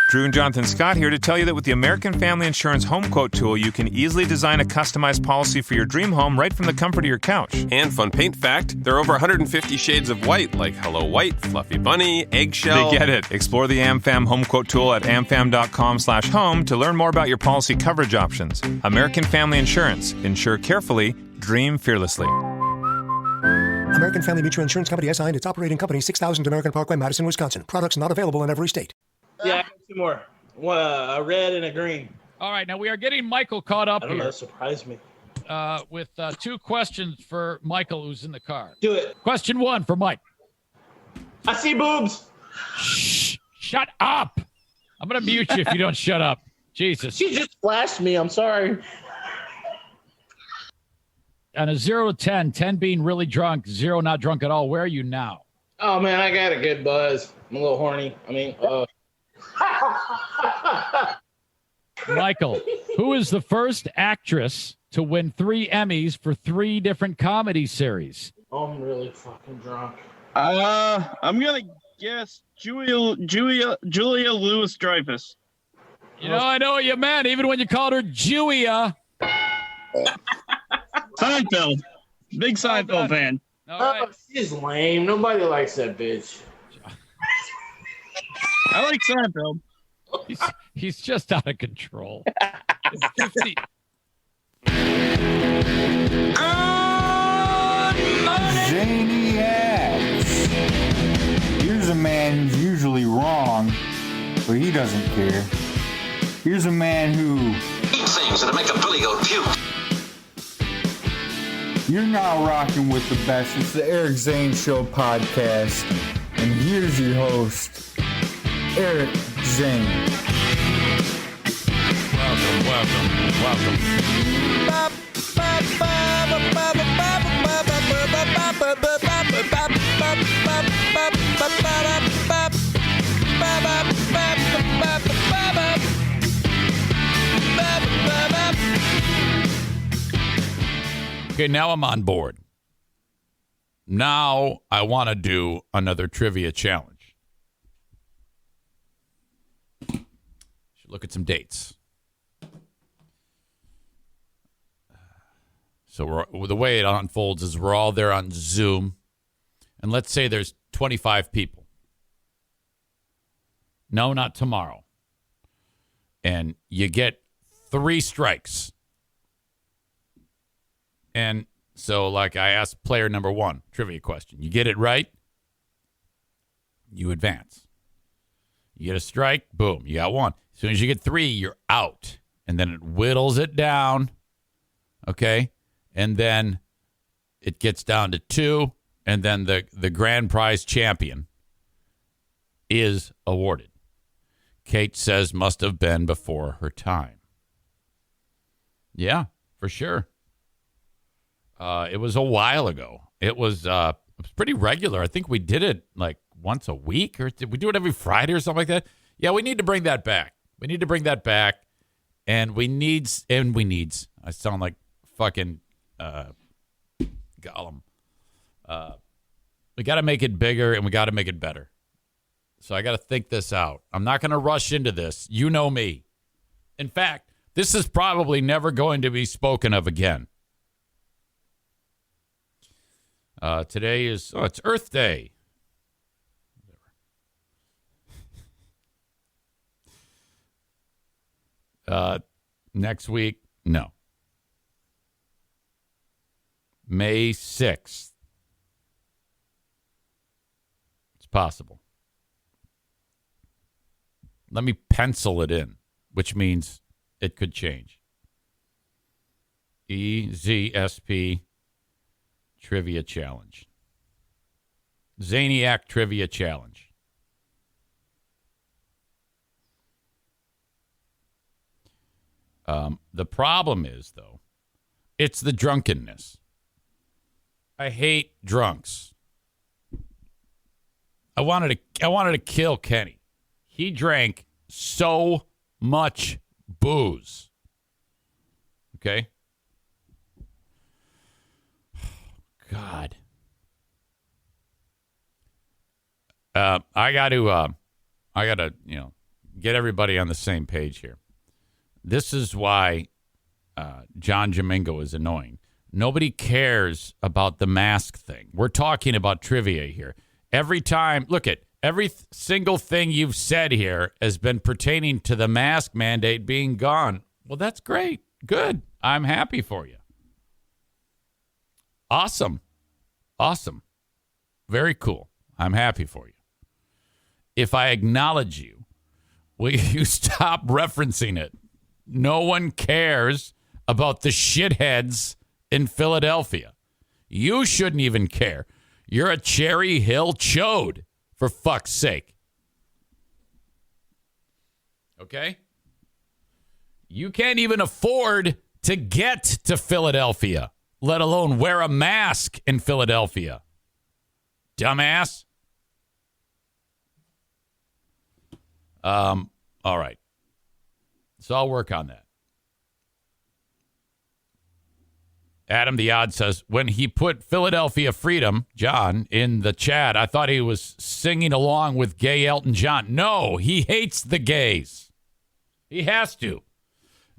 Drew and Jonathan Scott here to tell you that with the American Family Insurance Home Quote tool, you can easily design a customized policy for your dream home right from the comfort of your couch. And fun paint fact, there are over 150 shades of white, like Hello White, Fluffy Bunny, Eggshell. They get it. Explore the AmFam Home Quote tool at amfam.com/home to learn more about your policy coverage options. American Family Insurance. Insure carefully, dream fearlessly. American Family Mutual Insurance Company, SI, and its operating company, 6000 American Parkway, Madison, Wisconsin. Products not available in every state. Yeah, I got two more. One, a red and a green. All right, now we are getting Michael caught up I don't know, here. surprise me. With two questions for Michael, who's in the car. Do it. Question one for Mike. I see boobs. Shh! Shut up! I'm going to mute you if you don't shut up. Jesus. She just flashed me. I'm sorry. On a 0 to 10, 10 being really drunk, 0 not drunk at all, where are you now? Oh, man, I got a good buzz. I'm a little horny. Michael, who is the first actress to win 3 Emmys for 3 different comedy series? I'm really fucking drunk. I'm gonna guess Julia Louis-Dreyfus. You know, I know what you meant, even when you called her Julia. Seinfeld. Big Seinfeld fan. All right. She's lame. Nobody likes that bitch. I like Seinfeld. He's just out of control. It's 50. Zaniacs. Here's a man who's usually wrong, but he doesn't care. Here's a man who eat things that'll make a billy goat puke. You're now rocking with the best. It's the Eric Zane Show podcast, and here's your host, Eric Zane. Welcome. Okay, now I'm on board. Now I want to do another trivia challenge. Should look at some dates. So the way it unfolds is we're all there on Zoom, and let's say there's 25 people. No, not tomorrow. And you get 3 strikes. And so, like, I asked player number 1, trivia question. You get it right, you advance. You get a strike, boom, you got 1. As soon as you get 3, you're out. And then it whittles it down, okay? And then it gets down to 2, and then the grand prize champion is awarded. Kate says must have been before her time. Yeah, for sure. It was a while ago. It was pretty regular. I think we did it like once a week, or did we do it every Friday or something like that? Yeah, we need to bring that back. And we needs. I sound like fucking Gollum. We got to make it bigger, and we got to make it better. So I got to think this out. I'm not going to rush into this. You know me. In fact, this is probably never going to be spoken of again. Today is, it's Earth Day. Next week, no. May 6th. It's possible. Let me pencil it in, which means it could change. EZSP Trivia Challenge. Zaniac Trivia Challenge. The problem is, though, it's the drunkenness. I hate drunks. I wanted to kill Kenney. He drank so much booze. Okay? God. I got to, get everybody on the same page here. This is why John Domingo is annoying. Nobody cares about the mask thing. We're talking about trivia here. Every time, look at every single thing you've said here has been pertaining to the mask mandate being gone. Well, that's great. Good. I'm happy for you. Awesome. Very cool. I'm happy for you. If I acknowledge you, will you stop referencing it? No one cares about the shitheads in Philadelphia. You shouldn't even care. You're a Cherry Hill chode, for fuck's sake. Okay? You can't even afford to get to Philadelphia, let alone wear a mask in Philadelphia. Dumbass. All right. So I'll work on that. Adam the Odd says, when he put Philadelphia Freedom, John, in the chat, I thought he was singing along with gay Elton John. No, he hates the gays. He has to.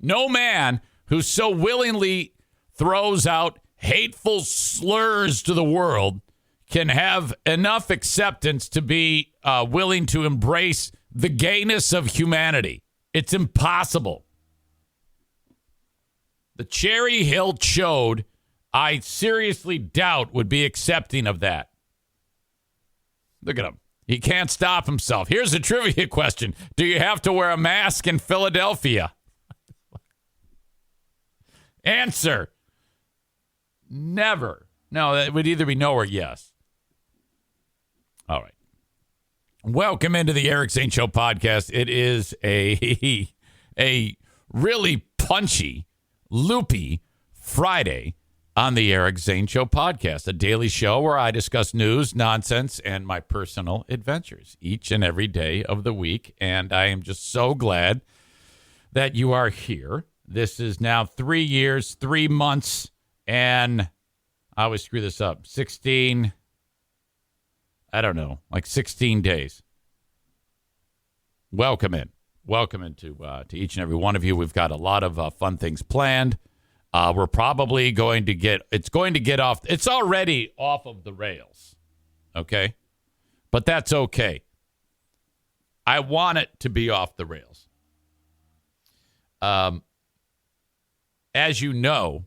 No man who so willingly throws out hateful slurs to the world can have enough acceptance to be willing to embrace the gayness of humanity. It's impossible. The Cherry Hill chode, I seriously doubt would be accepting of that. Look at him. He can't stop himself. Here's a trivia question. Do you have to wear a mask in Philadelphia? Answer. Never. No, that would either be no or yes. All right. Welcome into the Eric Zane Show podcast. It is a really punchy, loopy Friday on the Eric Zane Show podcast, a daily show where I discuss news, nonsense, and my personal adventures each and every day of the week. And I am just so glad that you are here. This is now 3 years, 3 months, and I always screw this up. 16 days. Welcome in. Welcome into to each and every one of you. We've got a lot of fun things planned. We're probably going to get off. It's already off of the rails. Okay. But that's okay. I want it to be off the rails. As you know,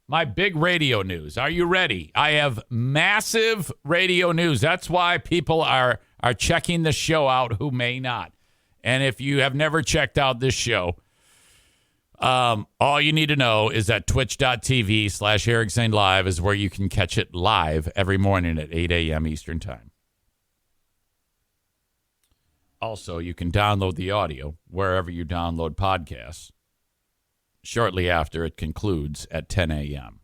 my big radio news. Are you ready? I have massive radio news. That's why people are checking the show out who may not. And if you have never checked out this show, all you need to know is that twitch.tv/Eric Zane Live is where you can catch it live every morning at 8 a.m. Eastern Time. Also, you can download the audio wherever you download podcasts shortly after it concludes at 10 a.m.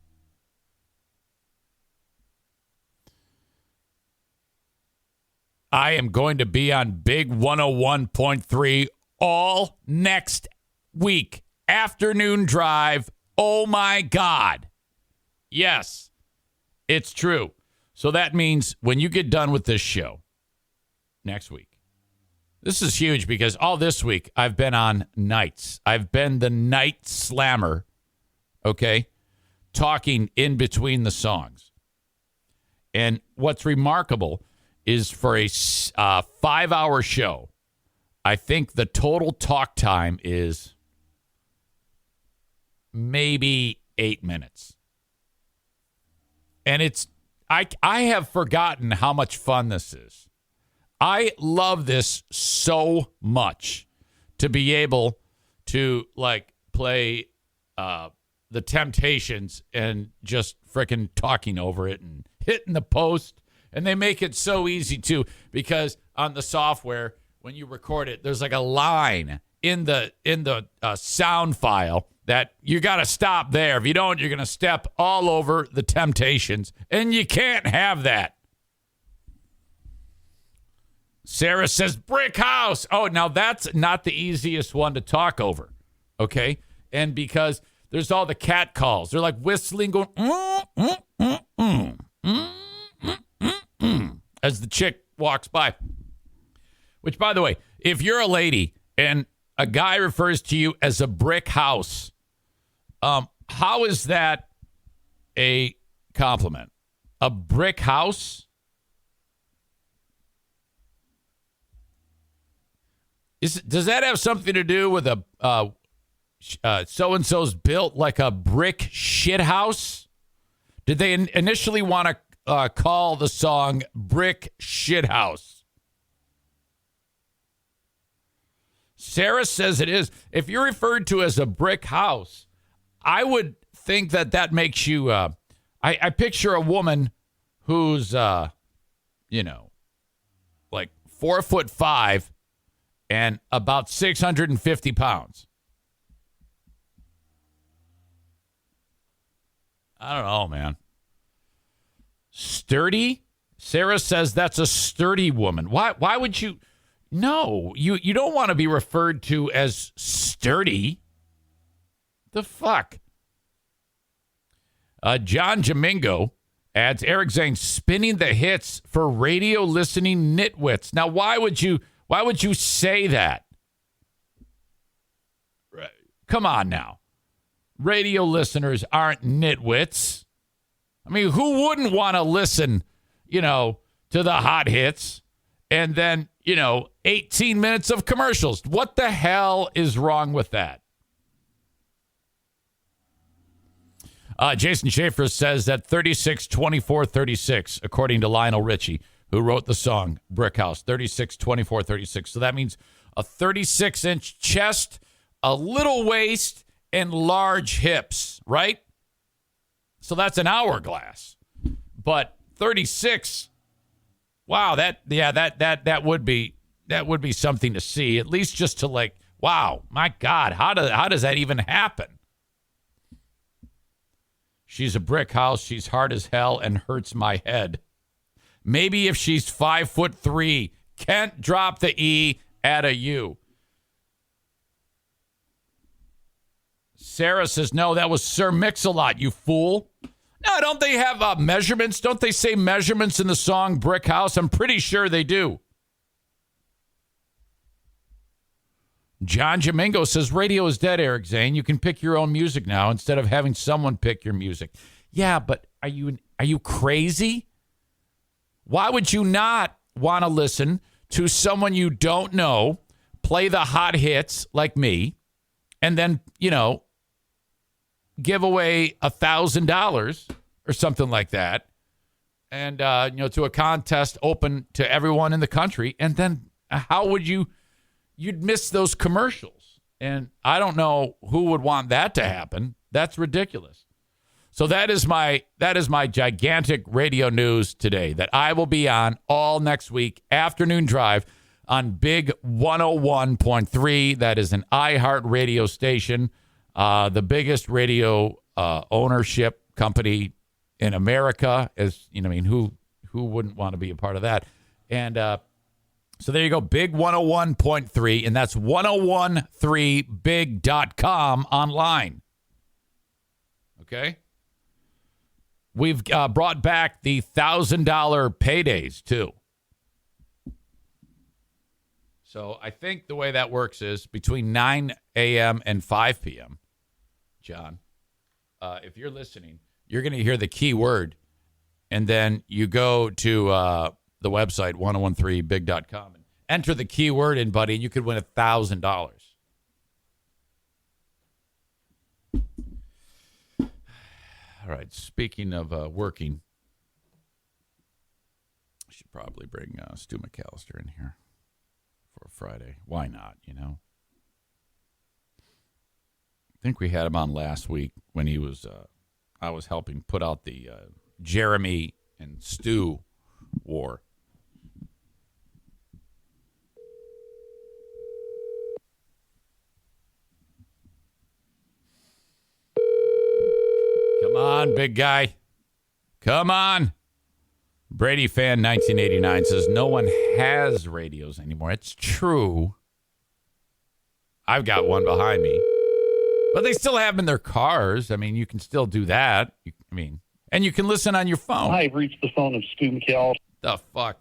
I am going to be on Big 101.3 all next week. Afternoon drive. Oh, my God. Yes, it's true. So that means when you get done with this show next week, this is huge because all this week I've been on nights. I've been the night slammer, okay, talking in between the songs. And what's remarkable is for a 5-hour show, I think the total talk time is maybe 8 minutes. And I have forgotten how much fun this is. I love this so much to be able to play the Temptations and just freaking talking over it and hitting the post. And they make it so easy too, because on the software, when you record it, there's like a line in the sound file that you got to stop there. If you don't, you're going to step all over the Temptations, and you can't have that. Sarah says, brick house. Oh, now that's not the easiest one to talk over, okay? And because there's all the cat calls. They're like whistling, going, as the chick walks by. Which, by the way, if you're a lady and a guy refers to you as a brick house, how is that a compliment? A brick house? Does that have something to do with a so-and-so's built like a brick shit house? Did they initially want to call the song Brick Shit House? Sarah says it is. If you're referred to as a brick house, I would think that makes you, I picture a woman who's, like 4'5" and about 650 pounds. I don't know, man. Sturdy? Sarah says that's a sturdy woman. Why would you? No, you don't want to be referred to as sturdy. The fuck? John Jamingo adds, Eric Zane spinning the hits for radio listening nitwits. Now, why would you say that? Come on now. Radio listeners aren't nitwits. I mean, who wouldn't want to listen, to the hot hits and then, 18 minutes of commercials? What the hell is wrong with that? Jason Schaefer says that 36-24-36, according to Lionel Richie, who wrote the song Brick House, 36-24-36. So that means a 36-inch chest, a little waist, and large hips, right? So that's an hourglass. But 36, wow, that would be something to see. At least just to wow, my God, how does that even happen? She's a brick house. She's hard as hell and hurts my head. Maybe if she's 5'3", can't drop the E at a U. Sarah says, no, that was Sir Mix-a-Lot, you fool. No, don't they have measurements? Don't they say measurements in the song Brick House? I'm pretty sure they do. John Jamingo says, radio is dead, Eric Zane. You can pick your own music now instead of having someone pick your music. Yeah, but are you crazy? Why would you not want to listen to someone you don't know play the hot hits like me and then, give away $1,000 or something like that and, to a contest open to everyone in the country? And then how would you'd miss those commercials. And I don't know who would want that to happen. That's ridiculous. So that is my gigantic radio news today that I will be on all next week, afternoon drive on Big 101.3. That is an iHeart radio station, the biggest radio ownership company in America. Who wouldn't want to be a part of that? And so there you go, Big 101.3, and that's 1013big.com online. Okay? We've brought back the $1,000 paydays, too. So I think the way that works is between 9 a.m. and 5 p.m., John, if you're listening, you're going to hear the key word, and then you go to the website, 1013big.com, and enter the keyword in, buddy, and you could win $1,000. All right, speaking of working, I should probably bring Stu McAllister in here for a Friday. Why not, I think we had him on last week when he was, I was helping put out the Jeremy and Stu war. Come on, big guy. Come on. Brady Fan 1989 says no one has radios anymore. It's true. I've got one behind me. But they still have them in their cars. I mean, you can still do that. And you can listen on your phone. I've reached the phone of Stu McAllister. The fuck?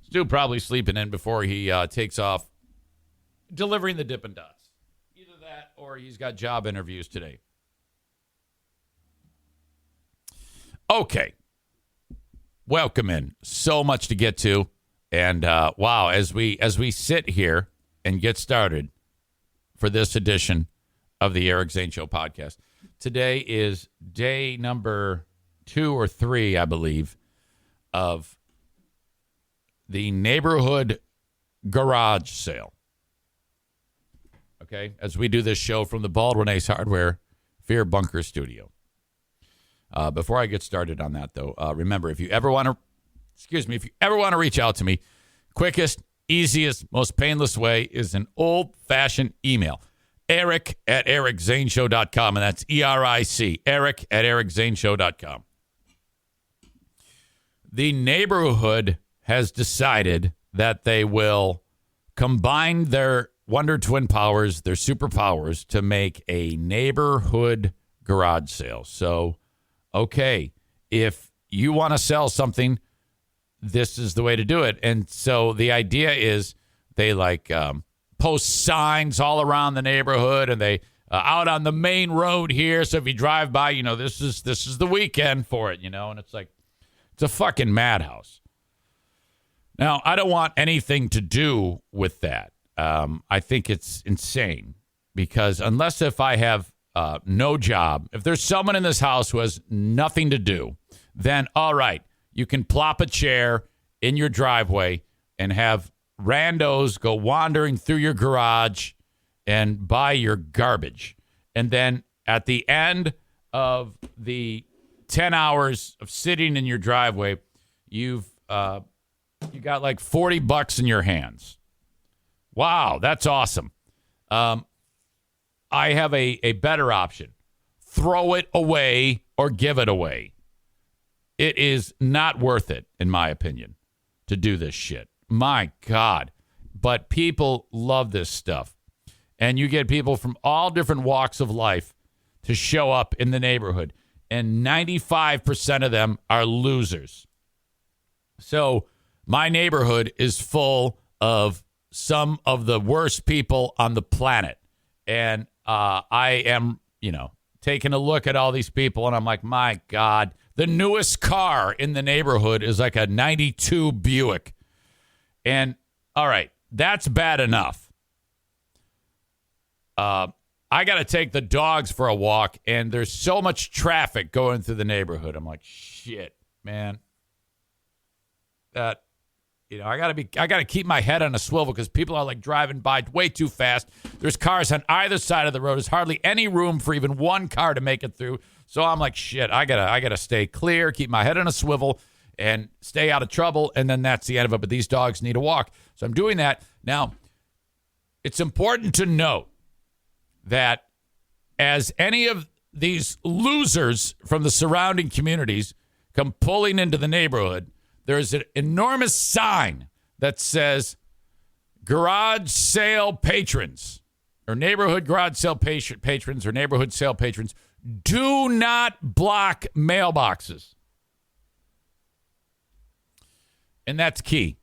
Stu probably sleeping in before he takes off delivering the Dippin' Dots. Either that or he's got job interviews today. Okay. Welcome in. So much to get to. And wow, as we sit here and get started for this edition of the Eric Zane Show podcast. Today is day number 2 or 3, I believe, of the neighborhood garage sale. Okay, as we do this show from the Baldwin Ace Hardware Fear Bunker Studio. Before I get started on that, though, remember, if you ever want to reach out to me, quickest, easiest, most painless way is an old-fashioned email. Eric at ericzaneshow.com, and that's ERIC, Eric at ericzaneshow.com. The neighborhood has decided that they will combine their Wonder Twin powers, their superpowers, to make a neighborhood garage sale. So, okay, if you want to sell something, this is the way to do it. And so the idea is they post signs all around the neighborhood, and they out on the main road here. So if you drive by, this is the weekend for it, and it's like, it's a fucking madhouse. Now, I don't want anything to do with that. I think it's insane because unless if I have no job, if there's someone in this house who has nothing to do, then all right, you can plop a chair in your driveway and have randos go wandering through your garage and buy your garbage. And then at the end of the 10 hours of sitting in your driveway, you got like $40 in your hands. Wow, that's awesome. I have a better option. Throw it away or give it away. It is not worth it, in my opinion, to do this shit. My God. But people love this stuff. And you get people from all different walks of life to show up in the neighborhood. And 95% of them are losers. So my neighborhood is full of some of the worst people on the planet. And I am, taking a look at all these people, and I'm like, my God, the newest car in the neighborhood is like a 92 Buick. And, all right, that's bad enough. I got to take the dogs for a walk, and there's so much traffic going through the neighborhood. I'm like, shit, man. I got to keep my head on a swivel because people are like driving by way too fast. There's cars on either side of the road. There's hardly any room for even one car to make it through. So I'm like, shit, I gotta stay clear, keep my head on a swivel, and stay out of trouble. And then that's the end of it. But these dogs need a walk. So I'm doing that. Now, it's important to note that as any of these losers from the surrounding communities come pulling into the neighborhood, there's an enormous sign that says garage sale patrons or neighborhood garage sale patrons or neighborhood sale patrons do not block mailboxes. And that's key.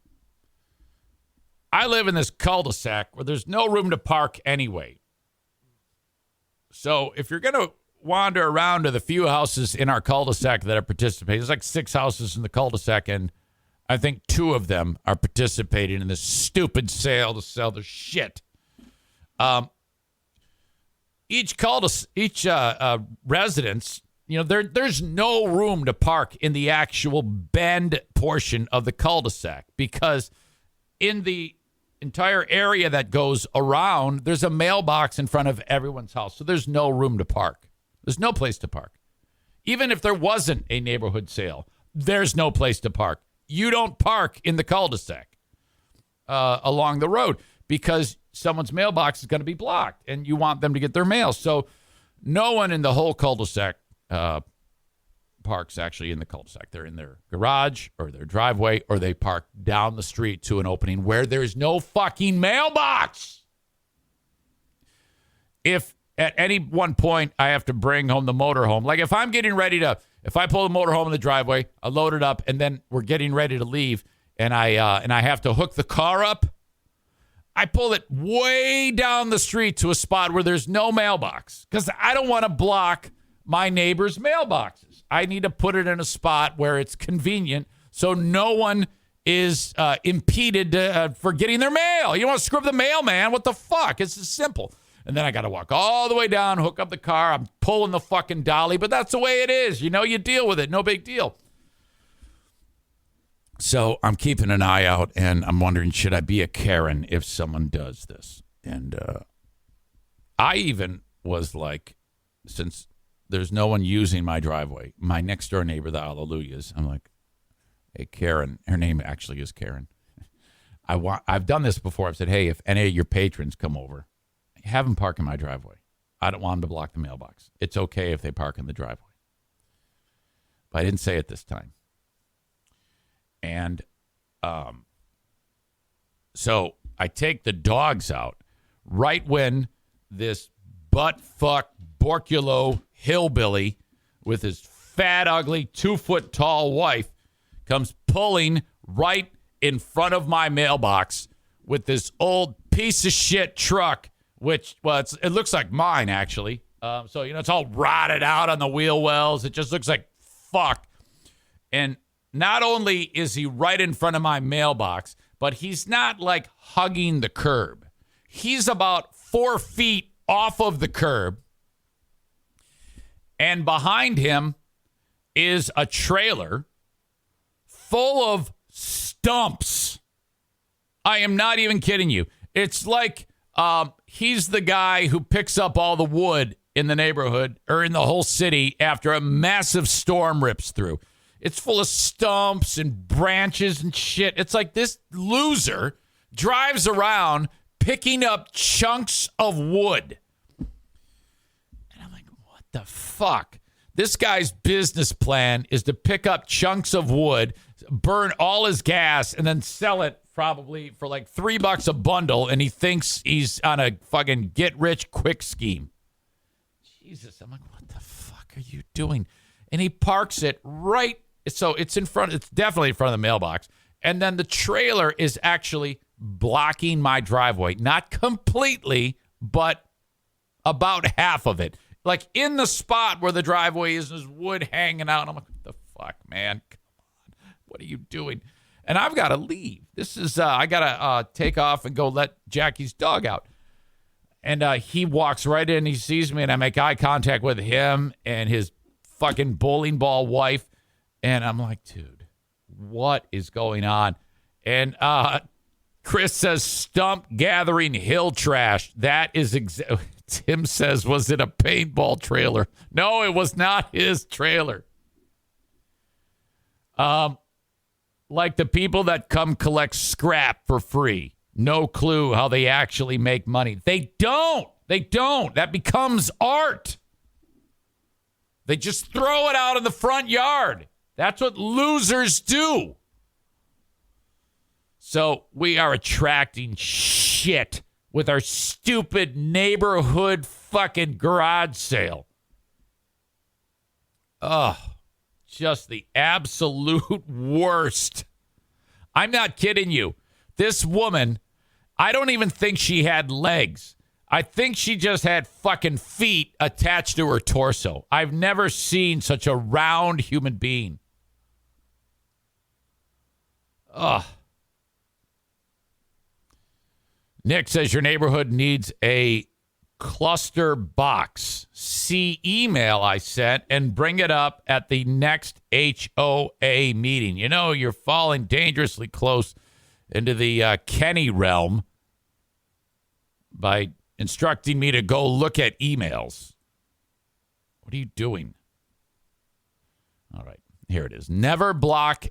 I live in this cul-de-sac where there's no room to park anyway. So if you're going to wander around to the few houses in our cul-de-sac that are participating, there's like 6 houses in the cul-de-sac, and I think 2 of them are participating in this stupid sale to sell the shit. Each residence, there's no room to park in the actual bend portion of the cul-de-sac because in the entire area that goes around, there's a mailbox in front of everyone's house. So there's no room to park. There's no place to park. Even if there wasn't a neighborhood sale, there's no place to park. You don't park in the cul-de-sac along the road because someone's mailbox is going to be blocked and you want them to get their mail. So no one in the whole cul-de-sac parks actually in the cul-de-sac. They're in their garage or their driveway, or they park down the street to an opening where there's no fucking mailbox. If at any one point I have to bring home the motorhome, like if I'm getting ready to, if I pull the motorhome in the driveway, I load it up, and then we're getting ready to leave, and I have to hook the car up, I pull it way down the street to a spot where there's no mailbox because I don't want to block my neighbor's mailboxes. I need to put it in a spot where it's convenient so no one is impeded for getting their mail. You don't want to screw up the mailman. What the fuck? It's just simple. And then I got to walk all the way down, hook up the car. I'm pulling the fucking dolly, but that's the way it is. You know, you deal with it. No big deal. So I'm keeping an eye out, and I'm wondering, should I be a Karen if someone does this? And I even was like, since there's no one using my driveway, my next door neighbor, the Hallelujahs, I'm like, hey, Karen. Her name actually is Karen. I've done this before. I've said, hey, if any of your patrons come over, have them park in my driveway. I don't want them to block the mailbox. It's okay if they park in the driveway. But I didn't say it this time. And so I take the dogs out right when this butt-fuck Borculo hillbilly with his fat, ugly, 2-foot-tall wife comes pulling right in front of my mailbox with this old piece of shit truck, which, well, it looks like mine, actually. So, you know, it's all rotted out on the wheel wells. It just looks like fuck. And not only is he right in front of my mailbox, but he's not like hugging the curb. He's about 4 feet off of the curb. And behind him is a trailer full of stumps. I am not even kidding you. It's like he's the guy who picks up all the wood in the neighborhood or in the whole city after a massive storm rips through. It's full of stumps and branches and shit. It's like this loser drives around picking up chunks of wood. And I'm like, what the fuck? This guy's business plan is to pick up chunks of wood, burn all his gas, and then sell it probably for like $3 a bundle, and he thinks he's on a fucking get-rich-quick scheme. Jesus, I'm like, what the fuck are you doing? And he parks it right, so it's definitely in front of the mailbox, and then the trailer is actually blocking my driveway. Not completely, but about half of it. Like in the spot where the driveway is, there's wood hanging out. And I'm like, what the fuck, man? Come on. What are you doing? And I've got to leave. This is, I got to take off and go let Jackie's dog out. And he walks right in. He sees me, and I make eye contact with him and his fucking bowling ball wife. And I'm like, dude, what is going on? And Chris says, stump gathering hill trash. That is Tim says, was it a paintball trailer? No, it was not his trailer. Like the people that come collect scrap for free. No clue how they actually make money. They don't. That becomes art. They just throw it out in the front yard. That's what losers do. So we are attracting shit with our stupid neighborhood fucking garage sale. Ugh. Just the absolute worst. I'm not kidding you. This woman, I don't even think she had legs. I think she just had fucking feet attached to her torso. I've never seen such a round human being. Ugh. Nick says your neighborhood needs a cluster box. See email I sent and bring it up at the next HOA meeting. You know, you're falling dangerously close into the Kenney realm by instructing me to go look at emails. What are you doing? All right, here it is. Never block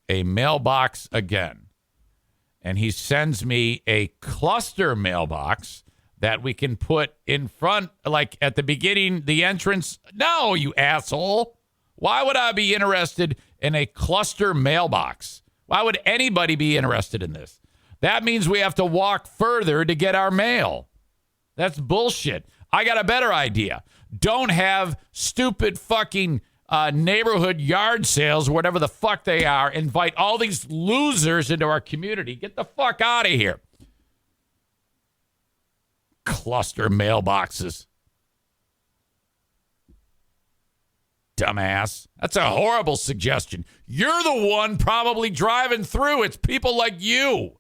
a mailbox again. And he sends me a cluster mailbox that we can put in front, like at the beginning, the entrance. No, you asshole. Why would I be interested in a cluster mailbox? Why would anybody be interested in this? That means we have to walk further to get our mail. That's bullshit. I got a better idea. Don't have stupid fucking neighborhood yard sales, whatever the fuck they are. Invite all these losers into our community. Get the fuck out of here. cluster mailboxes. Dumbass. That's a horrible suggestion. You're the one probably driving through. It's people like you.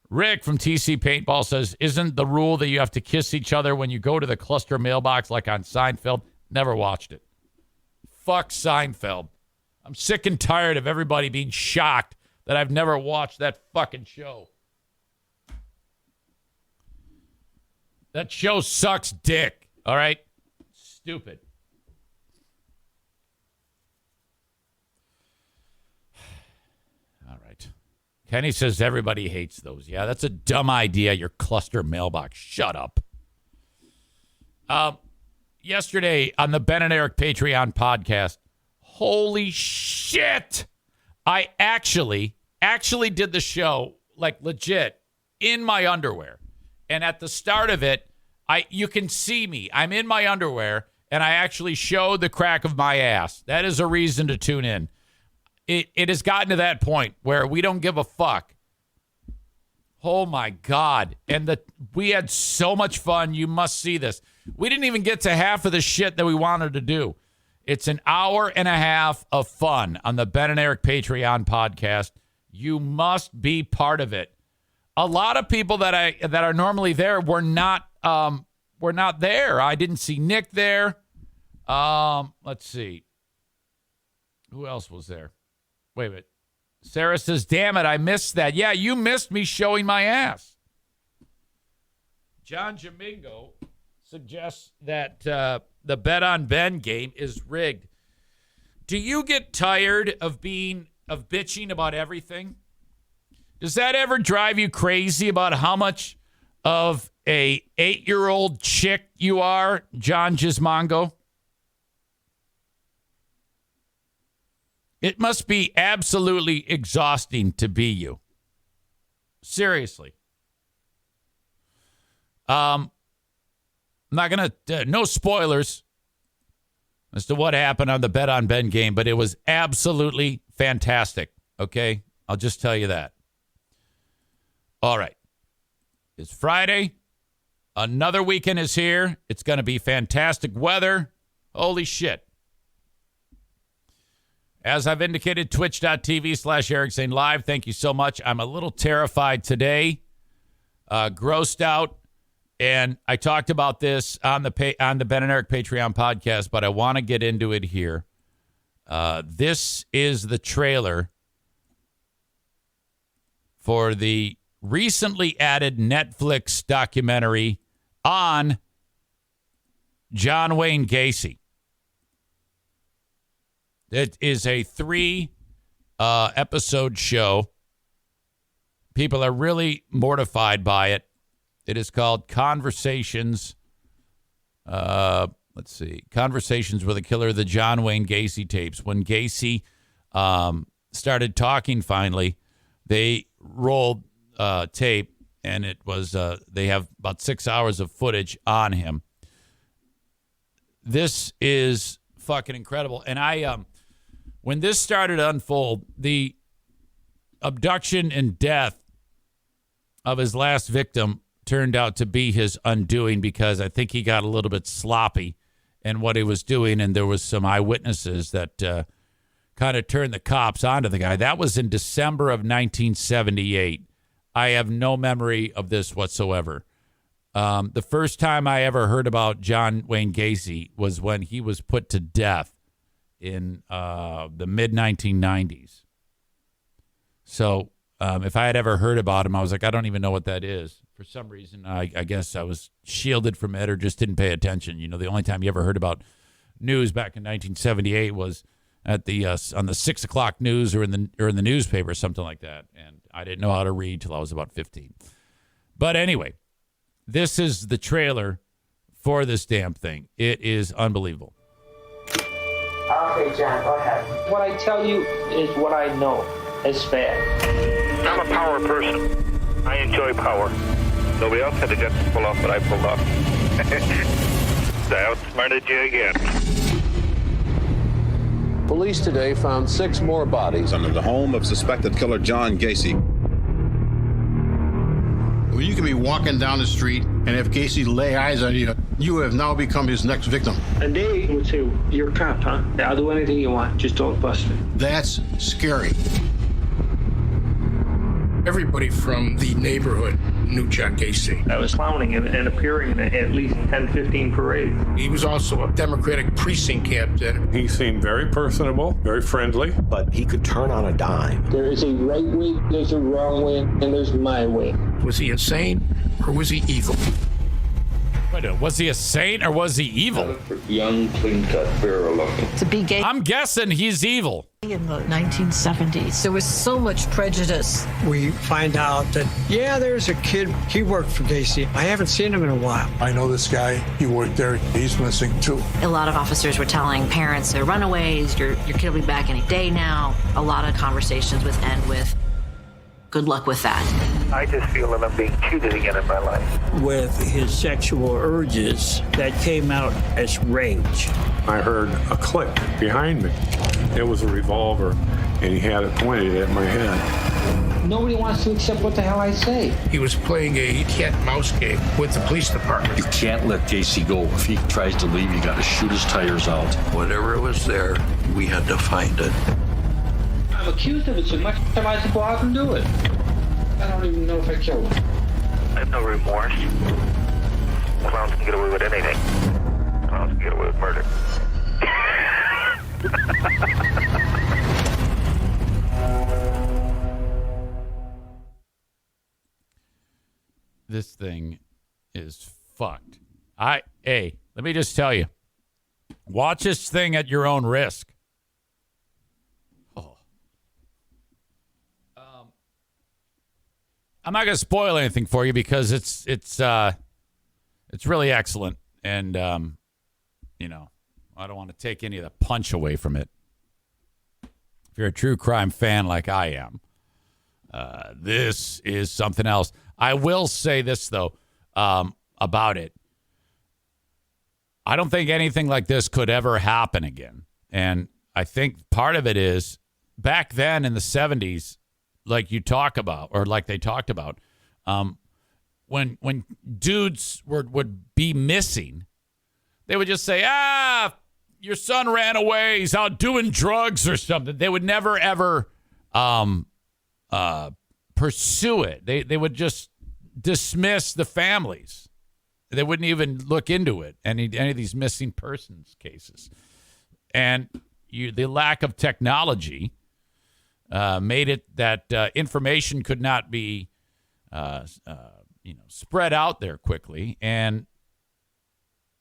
Rick from TC Paintball says, isn't the rule that you have to kiss each other when you go to the cluster mailbox like on Seinfeld? Never watched it. Fuck Seinfeld. I'm sick and tired of everybody being shocked that I've never watched that fucking show. That show sucks dick. All right? Stupid. All right. Kenney says everybody hates those. Yeah, that's a dumb idea, your cluster mailbox. Shut up. Yesterday on the Ben and Eric Patreon podcast, holy shit. I actually did the show, like legit, in my underwear. And at the start of it, you can see me. I'm in my underwear, and I actually showed the crack of my ass. That is a reason to tune in. It has gotten to that point where we don't give a fuck. Oh, my God. And we had so much fun. You must see this. We didn't even get to half of the shit that we wanted to do. It's an hour and a half of fun on the Ben and Eric Patreon podcast. You must be part of it. A lot of people that are normally there were not there. I didn't see Nick there. Let's see. Who else was there? Wait a minute. Sarah says, damn it, I missed that. Yeah, you missed me showing my ass. John Jamingo suggests that the Bet on Ben game is rigged. Do you get tired of bitching about everything? Does that ever drive you crazy about how much of a 8-year-old chick you are, John Gismongo? It must be absolutely exhausting to be you. Seriously. I'm not going to, no spoilers as to what happened on the Bet on Ben game, but it was absolutely fantastic. Okay? I'll just tell you that. All right. It's Friday. Another weekend is here. It's going to be fantastic weather. Holy shit. As I've indicated, twitch.tv/Eric Zane Live. Thank you so much. I'm a little terrified today, grossed out, and I talked about this on the Ben and Eric Patreon podcast, but I want to get into it here. This is the trailer for the recently added Netflix documentary on John Wayne Gacy. It is a 3-episode show. People are really mortified by it. It is called Conversations. Conversations with a Killer, the John Wayne Gacy tapes. When Gacy started talking finally, they rolled tape, and it was they have about 6 hours of footage on him. This is fucking incredible. And when this started to unfold, the abduction and death of his last victim turned out to be his undoing, because I think he got a little bit sloppy in what he was doing, and there was some eyewitnesses that kind of turned the cops onto the guy. That was in December of 1978. I have no memory of this whatsoever. The first time I ever heard about John Wayne Gacy was when he was put to death in the mid-1990s. So if I had ever heard about him, I was like, I don't even know what that is. For some reason, I guess I was shielded from it or just didn't pay attention. You know, the only time you ever heard about news back in 1978 was at the on the 6 o'clock news or in the newspaper or something like that. And I didn't know how to read till I was about 15. But anyway, this is the trailer for this damn thing. It is unbelievable. Okay, John, go ahead. What I tell you is what I know is fair. I'm a power person. I enjoy power. Nobody else had the guts to pull off what I pulled off. I outsmarted you again. Police today found 6 more bodies under the home of suspected killer John Gacy. can be walking down the street, and if Gacy lay eyes on you, you have now become his next victim. And they would say, "You're a cop, huh? I'll do anything you want. Just don't bust me." That's scary. Everybody from the neighborhood knew John Gacy. I was clowning and appearing in at least 10, 15 parades. He was also a Democratic precinct captain. He seemed very personable, very friendly. But he could turn on a dime. There is a right way, there's a wrong way, and there's my way. Was he insane or was he evil? Wait, was he a saint or was he evil? Young, clean-cut, barrel looking. To be gay. I'm guessing he's evil. In the 1970s, there was so much prejudice. We find out that, yeah, there's a kid. He worked for Gacy. I haven't seen him in a while. I know this guy. He worked there. He's missing, too. A lot of officers were telling parents they're runaways. Your kid will be back any day now. A lot of conversations would end with, good luck with that. I just feel that I'm being cheated again in my life. With his sexual urges that came out as rage. I heard a click behind me. It was a revolver, and he had it pointed at my head. Nobody wants to accept what the hell I say. He was playing a cat-and-mouse game with the police department. You can't let Gacy go. If he tries to leave, you got to shoot his tires out. Whatever was there, we had to find it. I'm accused of it so much, I might as well go out and do it. I don't even know if I killed him. I have no remorse. Clowns can get away with anything. Clowns can get away with murder. This thing is fucked. Hey, let me just tell you. Watch this thing at your own risk. I'm not going to spoil anything for you because it's really excellent, and I don't want to take any of the punch away from it. If you're a true crime fan like I am, this is something else. I will say this though about it. I don't think anything like this could ever happen again, and I think part of it is back then in the 70s. Like you talk about, or like they talked about, when dudes would be missing, they would just say, your son ran away, he's out doing drugs or something. They would never, ever pursue it. They would just dismiss the families. They wouldn't even look into it, any of these missing persons cases. And the lack of technology made it that information could not be, spread out there quickly, and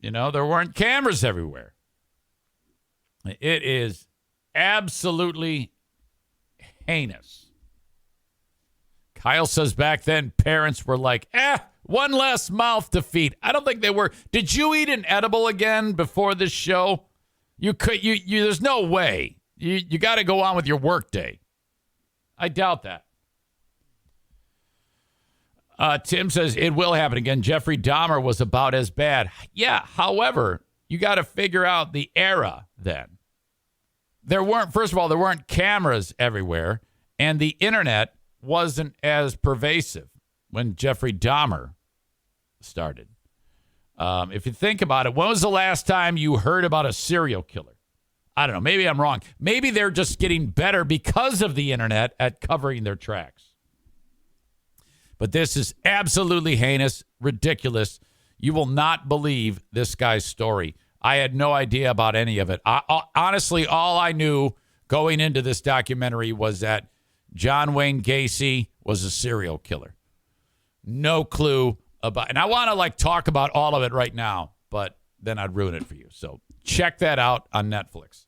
there weren't cameras everywhere. It is absolutely heinous. Kyle says back then parents were like, one less mouth to feed. I don't think they were. Did you eat an edible again before this show? You could. You. There's no way. You got to go on with your work day. I doubt that. Tim says it will happen again. Jeffrey Dahmer was about as bad. Yeah, however, you got to figure out the era then. First of all, there weren't cameras everywhere, and the internet wasn't as pervasive when Jeffrey Dahmer started. If you think about it, when was the last time you heard about a serial killer? I don't know. Maybe I'm wrong. Maybe they're just getting better because of the internet at covering their tracks. But this is absolutely heinous, ridiculous. You will not believe this guy's story. I had no idea about any of it. Honestly, all I knew going into this documentary was that John Wayne Gacy was a serial killer. No clue about, and I want to talk about all of it right now, but then I'd ruin it for you. So check that out on Netflix.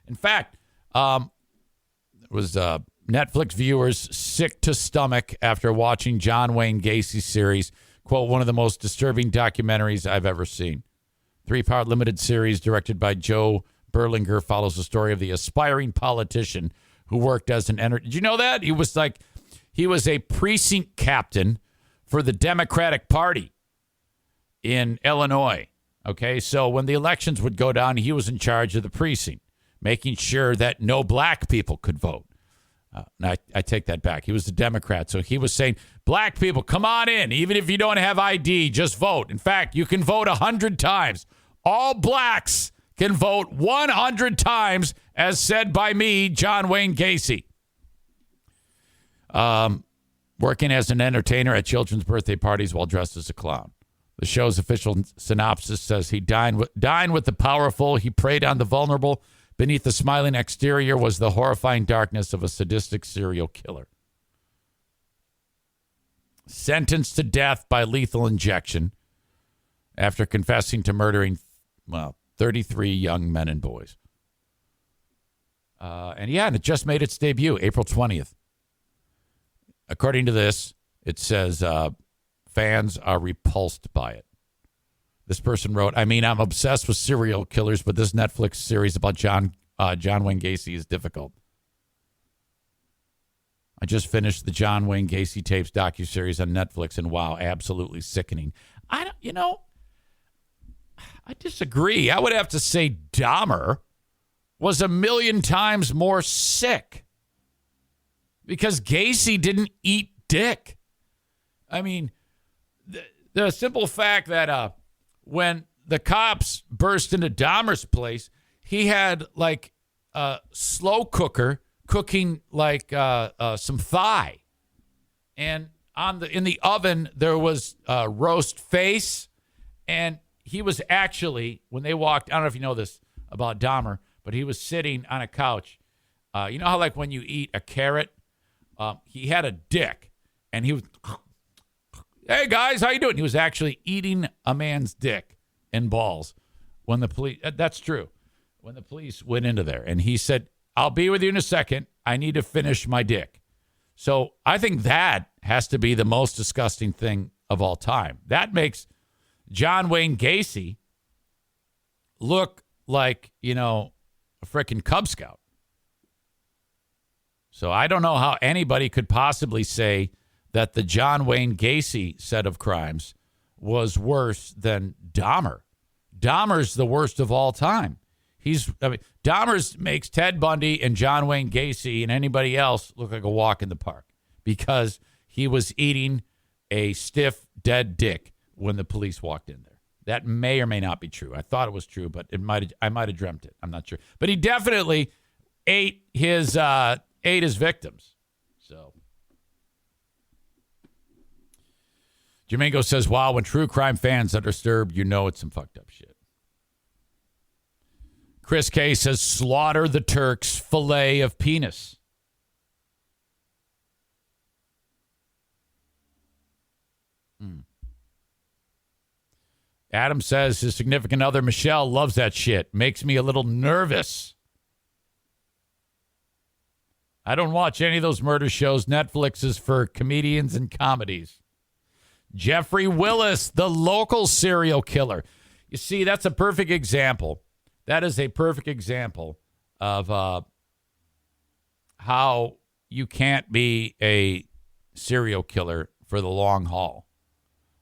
In fact, it was Netflix viewers sick to stomach after watching John Wayne Gacy series. Quote, one of the most disturbing documentaries I've ever seen. 3-part limited series directed by Joe Berlinger follows the story of the aspiring politician who worked as an Did you know that? He was a precinct captain for the Democratic Party in Illinois. Okay, so when the elections would go down, he was in charge of the precinct, making sure that no black people could vote. I take that back. He was a Democrat, so he was saying, black people, come on in. Even if you don't have ID, just vote. In fact, you can vote 100 times. All blacks can vote 100 times, as said by me, John Wayne Gacy. Working as an entertainer at children's birthday parties while dressed as a clown. The show's official synopsis says he dined with the powerful. He preyed on the vulnerable. Beneath the smiling exterior was the horrifying darkness of a sadistic serial killer. Sentenced to death by lethal injection after confessing to murdering, 33 young men and boys. And it just made its debut April 20th. According to this, it says fans are repulsed by it. This person wrote, I'm obsessed with serial killers, but this Netflix series about John Wayne Gacy is difficult. I just finished the John Wayne Gacy tapes docuseries on Netflix, and wow, absolutely sickening. I disagree. I would have to say Dahmer was 1,000,000 times more sick because Gacy didn't eat dick. I mean, the simple fact that when the cops burst into Dahmer's place, he had like a slow cooker cooking like some thigh, and in the oven there was roast face, and he was actually, when they walked, I don't know if you know this about Dahmer, but he was sitting on a couch. You know how like when you eat a carrot, he had a dick, and he was, hey guys, how you doing? He was actually eating a man's dick and balls when the police, that's true, when the police went into there. And he said, I'll be with you in a second. I need to finish my dick. So I think that has to be the most disgusting thing of all time. That makes John Wayne Gacy look like, a freaking Cub Scout. So I don't know how anybody could possibly say that the John Wayne Gacy set of crimes was worse than Dahmer. Dahmer's the worst of all time. Dahmer's makes Ted Bundy and John Wayne Gacy and anybody else look like a walk in the park because he was eating a stiff, dead dick when the police walked in there. That may or may not be true. I thought it was true, but I might have dreamt it. I'm not sure. But he definitely ate his victims. So Jermaine says, wow, when true crime fans are disturbed, it's some fucked up shit. Chris K says, slaughter the Turks, fillet of penis. Adam says his significant other, Michelle, loves that shit. Makes me a little nervous. I don't watch any of those murder shows. Netflix is for comedians and comedies. Jeffrey Willis, the local serial killer. You see, that's a perfect example. That is a perfect example of how you can't be a serial killer for the long haul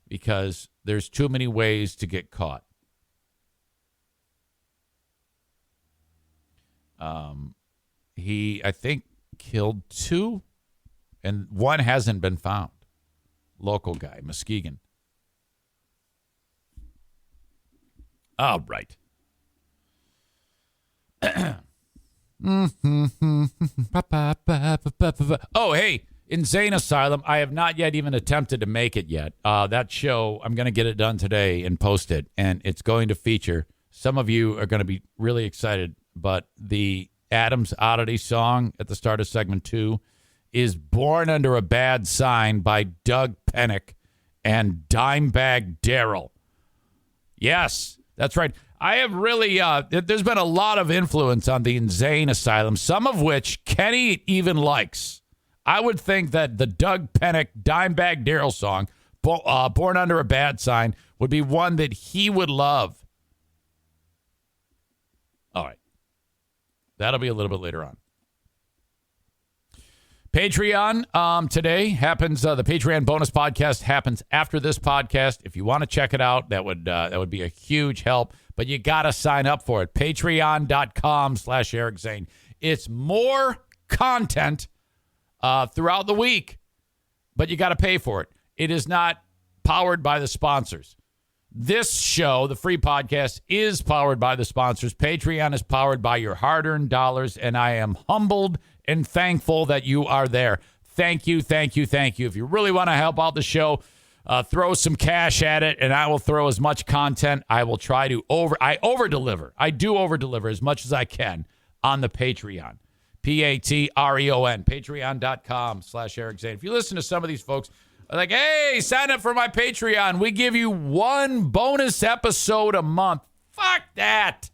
because there's too many ways to get caught. He, I think, killed 2, and 1 hasn't been found. Local guy, Muskegon. All right. Oh, hey, Insane Asylum. I have not yet even attempted to make it yet. That show, I'm going to get it done today and post it, and it's going to feature, some of you are going to be really excited, but the Adam's Oddity song at the start of segment 2 is Born Under a Bad Sign by Doug Pennick and Dimebag Darrell. Yes, that's right. I have really, there's been a lot of influence on the Insane Asylum, some of which Kenney even likes. I would think that the Doug Pennick, Dimebag Darrell song, Born Under a Bad Sign, would be one that he would love. All right. That'll be a little bit later on. Patreon today happens. The Patreon bonus podcast happens after this podcast. If you want to check it out, that would be a huge help. But you got to sign up for it. Patreon.com/Eric Zane. It's more content throughout the week, but you got to pay for it. It is not powered by the sponsors. This show, the free podcast, is powered by the sponsors. Patreon is powered by your hard-earned dollars, and I am humbled and thankful that you are there. Thank you, thank you, thank you. If you really want to help out the show, throw some cash at it, and I will throw as much content. I will try to over-deliver. I do over-deliver as much as I can on the Patreon. Patreon. Patreon.com/Eric Zane. If you listen to some of these folks, like, hey, sign up for my Patreon. We give you one bonus episode a month. Fuck that.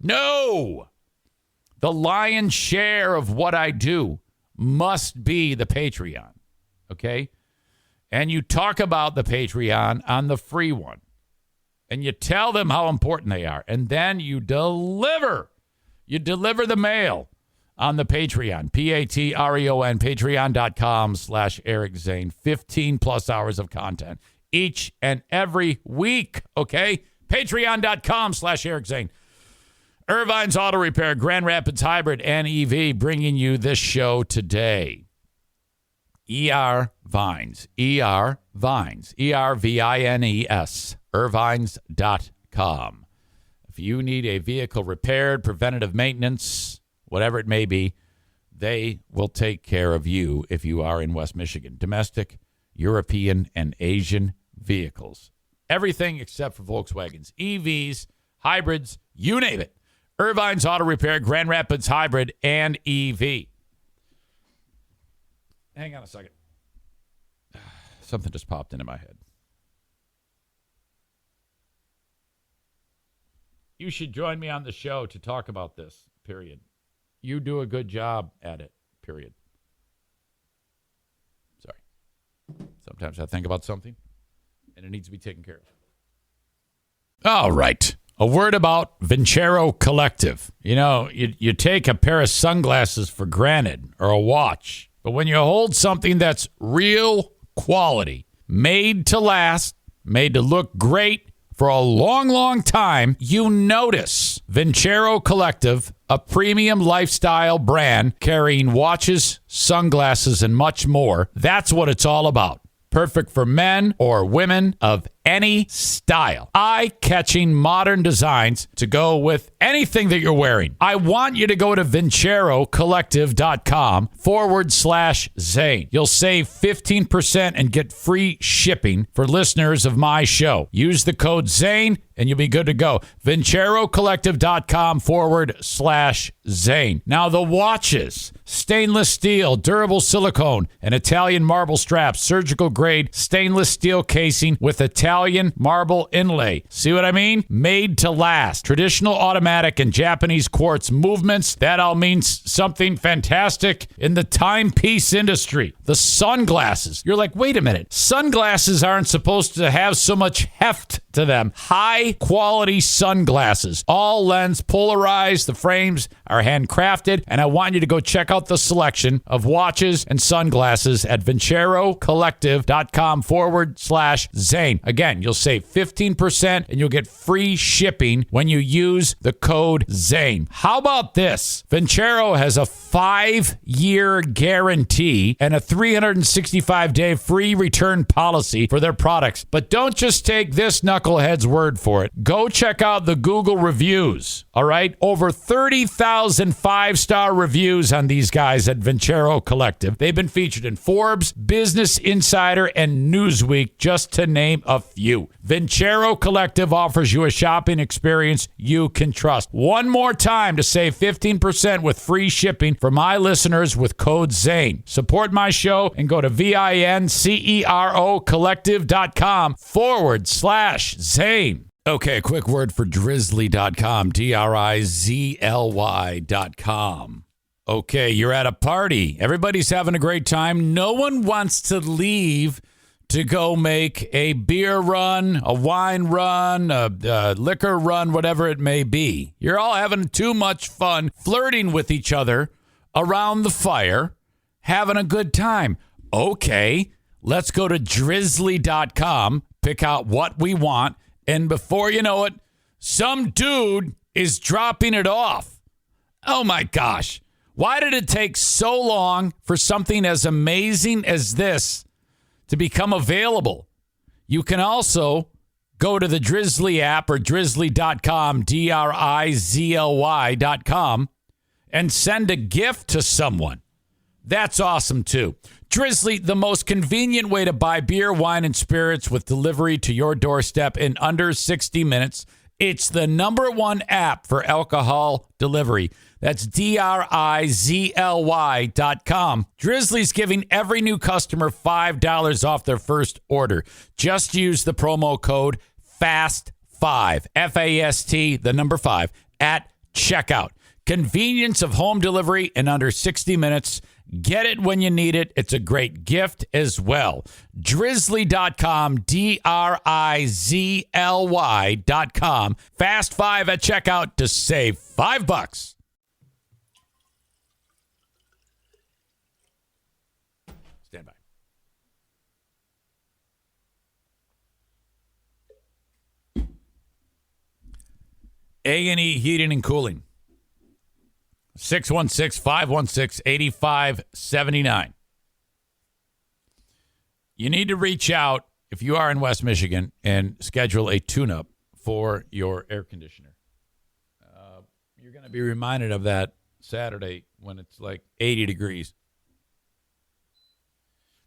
No. The lion's share of what I do must be the Patreon. Okay? And you talk about the Patreon on the free one. And you tell them how important they are. And then you deliver. You deliver the mail on the Patreon. Patreon. Patreon.com/Eric Zane. 15 plus hours of content each and every week. Okay? Patreon.com/Eric Zane. Irvine's Auto Repair, Grand Rapids Hybrid and EV, bringing you this show today. ER Vines. ER Vines. ERVINES. Irvines.com. If you need a vehicle repaired, preventative maintenance, whatever it may be, they will take care of you if you are in West Michigan. Domestic, European, and Asian vehicles. Everything except for Volkswagens, EVs, hybrids, you name it. Irvine's Auto Repair, Grand Rapids Hybrid, and EV. Hang on a second. Something just popped into my head. You should join me on the show to talk about this, period. You do a good job at it, period. Sorry. Sometimes I think about something, and it needs to be taken care of. All right. A word about Vincero Collective. You know, you take a pair of sunglasses for granted or a watch, but when you hold something that's real quality, made to last, made to look great for a long, long time, you notice. Vincero Collective, a premium lifestyle brand carrying watches, sunglasses, and much more. That's what it's all about. Perfect for men or women of any style. Eye-catching modern designs to go with anything that you're wearing. I want you to go to VinceroCollective.com/Zane. You'll save 15% and get free shipping for listeners of my show. Use the code Zane and you'll be good to go. VinceroCollective.com/Zane. Now the watches. Stainless steel, durable silicone, and Italian marble straps, surgical grade stainless steel casing with Italian marble inlay. See what I mean? Made to last. Traditional automatic and Japanese quartz movements. That all means something fantastic in the timepiece industry. The sunglasses. You're like, wait a minute. Sunglasses aren't supposed to have so much heft to them. High quality sunglasses. All lens polarized. The frames are handcrafted. And I want you to go check out the selection of watches and sunglasses at VinceroCollective.com/Zane. Again, you'll save 15% and you'll get free shipping when you use the code Zane. How about this? Vincero has a 5-year guarantee and a 365-day free return policy for their products. But don't just take this knucklehead's word for it. Go check out the Google reviews. All right? Over 30,000 5-star reviews on these guys at Vincero Collective. They've been featured in Forbes, Business Insider, and Newsweek, just to name a few. Vincero Collective offers you a shopping experience you can trust. One more time to save 15% with free shipping for my listeners with code Zane. Support my show and go to VinceroCollective.com/Zane. Okay, a quick word for Drizzly.com, DRIZLY.com. Okay, you're at a party. Everybody's having a great time. No one wants to leave to go make a beer run, a wine run, a liquor run, whatever it may be. You're all having too much fun flirting with each other around the fire, having a good time. Okay, let's go to Drizzly.com, pick out what we want, and before you know it, some dude is dropping it off. Oh my gosh. Why did it take so long for something as amazing as this to become available? You can also go to the Drizzly app or drizzly.com, DRIZLY.com, and send a gift to someone. That's awesome, too. Drizzly, the most convenient way to buy beer, wine, and spirits with delivery to your doorstep in under 60 minutes. It's the #1 app for alcohol delivery. That's DRIZLY.com. Drizzly's giving every new customer $5 off their first order. Just use the promo code FAST5, FAST, the number 5, at checkout. Convenience of home delivery in under 60 minutes. Get it when you need it. It's a great gift as well. Drizzly.com, DRIZLY.com. Fast 5 at checkout to save $5. Stand by. A&E Heating and Cooling. 616-516-8579. You need to reach out if you are in West Michigan and schedule a tune-up for your air conditioner. You're going to be reminded of that Saturday when it's like 80 degrees.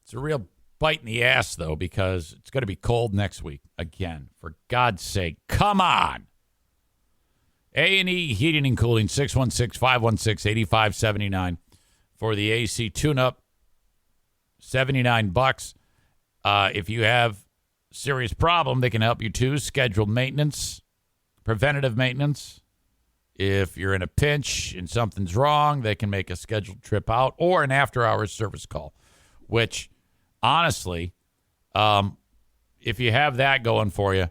It's a real bite in the ass, though, because it's going to be cold next week again. For God's sake, come on. A&E Heating and Cooling, 616-516-8579 for the AC tune-up, $79. If you have a serious problem, they can help you too. Scheduled maintenance, preventative maintenance. If you're in a pinch and something's wrong, they can make a scheduled trip out or an after-hours service call, which, honestly, if you have that going for you,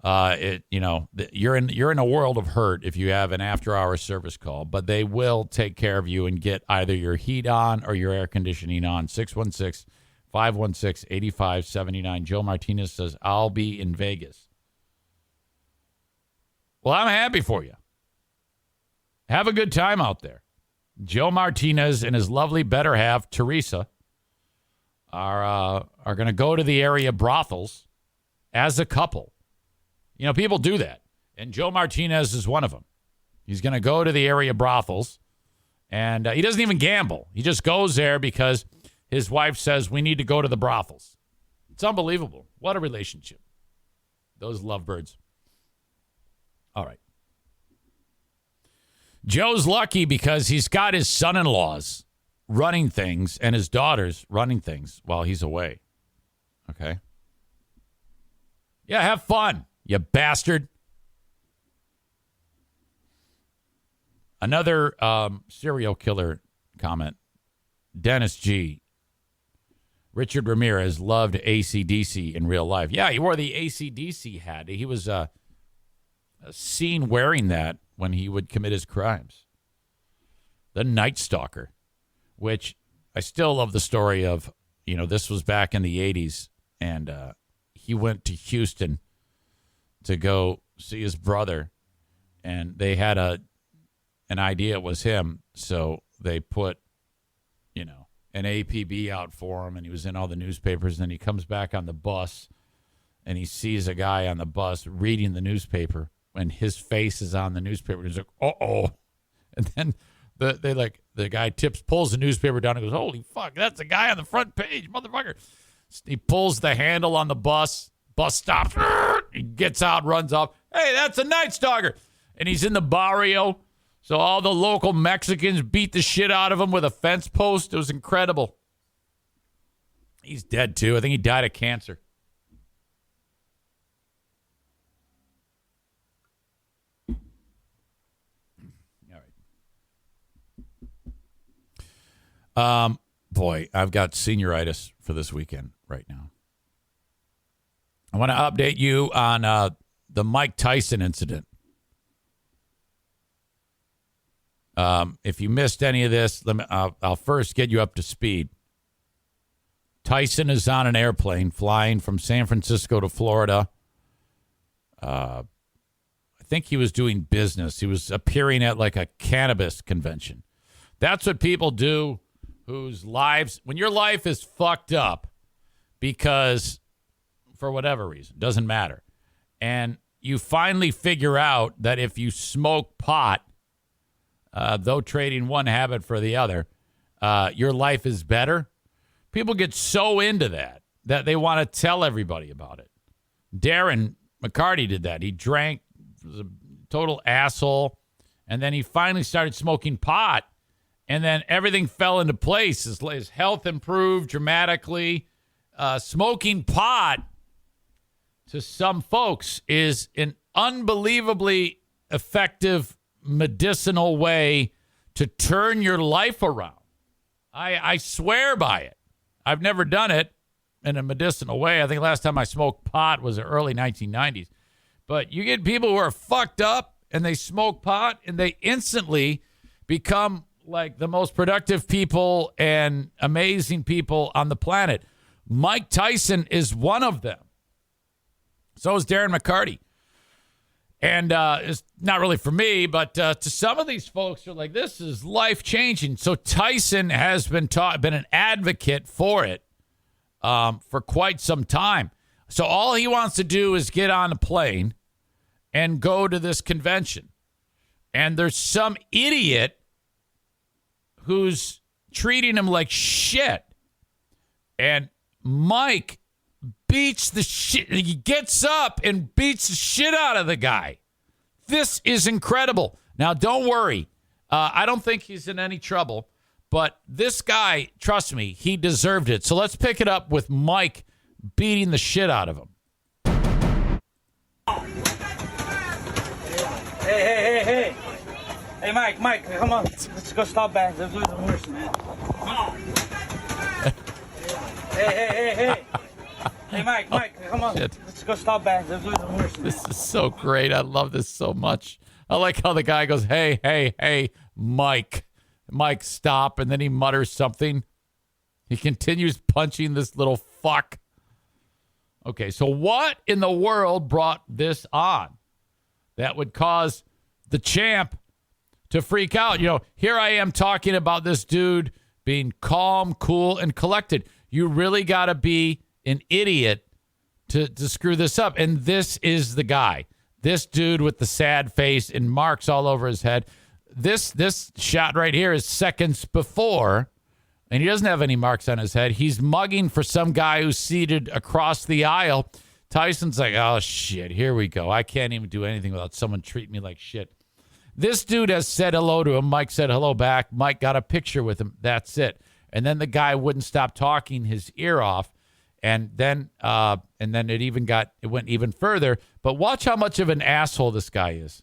you're in a world of hurt if you have an after-hours service call, but they will take care of you and get either your heat on or your air conditioning on. 616-516-8579. Joe Martinez says, I'll be in Vegas. Well, I'm happy for you. Have a good time out there. Joe Martinez and his lovely better half, Teresa, are going to go to the area brothels as a couple. You know, people do that, and Joe Martinez is one of them. He's going to go to the area brothels, and he doesn't even gamble. He just goes there because his wife says, we need to go to the brothels. It's unbelievable. What a relationship. Those lovebirds. All right. Joe's lucky because he's got his son-in-laws running things and his daughters running things while he's away. Okay? Yeah, have fun. You bastard. Another serial killer comment. Dennis G. Richard Ramirez loved AC/DC in real life. Yeah, he wore the AC/DC hat. He was seen wearing that when he would commit his crimes. The Night Stalker, which I still love the story of, this was back in the 80s, and he went to Houston to go see his brother, and they had an idea it was him, so they put, an APB out for him, and he was in all the newspapers, and then he comes back on the bus, and he sees a guy on the bus reading the newspaper, and his face is on the newspaper. He's like, uh-oh. And then the guy pulls the newspaper down and goes, holy fuck, that's the guy on the front page, motherfucker. He pulls the handle on the bus stops, he gets out, runs off. Hey, that's a Night Stalker. And he's in the barrio, so all the local Mexicans beat the shit out of him with a fence post. It was incredible. He's dead, too. I think he died of cancer. All right. Boy, I've got senioritis for this weekend right now. I want to update you on the Mike Tyson incident. If you missed any of this, I'll first get you up to speed. Tyson is on an airplane flying from San Francisco to Florida. I think he was doing business. He was appearing at like a cannabis convention. That's what people do whose lives, when your life is fucked up because for whatever reason, doesn't matter. And you finally figure out that if you smoke pot, though trading one habit for the other, your life is better. People get so into that they want to tell everybody about it. Darren McCarty did that. He drank, was a total asshole, and then he finally started smoking pot, and then everything fell into place. His health improved dramatically. Smoking pot, to some folks, is an unbelievably effective medicinal way to turn your life around. I swear by it. I've never done it in a medicinal way. I think last time I smoked pot was the early 1990s. But you get people who are fucked up and they smoke pot and they instantly become like the most productive people and amazing people on the planet. Mike Tyson is one of them. So is Darren McCarty. And it's not really for me, but to some of these folks who are like, this is life-changing. So Tyson has been an advocate for it for quite some time. So all he wants to do is get on a plane and go to this convention. And there's some idiot who's treating him like shit. And Mike beats the shit. He gets up and beats the shit out of the guy. This is incredible. Now, don't worry. I don't think he's in any trouble. But this guy, trust me, he deserved it. So let's pick it up with Mike beating the shit out of him. Hey. Hey, Mike, come on. Let's go stop back. Let's do the horse, man. Come on. Hey. Hey, Mike, come on. Shit. Let's go stop back. Let's do the horse, man. This is so great. I love this so much. I like how the guy goes, hey, Mike. Mike, stop. And then he mutters something. He continues punching this little fuck. Okay, so what in the world brought this on that would cause the champ to freak out? You know, here I am talking about this dude being calm, cool, and collected. You really got to be an idiot to screw this up. And this is the guy. This dude with the sad face and marks all over his head. This shot right here is seconds before, and he doesn't have any marks on his head. He's mugging for some guy who's seated across the aisle. Tyson's like, oh, shit, here we go. I can't even do anything without someone treating me like shit. This dude has said hello to him. Mike said hello back. Mike got a picture with him. That's it. And then the guy wouldn't stop talking his ear off. And then it went even further. But watch how much of an asshole this guy is.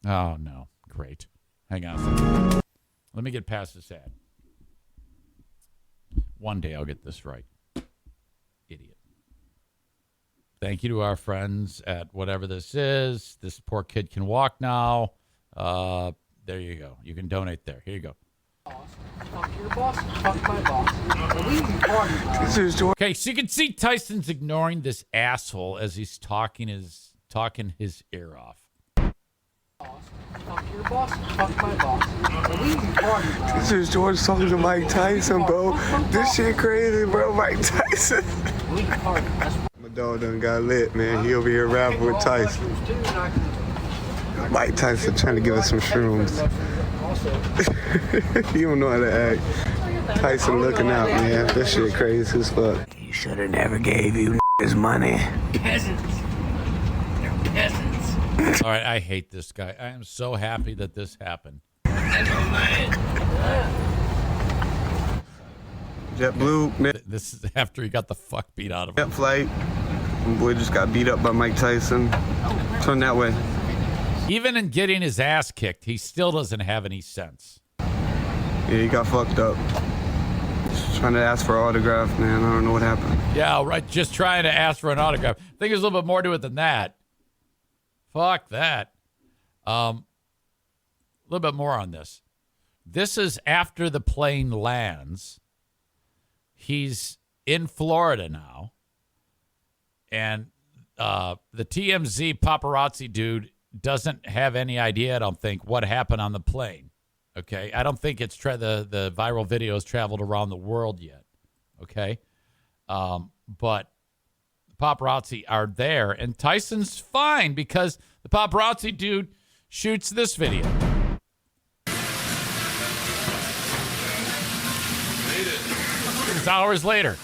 Oh, no. Great. Hang on a second. Let me get past this ad. One day I'll get this right. Idiot. Thank you to our friends at whatever this is. This poor kid can walk now. There you go. You can donate there. Here you go. Fuck your boss. Fuck my boss. Okay, so you can see Tyson's ignoring this asshole as he's talking his ear off. Fuck your boss. Fuck my boss. This is George talking to Mike Tyson, bro. This shit crazy, bro. Mike Tyson. My dog done got lit, man. He over here rapping with Tyson. Mike Tyson trying to give us some shrooms. He don't know how to act. Tyson looking out, man. This shit crazy as fuck. He should have never gave you his money. Peasants. They're peasants. All right, I hate this guy. I am so happy that this happened. JetBlue, man. This is after he got the fuck beat out of him. Jet flight. My boy just got beat up by Mike Tyson. Turn that way. Even in getting his ass kicked, he still doesn't have any sense. Yeah, he got fucked up. Just trying to ask for an autograph, man. I don't know what happened. Yeah, right. Just trying to ask for an autograph. I think there's a little bit more to it than that. Fuck that. A little bit more on this. This is after the plane lands. He's in Florida now. And the TMZ paparazzi dude doesn't have any idea, I don't think, what happened on the plane. Okay, I don't think it's the viral videos traveled around the world yet. Okay, but paparazzi are there, and Tyson's fine because the paparazzi dude shoots this video. It's hours later.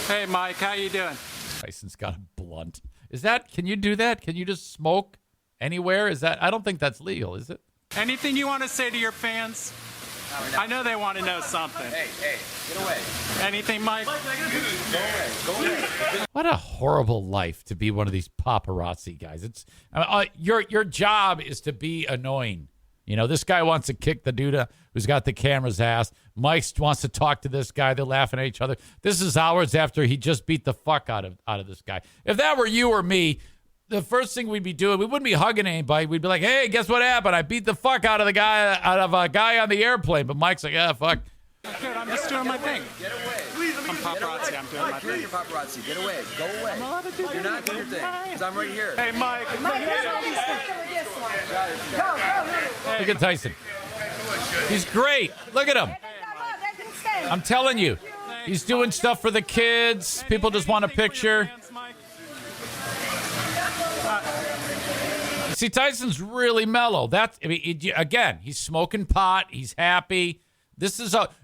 Hey, Mike, how you doing? Tyson's got a blunt. Can you do that? Can you just smoke anywhere? I don't think that's legal, is it? Anything you want to say to your fans? I know they want to know something. Hey, get away. Anything, Mike? Go away. What a horrible life to be one of these paparazzi guys. It's your job is to be annoying. You know, this guy wants to kick the dude who's got the camera's ass. Mike wants to talk to this guy. They're laughing at each other. This is hours after he just beat the fuck out of this guy. If that were you or me, the first thing we'd be doing, we wouldn't be hugging anybody. We'd be like, hey, guess what happened? I beat the fuck out of a guy on the airplane. But Mike's like, yeah, fuck. Good, I'm just doing my thing. Get away. I'm paparazzi. I'm doing my thing. You're paparazzi. Get away. Go away. I'm allowed to do You're not doing your thing. Because I'm right here. Hey, Mike. Look at Tyson. He's great. Look at him. I'm telling you. He's doing stuff for the kids. People just want a picture. See, Tyson's really mellow. Again, he's smoking pot. He's happy.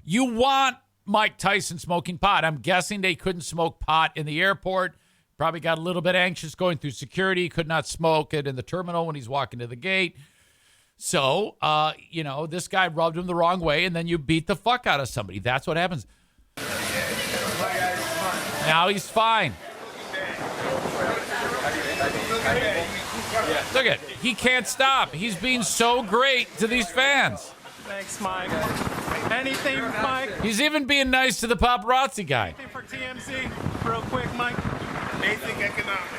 You want Mike Tyson smoking pot. I'm guessing they couldn't smoke pot in the airport. Probably got a little bit anxious going through security. Could not smoke it in the terminal when he's walking to the gate. So, this guy rubbed him the wrong way, and then you beat the fuck out of somebody. That's what happens. Now he's fine. Look at it. He can't stop. He's being so great to these fans. Thanks, Mike. Anything, Mike? He's even being nice to the paparazzi guy. Anything for TMZ? Real quick, Mike. Basic economics.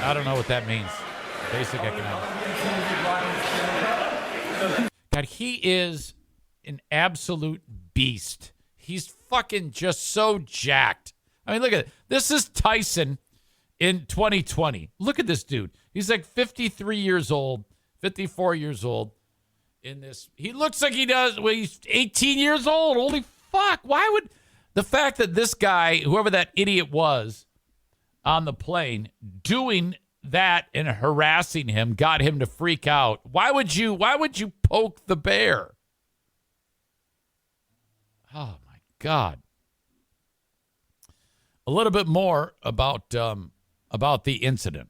I don't know what that means. Basic economics. God, he is an absolute beast. He's fucking just so jacked. I mean, look at it. This is Tyson in 2020. Look at this dude. He's like 53 years old, 54 years old in this. He looks like he does when he's 18 years old. Holy fuck. Why would the fact that this guy, whoever that idiot was on the plane, doing that and harassing him got him to freak out? Why would you poke the bear? Oh my God. A little bit more about the incident.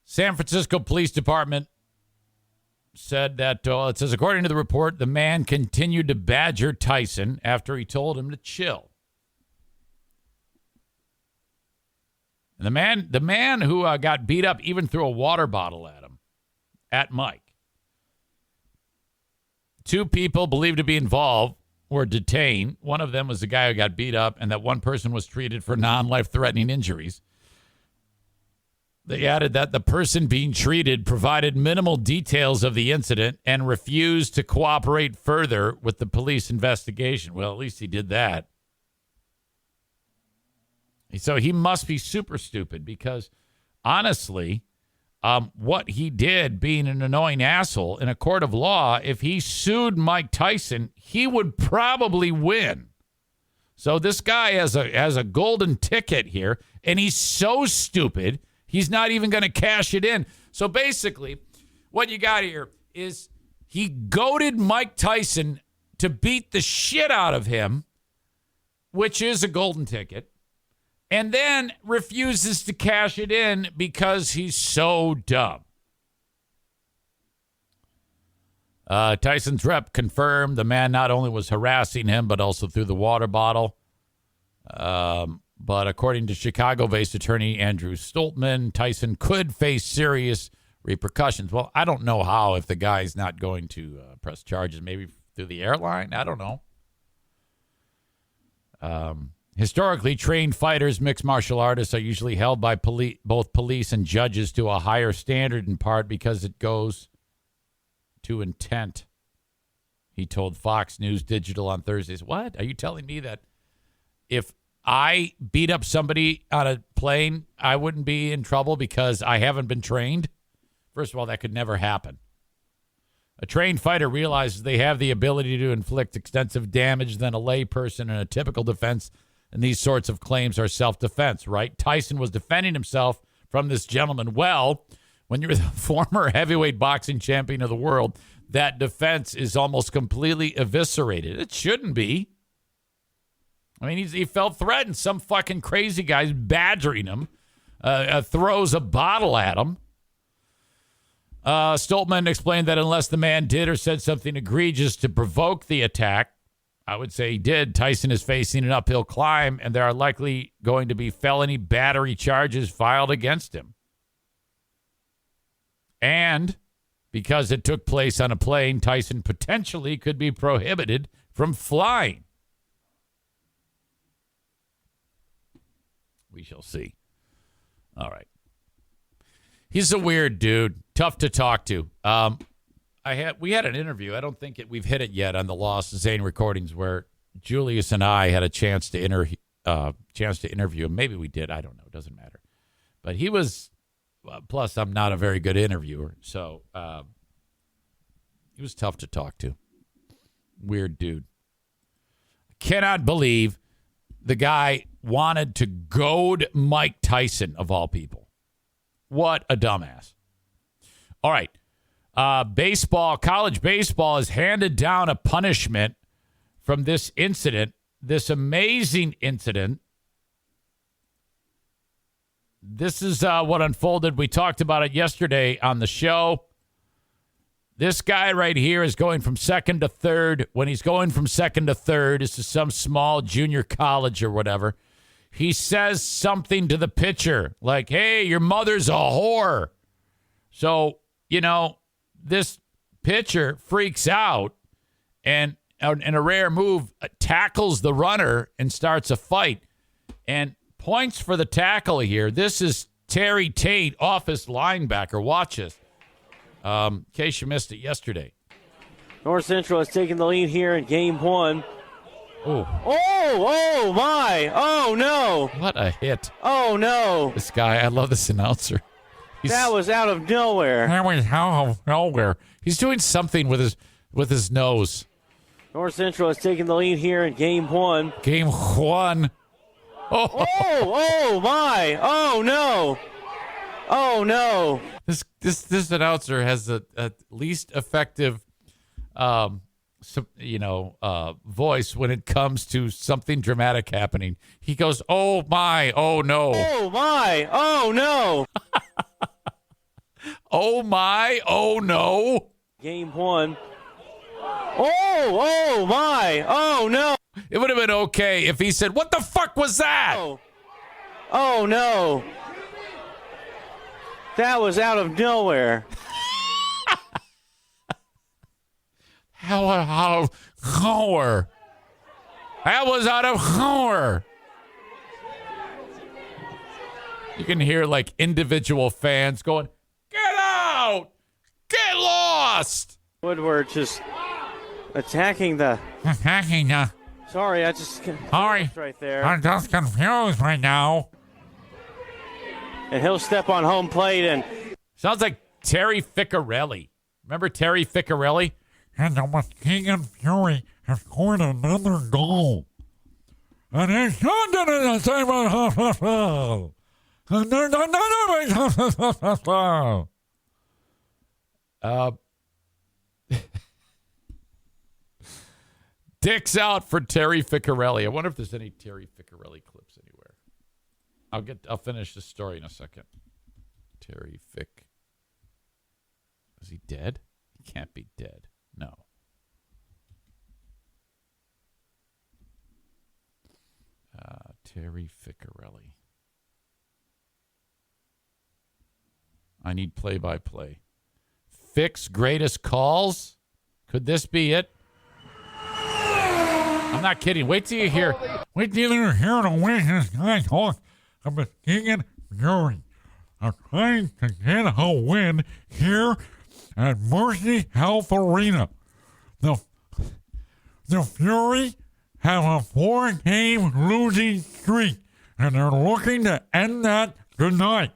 San Francisco Police Department said that, it says, according to the report, the man continued to badger Tyson after he told him to chill. And the man who got beat up even threw a water bottle at him, at Mike. 2 people believed to be involved were detained. One of them was the guy who got beat up, and that one person was treated for non-life-threatening injuries. They added that the person being treated provided minimal details of the incident and refused to cooperate further with the police investigation. Well, at least he did that. So he must be super stupid because, honestly, what he did, being an annoying asshole in a court of law, if he sued Mike Tyson, he would probably win. So this guy has a golden ticket here, and he's so stupid, he's not even going to cash it in. So basically, what you got here is he goaded Mike Tyson to beat the shit out of him, which is a golden ticket, and then refuses to cash it in because he's so dumb. Tyson's rep confirmed the man not only was harassing him, but also threw the water bottle. But according to Chicago-based attorney Andrew Stoltman, Tyson could face serious repercussions. Well, I don't know how if the guy's not going to press charges, maybe through the airline. I don't know. Historically, trained fighters, mixed martial artists, are usually held by both police and judges to a higher standard, in part because it goes to intent. He told Fox News Digital on Thursdays. What? Are you telling me that if I beat up somebody on a plane, I wouldn't be in trouble because I haven't been trained? First of all, that could never happen. A trained fighter realizes they have the ability to inflict extensive damage than a layperson in a typical defense, and these sorts of claims are self-defense, right? Tyson was defending himself from this gentleman. Well, when you're the former heavyweight boxing champion of the world, that defense is almost completely eviscerated. It shouldn't be. I mean, he felt threatened. Some fucking crazy guy's badgering him, throws a bottle at him. Stoltman explained that unless the man did or said something egregious to provoke the attack, I would say he did, Tyson is facing an uphill climb, and there are likely going to be felony battery charges filed against him. And because it took place on a plane, Tyson potentially could be prohibited from flying. We shall see. All right. He's a weird dude. Tough to talk to. We had an interview. I don't think we've hit it yet on the Lost Zane recordings where Julius and I had a chance to interview him. Maybe we did. I don't know. It doesn't matter. But he was. Plus, I'm not a very good interviewer, so he was tough to talk to. Weird dude. I cannot believe the guy wanted to goad Mike Tyson, of all people. What a dumbass. All right. College baseball has handed down a punishment from this incident, this amazing incident. This is what unfolded. We talked about it yesterday on the show. This guy right here is going from second to third. When he's going from second to third, this is some small junior college or whatever. He says something to the pitcher like, hey, your mother's a whore. So, this pitcher freaks out and in a rare move tackles the runner and starts a fight. And points for the tackle here. This is Terry Tate, office linebacker. Watch this. In case you missed it yesterday. North Central has taken the lead here in game one. Oh, my. Oh, no. What a hit. Oh, no. This guy, I love this announcer. That was out of nowhere. That was out of nowhere. He's doing something with his nose. North Central has taken the lead here in game one. Game one. Oh, my. Oh, no. Oh, no. This announcer has a least effective, voice when it comes to something dramatic happening. He goes, oh, my. Oh, no. Oh, my. Oh, no. Oh, my. Oh, no. Game one. Oh, my. Oh, no. It would have been okay if he said, what the fuck was that? Oh, no. That was out of nowhere. How out of nowhere. That was out of nowhere. You can hear like individual fans going, get out! Get lost! Woodward just attacking the... Sorry, I just... Sorry. Right there. I'm just confused right now. And he'll step on home plate and... Sounds like Terry Ficcarelli. Remember Terry Ficcarelli? And the King Fury has scored another goal. And he's not done it the same as and there's another Dick's out for Terry Ficcarelli. I wonder if there's any Terry Ficcarelli clips anywhere. I'll finish this story in a second. Terry Fick. Is he dead? He can't be dead. No. Terry Ficcarelli. I need play-by-play. Fick's greatest calls? Could this be it? I'm not kidding. Wait till you hear. Wait till you hear the way this guy talks about King Fury. I'm trying to get a win here at Mercy Health Arena. The Fury have a 4-game losing streak, and they're looking to end that tonight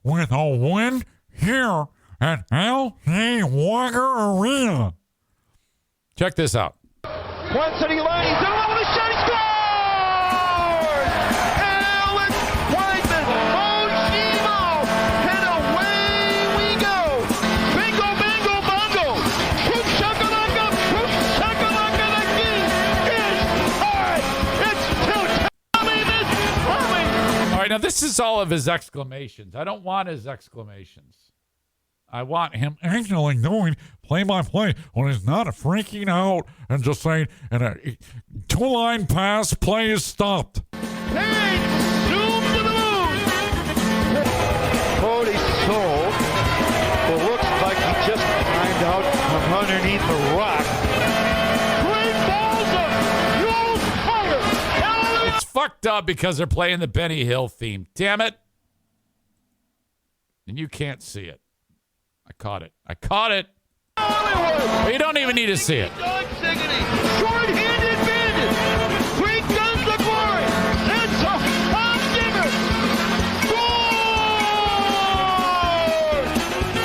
with a win here at L.C. Walker Arena. Check this out. One city line, he's in with a shot, he scores! Alex Whiteman, Oshimo, and away we go! Bingo, bingo, bongo! Boom shakalaka, the key is hard! It's too Tommy, this Tommy! All right, now this is all of his exclamations. I don't want his exclamations. I want him actually doing play-by-play when he's not freaking out and just saying, and a two-line pass play is stopped. Hey, zoom to the moon! Cody sold. It looks like he just climbed out from underneath the rock. Great balls of Jules Carter! It's fucked up because they're playing the Benny Hill theme. Damn it. And you can't see it. I caught it. But you don't even need to see it. Short-handed bandit. Three guns of glory. It's a hot digger. Score!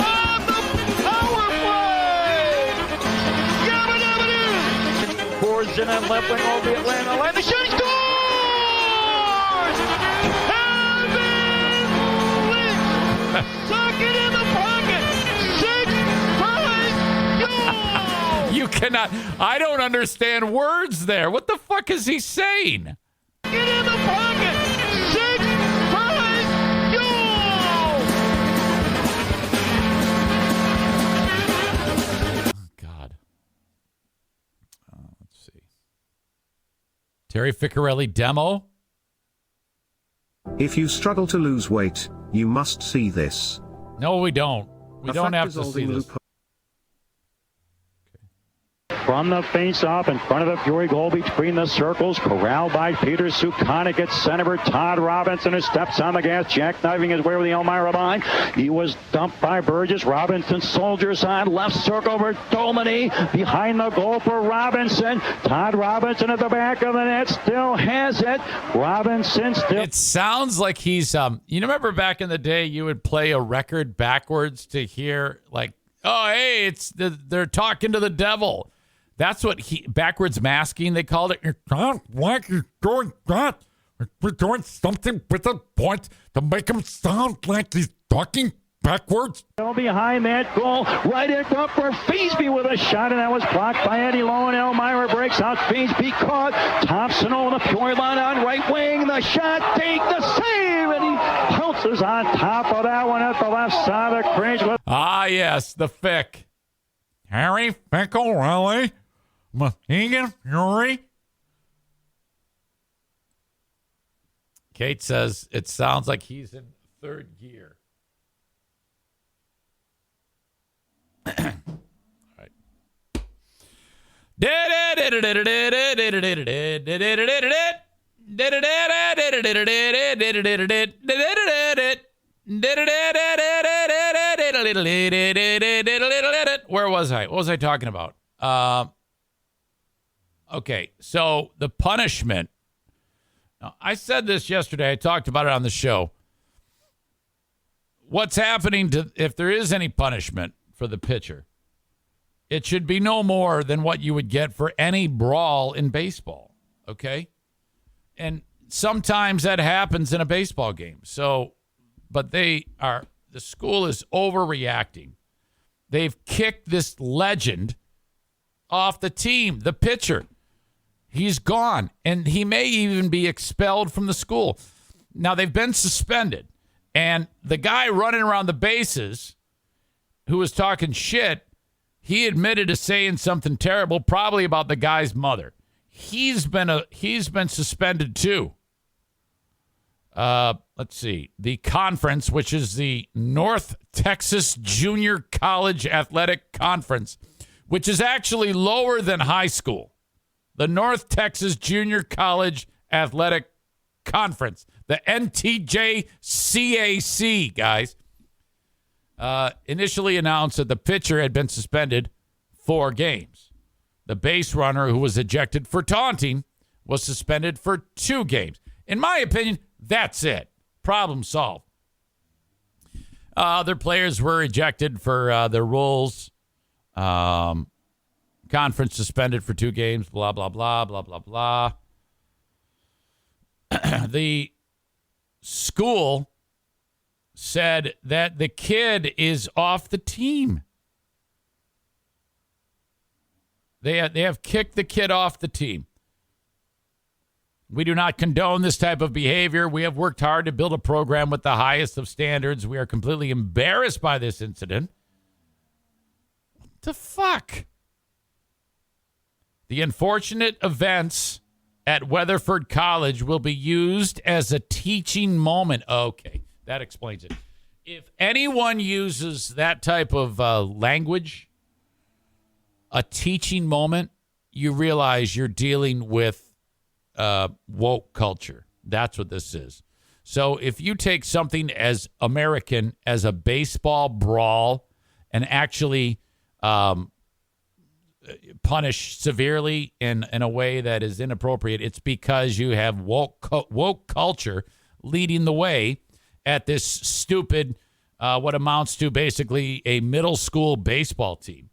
On the power play. Yabba-dabba-doo. Pours in on left wing over the Atlanta line. The shooting scores! Evan Lynch. Suck it in the pocket. You cannot. I don't understand words there. What the fuck is he saying? Get in the pocket. 6-5 Oh, God. Let's see. Terry Ficcarelli demo. If you struggle to lose weight, you must see this. No, we don't. We don't have to see this. From the face-off in front of the Fury goal between the circles, corralled by Peter Sukonic at center for Todd Robinson, who steps on the gas, jackknifing his way over the Elmira line. He was dumped by Burgess. Robinson soldiers on left circle for Domini. Behind the goal for Robinson. Todd Robinson at the back of the net still has it. Robinson still. It sounds like he's you remember back in the day you would play a record backwards to hear like, oh hey, they're talking to the devil. That's what backwards masking, they called it. It's not like you're doing that. We're doing something with a point to make him sound like he's talking backwards. Still behind that goal, right in front for Feasby with a shot, and that was blocked by Eddie Lowe, and Elmira breaks out. Feasby caught. Thompson on the Fury line on right wing. The shot, take the save, and he pounces on top of that one at the left side of the crease. Ah, yes, the Fick. Harry Ficcarelli. Mohegan Fury. Kate says it sounds like he's in third gear. All right. Where was I? What was I talking about? Okay, so the punishment. Now, I said this yesterday. I talked about it on the show. What's happening if there is any punishment for the pitcher, it should be no more than what you would get for any brawl in baseball, okay? And sometimes that happens in a baseball game. So, but the school is overreacting. They've kicked this legend off the team, the pitcher. He's gone, and he may even be expelled from the school. Now, they've been suspended, and the guy running around the bases who was talking shit, he admitted to saying something terrible, probably about the guy's mother. He's been suspended too. Let's see. The conference, which is the North Texas Junior College Athletic Conference, which is actually lower than high school. The North Texas Junior College Athletic Conference, the NTJCAC, guys, initially announced that the pitcher had been suspended 4 games. The base runner, who was ejected for taunting, was suspended for 2 games. In my opinion, that's it. Problem solved. Other players were ejected for their rules. Conference suspended for 2 games, blah, blah, blah, blah, blah, blah. The school said that the kid is off the team. They have kicked the kid off the team. We do not condone this type of behavior. We have worked hard to build a program with the highest of standards. We are completely embarrassed by this incident. What the fuck? The unfortunate events at Weatherford College will be used as a teaching moment. Okay, that explains it. If anyone uses that type of language, a teaching moment, you realize you're dealing with woke culture. That's what this is. So if you take something as American as a baseball brawl and actually punish severely in a way that is inappropriate, it's because you have woke culture leading the way at this stupid, what amounts to basically a middle school baseball team.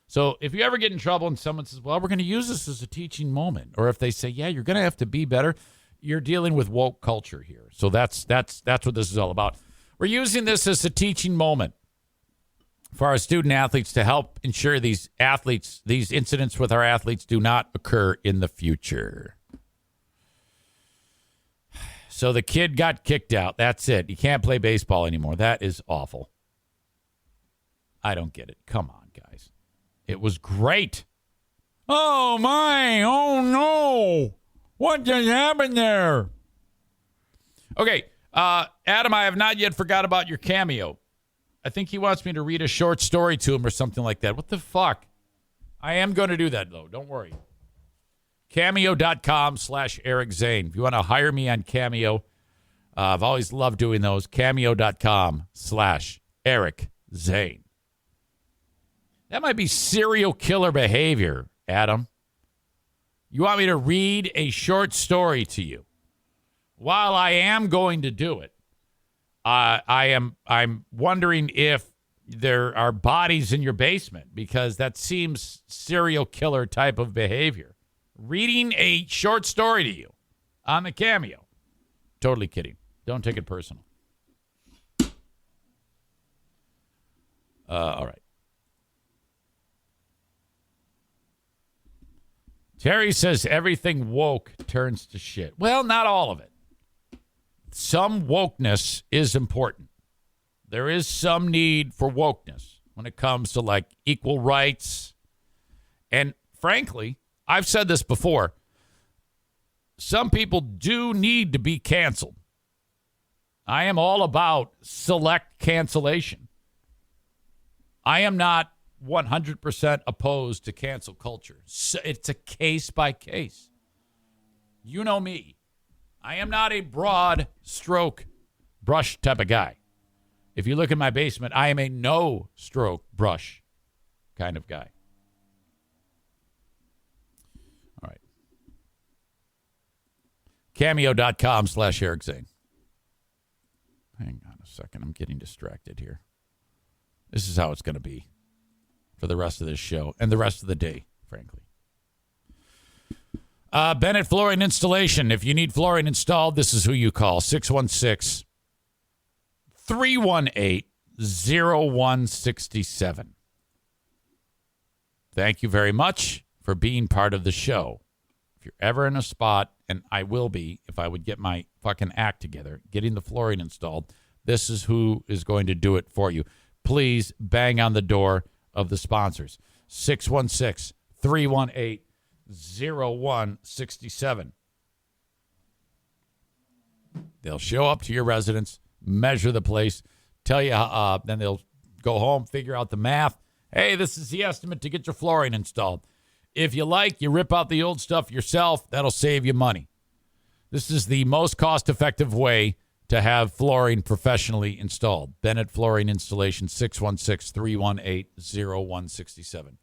So if you ever get in trouble and someone says, well, we're going to use this as a teaching moment, or if they say, yeah, you're going to have to be better, you're dealing with woke culture here. So that's what this is all about. We're using this as a teaching moment for our student athletes to help ensure these incidents with our athletes do not occur in the future. So the kid got kicked out. That's it. He can't play baseball anymore. That is awful. I don't get it. Come on, guys. It was great. Oh, my. Oh, no. What just happened there? Okay. Adam, I have not yet forgot about your cameo. I think he wants me to read a short story to him or something like that. What the fuck? I am going to do that, though. Don't worry. Cameo.com/Eric Zane. If you want to hire me on Cameo, I've always loved doing those. Cameo.com/Eric Zane. That might be serial killer behavior, Adam. You want me to read a short story to you? While I am going to do it, I'm wondering if there are bodies in your basement, because that seems serial killer type of behavior. Reading a short story to you on the Cameo. Totally kidding. Don't take it personal. All right. Terry says everything woke turns to shit. Well, not all of it. Some wokeness is important. There is some need for wokeness when it comes to like equal rights. And frankly, I've said this before. Some people do need to be canceled. I am all about select cancellation. I am not 100% opposed to cancel culture. So it's a case by case. You know me. I am not a broad stroke brush type of guy. If you look in my basement, I am a no stroke brush kind of guy. All right. Cameo.com/Eric Zane. Hang on a second. I'm getting distracted here. This is how it's going to be for the rest of this show and the rest of the day, frankly. Bennett Flooring Installation. If you need flooring installed, this is who you call. 616-318-0167. Thank you very much for being part of the show. If you're ever in a spot, and I will be if I would get my fucking act together, getting the flooring installed, this is who is going to do it for you. Please bang on the door of the sponsors. 616-318-0167. They'll show up to your residence, measure the place, tell you, then they'll go home, figure out the math. Hey, this is the estimate to get your flooring installed. If you like, you rip out the old stuff yourself. That'll save you money. This is the most cost-effective way to have flooring professionally installed. Bennett Flooring Installation, 616-318-0167.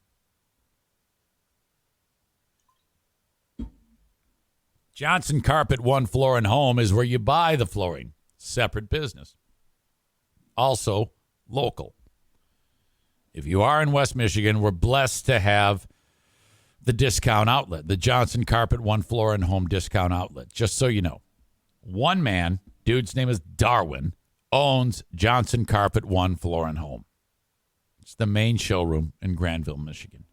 Johnson Carpet One Floor and Home is where you buy the flooring. Separate business. also local. If you are in West Michigan, we're blessed to have the discount outlet, the Johnson Carpet One Floor and Home Discount Outlet. Just so you know, one man, dude's name is Darwin, owns Johnson Carpet One Floor and Home. It's the main showroom in Granville, Michigan.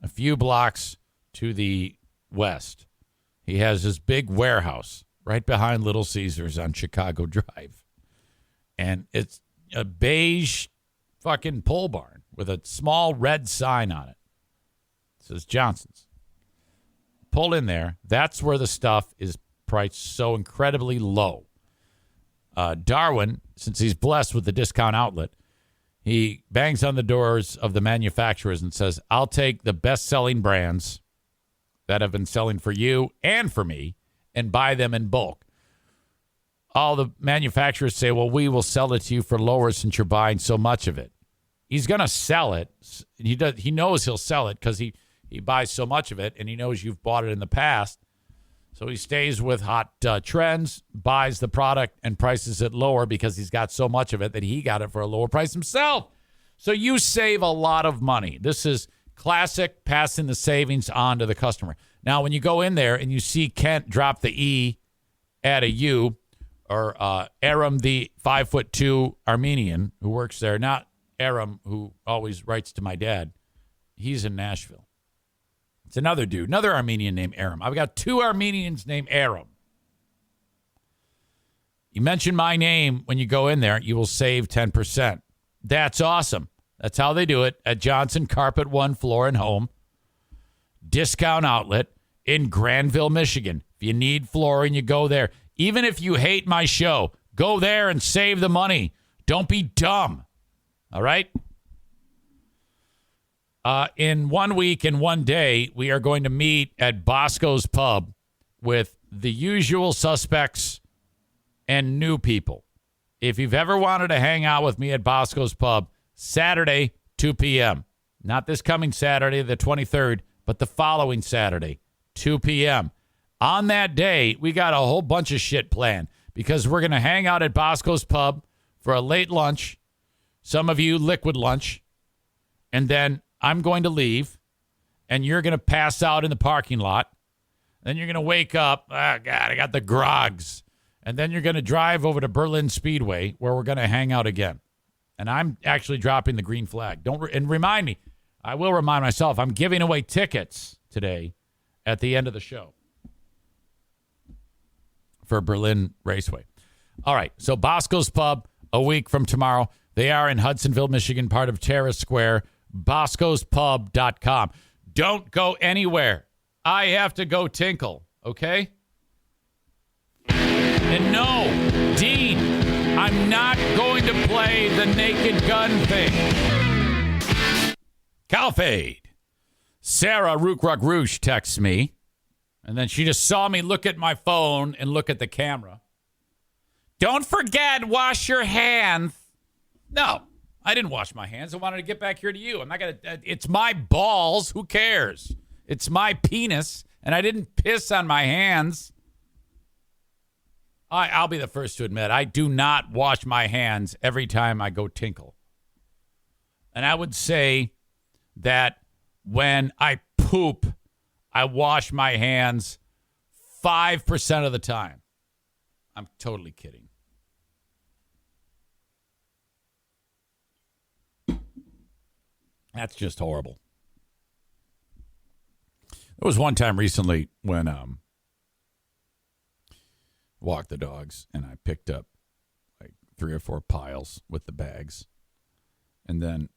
A few blocks to the west, he has his big warehouse right behind Little Caesars on Chicago Drive. And it's a beige fucking pole barn with a small red sign on it. It says Johnson's. Pull in there. That's where the stuff is priced so incredibly low. Darwin, since he's blessed with the discount outlet, he bangs on the doors of the manufacturers and says, I'll take the best-selling brands that have been selling for you and for me and buy them in bulk. All the manufacturers say, well, we will sell it to you for lower since you're buying so much of it. He's going to sell it. He knows he'll sell it because he buys so much of it, and he knows you've bought it in the past. So he stays with hot trends, buys the product, and prices it lower because he's got so much of it that he got it for a lower price himself. So you save a lot of money. This is classic passing the savings on to the customer. Now, when you go in there and you see Kent drop the E, add a U, or Aram, the 5'2" Armenian who works there, not Aram, who always writes to my dad. He's in Nashville. It's another dude, another Armenian named Aram. I've got two Armenians named Aram. You mention my name when you go in there, you will save 10%. That's awesome. That's how they do it at Johnson Carpet One Floor and Home Discount Outlet in Granville, Michigan. If you need flooring, you go there. Even if you hate my show, go there and save the money. Don't be dumb. All right? In 1 week and 1 day, we are going to meet at Bosco's Pub with the usual suspects and new people. If you've ever wanted to hang out with me at Bosco's Pub, Saturday, 2 p.m. Not this coming Saturday, the 23rd, but the following Saturday, 2 p.m. On that day, we got a whole bunch of shit planned because we're going to hang out at Bosco's Pub for a late lunch. Some of you, liquid lunch. And then I'm going to leave, and you're going to pass out in the parking lot. Then you're going to wake up. Oh, God, I got the grogs. And then you're going to drive over to Berlin Speedway, where we're going to hang out again. And I'm actually dropping the green flag. And remind me, I will remind myself, I'm giving away tickets today at the end of the show for Berlin Raceway. All right, so Bosco's Pub, a week from tomorrow. They are in Hudsonville, Michigan, part of Terrace Square. Bosco'sPub.com. Don't go anywhere. I have to go tinkle, okay? And no, Dean, I'm not going to play the naked gun thing. Calfade. Sarah Rookruck Roosh texts me, and then she just saw me look at my phone and look at the camera. Don't forget, wash your hands. No, I didn't wash my hands. I wanted to get back here to you. I'm not going to. It's my balls. Who cares? It's my penis, and I didn't piss on my hands. I'll be the first to admit, I do not wash my hands every time I go tinkle. And I would say that when I poop, I wash my hands 5% of the time. I'm totally kidding. That's just horrible. There was one time recently when walked the dogs and I picked up like 3 or 4 piles with the bags. And then,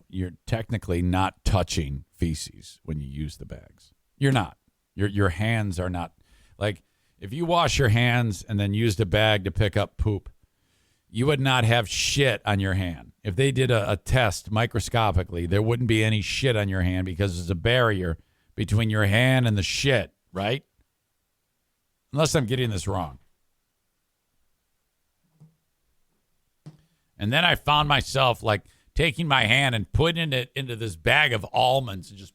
you're technically not touching feces when you use the bags. You're not. Your hands are not. Like, if you wash your hands and then used a bag to pick up poop, you would not have shit on your hand. If they did a test microscopically, there wouldn't be any shit on your hand because there's a barrier between your hand and the shit, right? Unless I'm getting this wrong. And then I found myself like taking my hand and putting it into this bag of almonds and just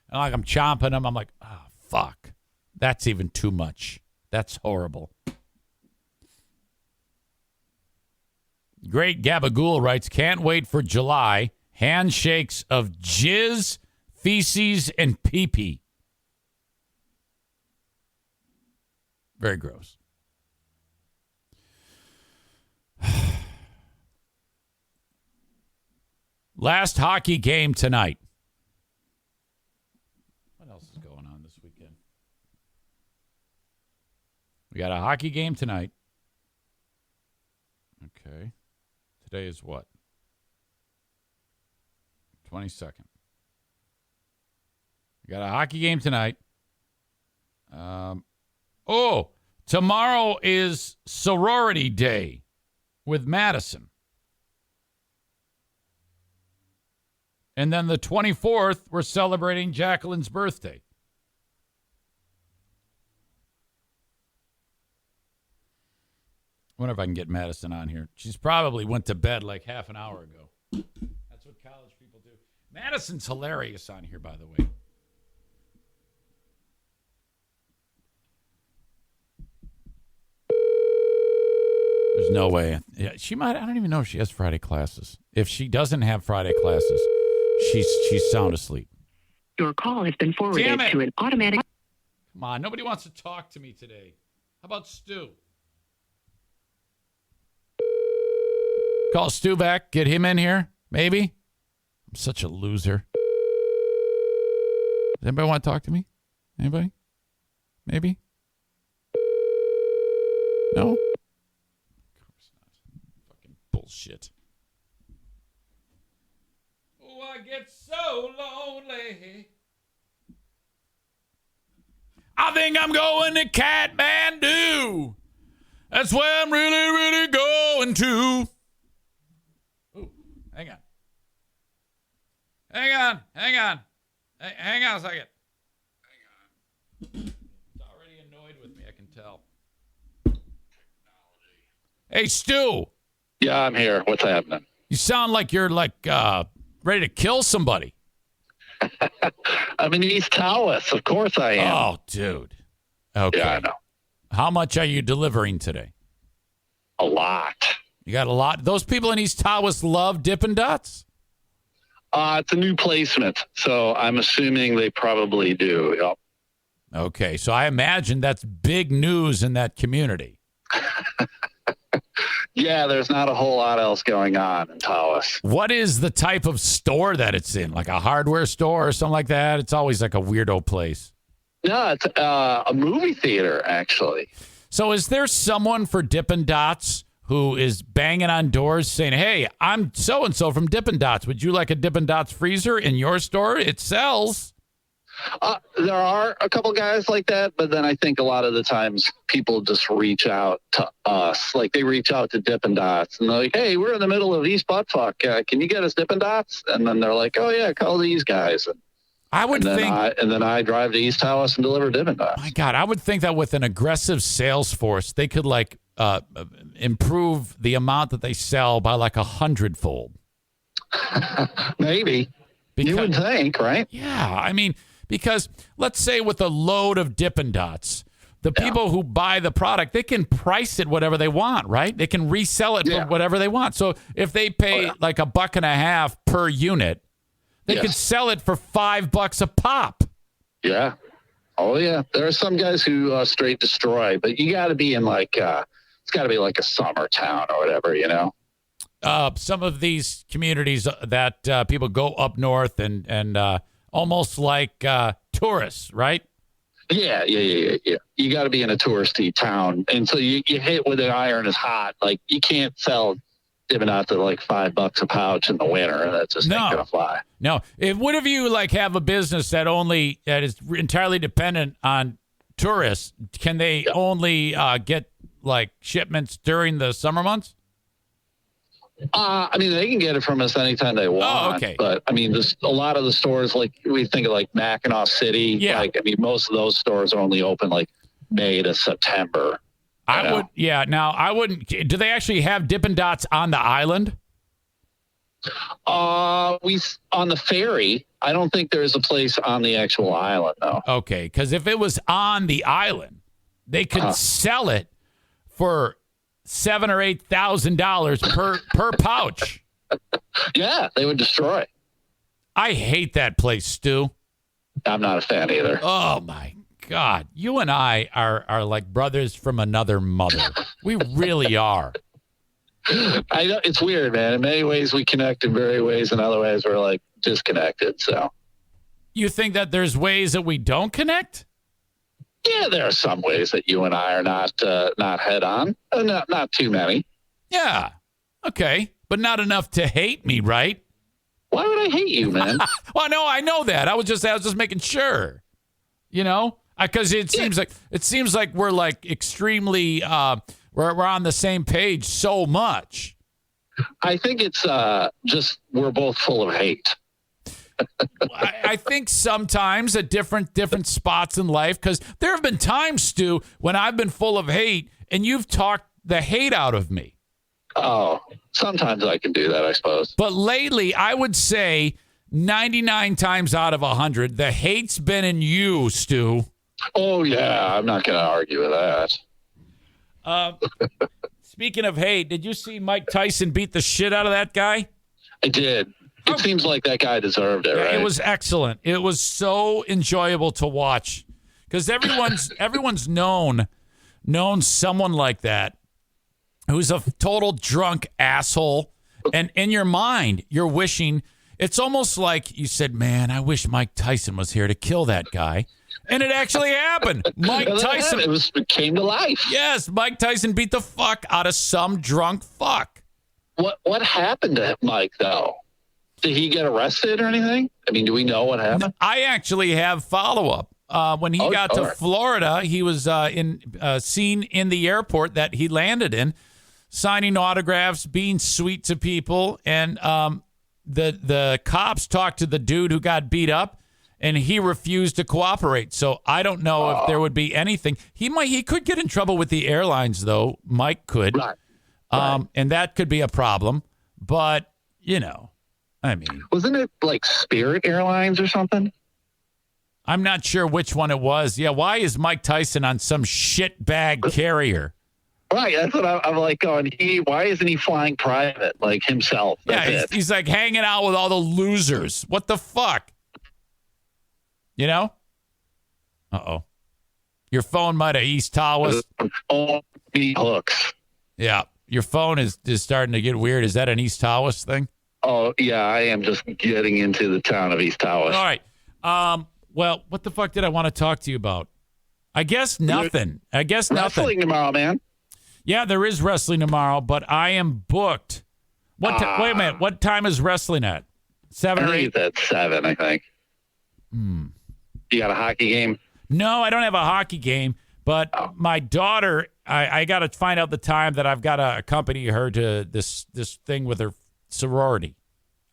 and like I'm chomping them. I'm like, oh, fuck. That's even too much. That's horrible. Great Gabagool writes, can't wait for July. Handshakes of jizz, feces, and pee-pee. Very gross. Last hockey game tonight. What else is going on this weekend? We got a hockey game tonight. Okay. Today is what? 22nd. We got a hockey game tonight. Tomorrow is sorority day with Madison. And then the 24th, we're celebrating Jacqueline's birthday. I wonder if I can get Madison on here. She's probably went to bed like half an hour ago. That's what college people do. Madison's hilarious on here, by the way. There's no way. Yeah, she might. I don't even know if she has Friday classes. If she doesn't have Friday classes, she's sound asleep. Your call has been forwarded to an automatic. Come on, nobody wants to talk to me today. How about Stu? Call Stu back. Get him in here. Maybe. I'm such a loser. Does anybody want to talk to me? Anybody? Maybe? No? Of course not. Fucking bullshit. Oh, I get so lonely. I think I'm going to Kathmandu. That's where I'm really, really going to. Ooh, hang on. Hang on a second. It's already annoyed with me, I can tell. Hey, Stu. Yeah, I'm here. What's happening? You sound like you're ready to kill somebody. I'm in East Tawas. Of course I am. Oh, dude. Okay. Yeah, I know. How much are you delivering today? A lot. You got a lot? Those people in East Tawas love Dippin' Dots? It's a new placement, so I'm assuming they probably do. Yep. Okay, so I imagine that's big news in that community. Yeah, there's not a whole lot else going on in Tawas. What is the type of store that it's in? Like a hardware store or something like that? It's always like a weirdo place. No, it's a movie theater, actually. So is there someone for Dippin' Dots who is banging on doors saying, hey, I'm so-and-so from Dippin' Dots. Would you like a Dippin' Dots freezer in your store? It sells. There are a couple guys like that, but then I think a lot of the times people just reach out to us. Like they reach out to Dippin' Dots and they're like, hey, we're in the middle of East Buttfuck. Can you get us Dippin' Dots? And then they're like, oh, yeah, call these guys. And then I drive to East Tawas and deliver Dippin' Dots. My God, I would think that with an aggressive sales force, they could improve the amount that they sell by 100-fold. Maybe. You would think, right? Yeah. I mean, because let's say with a load of Dippin' Dots, the people who buy the product, they can price it whatever they want, right? They can resell it for whatever they want. So if they pay $1.50 per unit, they could sell it for $5 a pop. Yeah. Oh, yeah. There are some guys who straight destroy, but you got to be in it's got to be like a summer town or whatever, you know? Some of these communities that people go up north and almost like tourists, right? Yeah. You got to be in a touristy town. And so you hit with an iron is hot. Like you can't sell Dippin' Dots at $5 a pouch in the winter. That's just not going to fly. No. What if you have a business that is entirely dependent on tourists? Can they only get shipments during the summer months? I mean, they can get it from us anytime they want. Oh, okay. But I mean, a lot of the stores, we think of Mackinac City. Yeah. Most of those stores are only open May to September. Now, I wouldn't. Do they actually have Dippin' Dots on the island? On the ferry. I don't think there's a place on the actual island, though. Okay, because if it was on the island, they could sell it for $7,000 or $8,000 per pouch. Yeah, they would destroy. I hate that place, Stu. I'm not a fan either. Oh my God, you and I are like brothers from another mother. We really are. I know it's weird, man. In many ways we connect, in very ways, in other ways we're like disconnected. So, you think that there's ways that we don't connect? Yeah, there are some ways that you and I are not head on. Not too many. Yeah. Okay, but not enough to hate me, right? Why would I hate you, man? Well, no, I know that. I was just making sure. You know, because it seems like we're like extremely we're on the same page so much. I think it's just we're both full of hate. I think sometimes at different spots in life, because there have been times, Stu, when I've been full of hate and you've talked the hate out of me. Oh, sometimes I can do that, I suppose. But lately, I would say 99 times out of 100, the hate's been in you, Stu. Oh, yeah. I'm not going to argue with that. Speaking of hate, did you see Mike Tyson beat the shit out of that guy? I did. It seems like that guy deserved it, right? It was excellent. It was so enjoyable to watch because everyone's known someone like that who's a total drunk asshole. And in your mind, you're wishing, it's almost like you said, man, I wish Mike Tyson was here to kill that guy. And it actually happened. Mike Tyson. It came to life. Yes, Mike Tyson beat the fuck out of some drunk fuck. What happened to Mike, though? Did he get arrested or anything? I mean, do we know what happened? I actually have follow-up. When he got to Florida, he was seen in the airport that he landed in, signing autographs, being sweet to people, and the cops talked to the dude who got beat up, and he refused to cooperate. So I don't know if there would be anything. He could get in trouble with the airlines, though. Mike could, right. And that could be a problem. But you know, I mean, wasn't it like Spirit Airlines or something? I'm not sure which one it was. Yeah, why is Mike Tyson on some shitbag carrier? Right, that's what I'm like going, why isn't he flying private, like himself? He's like hanging out with all the losers. What the fuck? You know? Uh-oh. Your phone might have East Tawas. Hooks. Yeah, your phone is starting to get weird. Is that an East Tawas thing? Oh, yeah, I am just getting into the town of East Tawas. All right. Well, what the fuck did I want to talk to you about? I guess nothing. Wrestling tomorrow, man. Yeah, there is wrestling tomorrow, but I am booked. Wait a minute. What time is wrestling at? 7 or 8? It's at 7, I think. You got a hockey game? No, I don't have a hockey game, but my daughter, I got to find out the time that I've got to accompany her to this thing with her sorority.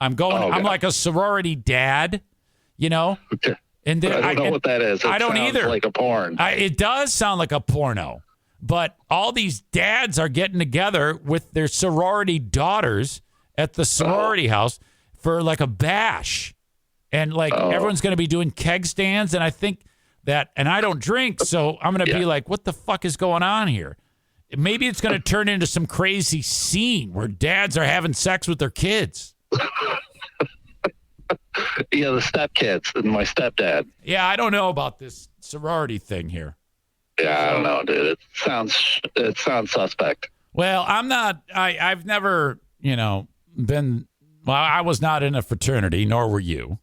I'm like a sorority dad, you know? And I don't know what that is. I don't either. Like a porn. It does sound like a porno. But all these dads are getting together with their sorority daughters at the sorority house for like a bash. And like everyone's going to be doing keg stands. And I think that, and I don't drink, so I'm going to be like, what the fuck is going on here? Maybe it's going to turn into some crazy scene where dads are having sex with their kids. Yeah, the stepkids and my stepdad. Yeah, I don't know about this sorority thing here. Yeah, I don't know, dude. It sounds suspect. Well, I'm not. I've never, been. Well, I was not in a fraternity, nor were you.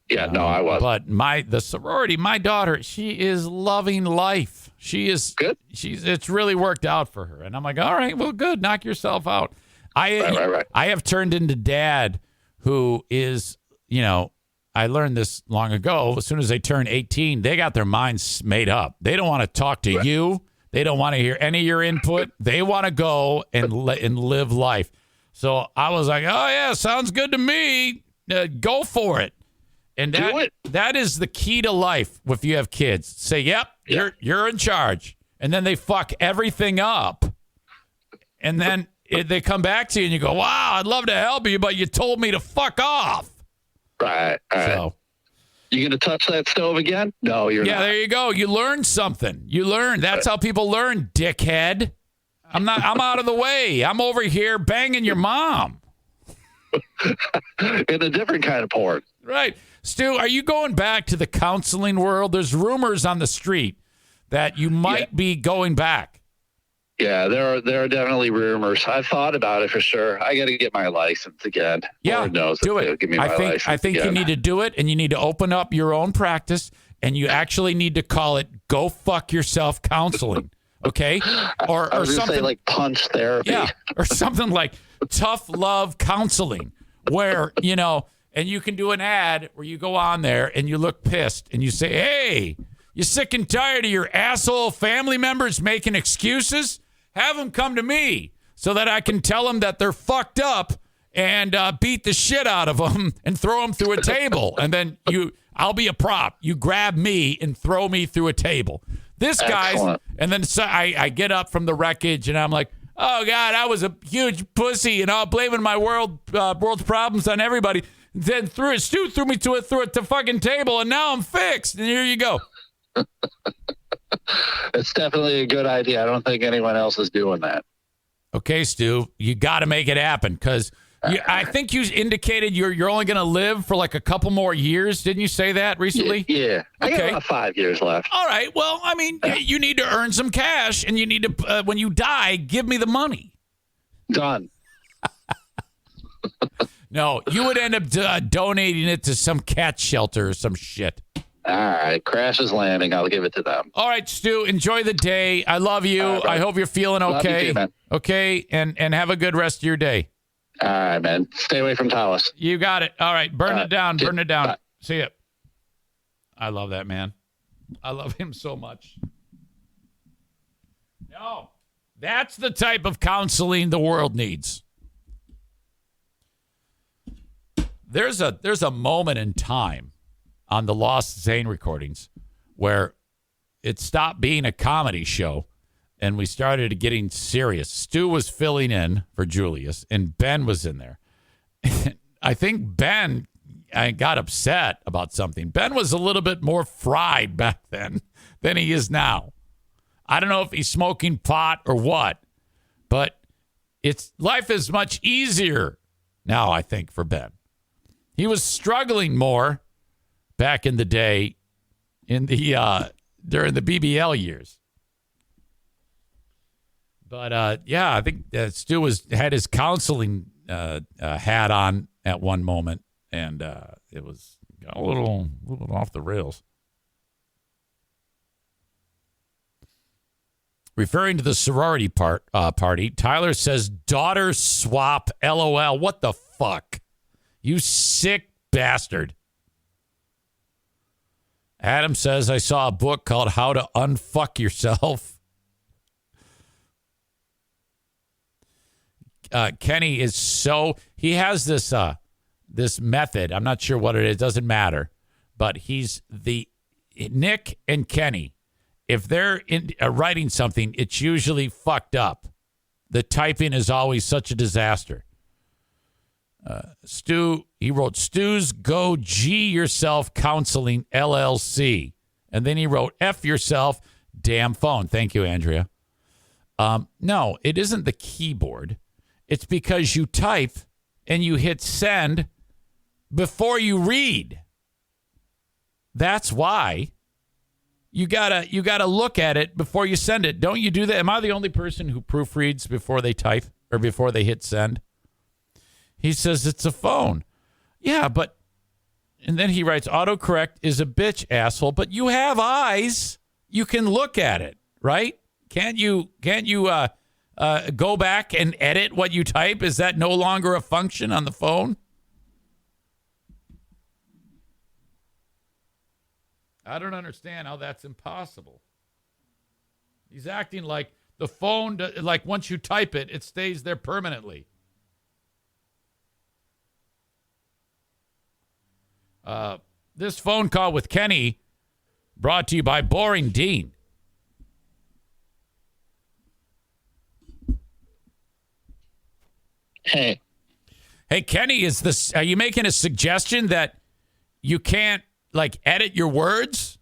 Yeah, no, I wasn't. But the sorority, my daughter, she is loving life. She is good. It's really worked out for her, and I'm like, all right, well, good. Knock yourself out. Right. I have turned into dad, who is, I learned this long ago. As soon as they turn 18, they got their minds made up. They don't want to talk to you. They don't want to hear any of your input. They want to go and live life. So I was like, oh, yeah, sounds good to me. Go for it. And that is the key to life if you have kids. Say, yep, you're in charge. And then they fuck everything up. And then they come back to you and you go, wow, I'd love to help you, but you told me to fuck off. Right. So, you going to touch that stove again? No, you're not. Yeah, there you go. You learned something. That's how people learn, dickhead. I'm out of the way. I'm over here banging your mom. In a different kind of porn. Right. Stu, are you going back to the counseling world? There's rumors on the street that you might be going back. Yeah, there are definitely rumors. I've thought about it for sure. I got to get my license again. Yeah, Lord knows do if it. they'll give me my license I think you again. need to do it, and you need to open up your own practice, and you actually need to call it "Go Fuck Yourself Counseling." Okay, or I was gonna something say like punch therapy. Yeah, or something like Tough Love Counseling, where and you can do an ad where you go on there and you look pissed and you say, "Hey, you sick and tired of your asshole family members making excuses? Have them come to me so that I can tell them that they're fucked up and beat the shit out of them and throw them through a table. And then I'll be a prop. You grab me and throw me through a table." This guy's, and then I get up from the wreckage and I'm like, "Oh God, I was a huge pussy and I'm blaming my world's problems on everybody." Then Stu threw me through a fucking table and now I'm fixed. And here you go. It's definitely a good idea. I don't think anyone else is doing that. Okay, Stu, you got to make it happen because I think you indicated you're only going to live for like a couple more years. Didn't you say that recently? Yeah. I got Okay. about 5 years left. All right. Well, I mean, you need to earn some cash and you need to, when you die, give me the money. Done. No, you would end up donating it to some cat shelter or some shit. All right. Crash is landing. I'll give it to them. All right, Stu, enjoy the day. I love you. Right, I hope you're feeling Love you okay. too, man. Okay, and have a good rest of your day. All right, man. Stay away from Tawas. You got it. All right, burn it down. cheers. Burn it down. Bye. See ya. I love that man. I love him so much. No, that's the type of counseling the world needs. There's a moment in time on the Lost Zane recordings where it stopped being a comedy show and we started getting serious. Stu was filling in for Julius and Ben was in there. I think Ben got upset about something. Ben was a little bit more fried back then than he is now. I don't know if he's smoking pot or what, but life is much easier now, I think, for Ben. He was struggling more back in the day during the BBL years. But I think Stu had his counseling hat on at one moment, and it was a little off the rails. Referring to the sorority party, Tyler says, "Daughter swap, LOL." What the fuck? You sick bastard. Adam says, "I saw a book called How to Unfuck Yourself." Kenney is he has this method. I'm not sure what it is. Doesn't matter. But Nick and Kenney, if they're writing something, it's usually fucked up. The typing is always such a disaster. He wrote Stu's Go G Yourself Counseling LLC. And then he wrote F Yourself Damn Phone. Thank you, Andrea. No, it isn't the keyboard. It's because you type and you hit send before you read. That's why you gotta look at it before you send it. Don't you do that? Am I the only person who proofreads before they type or before they hit send? He says it's a phone. Yeah, but... And then he writes, autocorrect is a bitch, asshole. But you have eyes. You can look at it, right? Can't you go back and edit what you type? Is that no longer a function on the phone? I don't understand how that's impossible. He's acting like the phone, like once you type it, it stays there permanently. This phone call with Kenney brought to you by Boring Dean. Hey, Kenney, are you making a suggestion that you can't edit your words?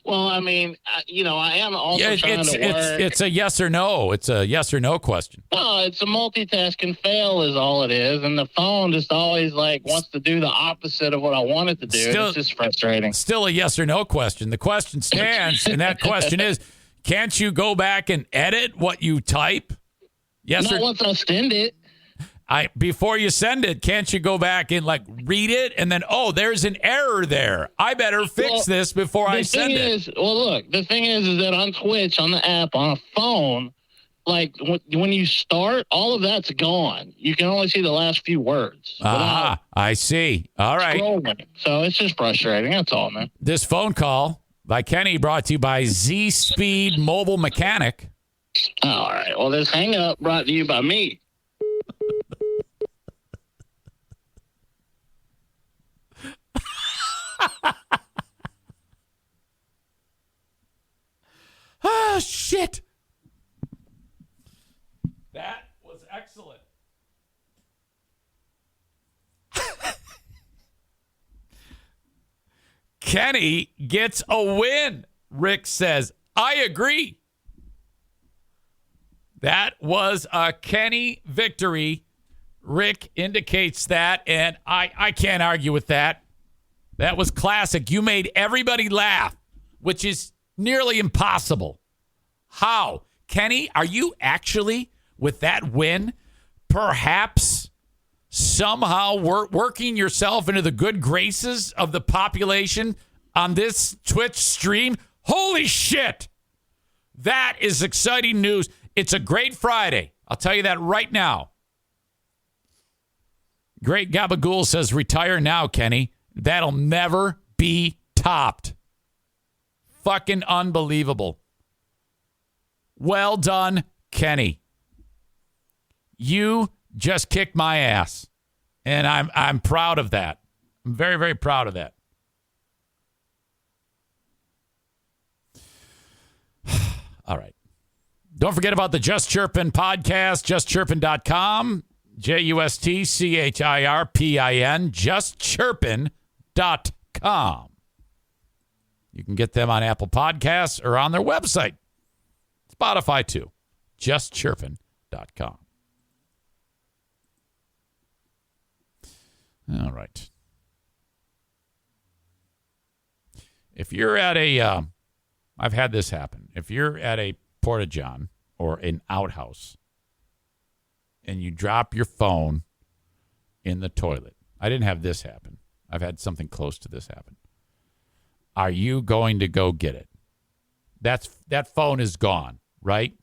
Well, I mean, I am also trying to work. It's a yes or no. It's a yes or no question. No, it's a multitasking fail is all it is. And the phone just always wants to do the opposite of what I want it to do. It's just frustrating. Still a yes or no question. The question stands, and that question is, can't you go back and edit what you type? Yes Not once I send it. Before you send it, can't you go back and read it and then, there's an error there. I better fix this before I send it. Look, the thing is that on Twitch, on the app, on a phone, when you start, all of that's gone. You can only see the last few words. I see. All right. Scrolling. So it's just frustrating. That's all, man. This phone call by Kenney brought to you by Z-Speed Mobile Mechanic. All right. Well, this hang up brought to you by me. Oh, shit. That was excellent. Kenney gets a win. Rick says, I agree. That was a Kenney victory. Rick indicates that, and I can't argue with that. That was classic. You made everybody laugh, which is nearly impossible. How? Kenney, are you actually, with that win, perhaps somehow working yourself into the good graces of the population on this Twitch stream? Holy shit! That is exciting news. It's a great Friday. I'll tell you that right now. Great Gabagool says, retire now, Kenney. That'll never be topped. Fucking unbelievable. Well done, Kenney. You just kicked my ass. And I'm proud of that. I'm very, very proud of that. All right. Don't forget about the Just Chirpin podcast, justchirpin.com, JustChirpin, justchirpin.com. You can get them on Apple Podcasts or on their website. Spotify, too. JustChirpin.com. All right. If you're at I've had this happen. If you're at a Porta-John or an outhouse and you drop your phone in the toilet. I didn't have this happen. I've had something close to this happen. Are you going to go get it? That phone is gone, right?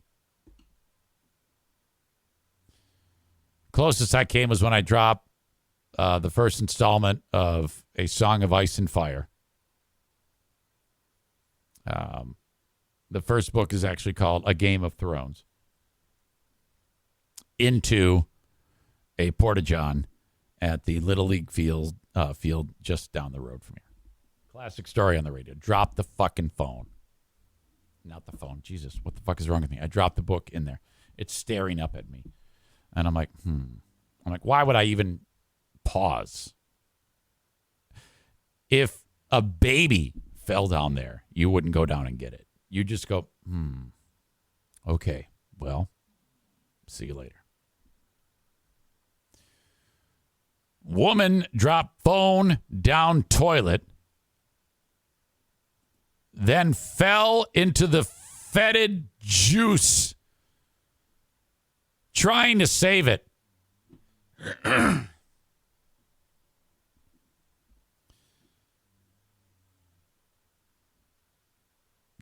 Closest I came was when I dropped the first installment of A Song of Ice and Fire. The first book is actually called A Game of Thrones. Into a Porta-John at the Little League field just down the road from here. Classic story on the radio. Drop the fucking phone. Not the phone. Jesus, what the fuck is wrong with me? I dropped the book in there. It's staring up at me. And I'm like, I'm like, why would I even pause? If a baby fell down there, you wouldn't go down and get it. You just go, okay, well, see you later. Woman dropped phone down toilet, then fell into the fetid juice, trying to save it.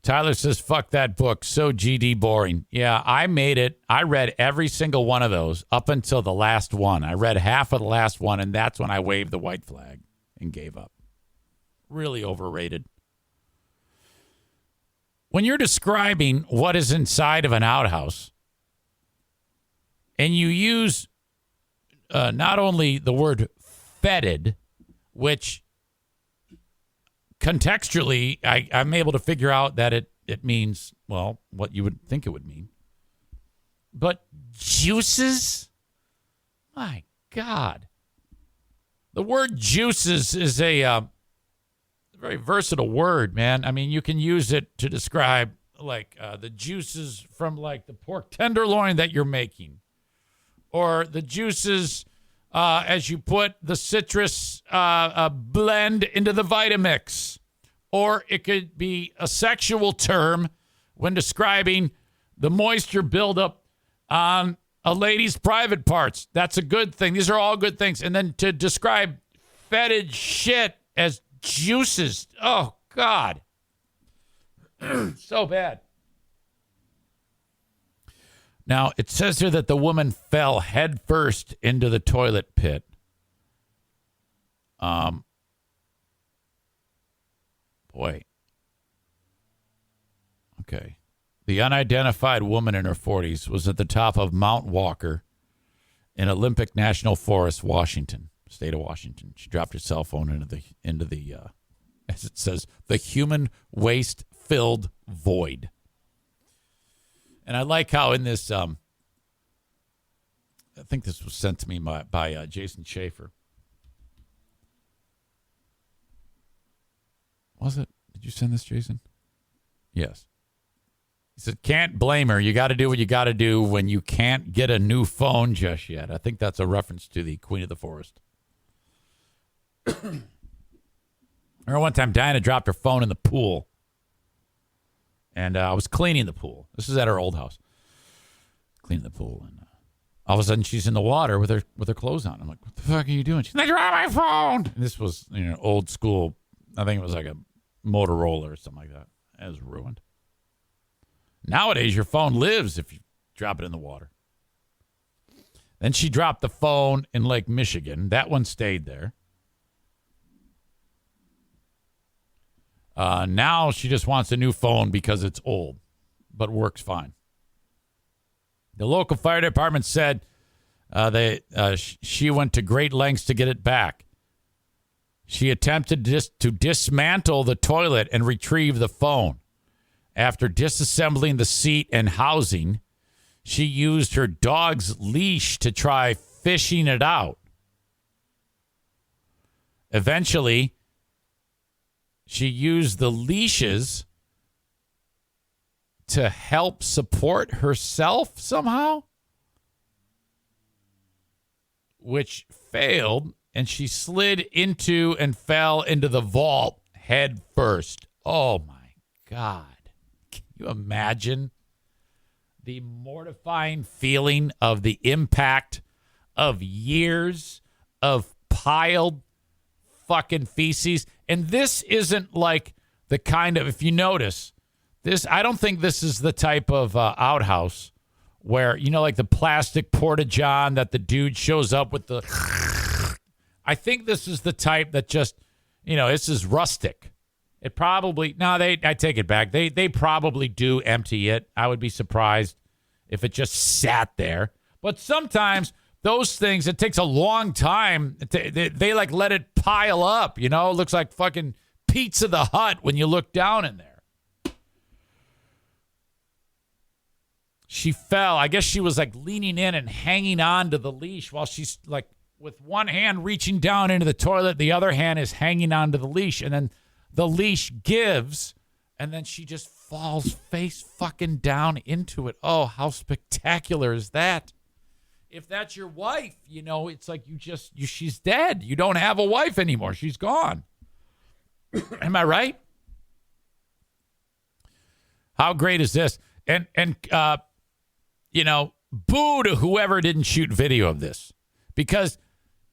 Tyler says, fuck that book. So GD boring. Yeah, I made it. I read every single one of those up until the last one. I read half of the last one, and that's when I waved the white flag and gave up. Really overrated. When you're describing what is inside of an outhouse, and you use not only the word fetid, which contextually, I'm able to figure out that it means, well, what you would think it would mean. But juices? My God. The word juices is a a very versatile word, man. I mean, you can use it to describe like the juices from like the pork tenderloin that you're making, or the juices as you put the citrus blend into the Vitamix, or it could be a sexual term when describing the moisture buildup on a lady's private parts. That's a good thing. These are all good things. And then to describe fetid shit as juices. Oh, God. So bad. Now, it says here that the woman fell headfirst into the toilet pit. Boy. Okay. The unidentified woman in her 40s was at the top of Mount Walker in Olympic National Forest, Washington, state of Washington. She dropped her cell phone into the as it says, the human waste-filled void. And I like how in this, I think this was sent to me by Jason Schaefer. Was it? Did you send this, Jason? Yes. He said, can't blame her. You got to do what you got to do when you can't get a new phone just yet. I think that's a reference to the Queen of the Forest. I remember one time Diana dropped her phone in the pool. And I was cleaning the pool. This is at her old house. Cleaning the pool. And all of a sudden she's in the water with her clothes on. I'm like, what the fuck are you doing? She's like, I dropped my phone. And this was, old school. I think it was like a Motorola or something like that. It was ruined. Nowadays, your phone lives if you drop it in the water. Then she dropped the phone in Lake Michigan. That one stayed there. Now she just wants a new phone because it's old, but works fine. The local fire department said she went to great lengths to get it back. She attempted to dismantle the toilet and retrieve the phone. After disassembling the seat and housing, she used her dog's leash to try fishing it out. Eventually, she used the leashes to help support herself somehow, which failed, and she slid into and fell into the vault head first. Oh, my God. Can you imagine the mortifying feeling of the impact of years of piled fucking feces? And this isn't like the kind of, if you notice, this, I don't think this is the type of outhouse where, like the plastic porta-john that the dude shows up with the, I think this is the type that just, this is rustic. It probably, I take it back. They probably do empty it. I would be surprised if it just sat there. But sometimes those things, it takes a long time. They like let it pile up, It looks like fucking Pizza the Hut when you look down in there. She fell. I guess she was like leaning in and hanging on to the leash while she's like with one hand reaching down into the toilet. The other hand is hanging onto the leash. And then the leash gives, and then she just falls face fucking down into it. Oh, how spectacular is that? If that's your wife, it's like she's dead. You don't have a wife anymore. She's gone. Am I right? How great is this? And boo to whoever didn't shoot video of this, because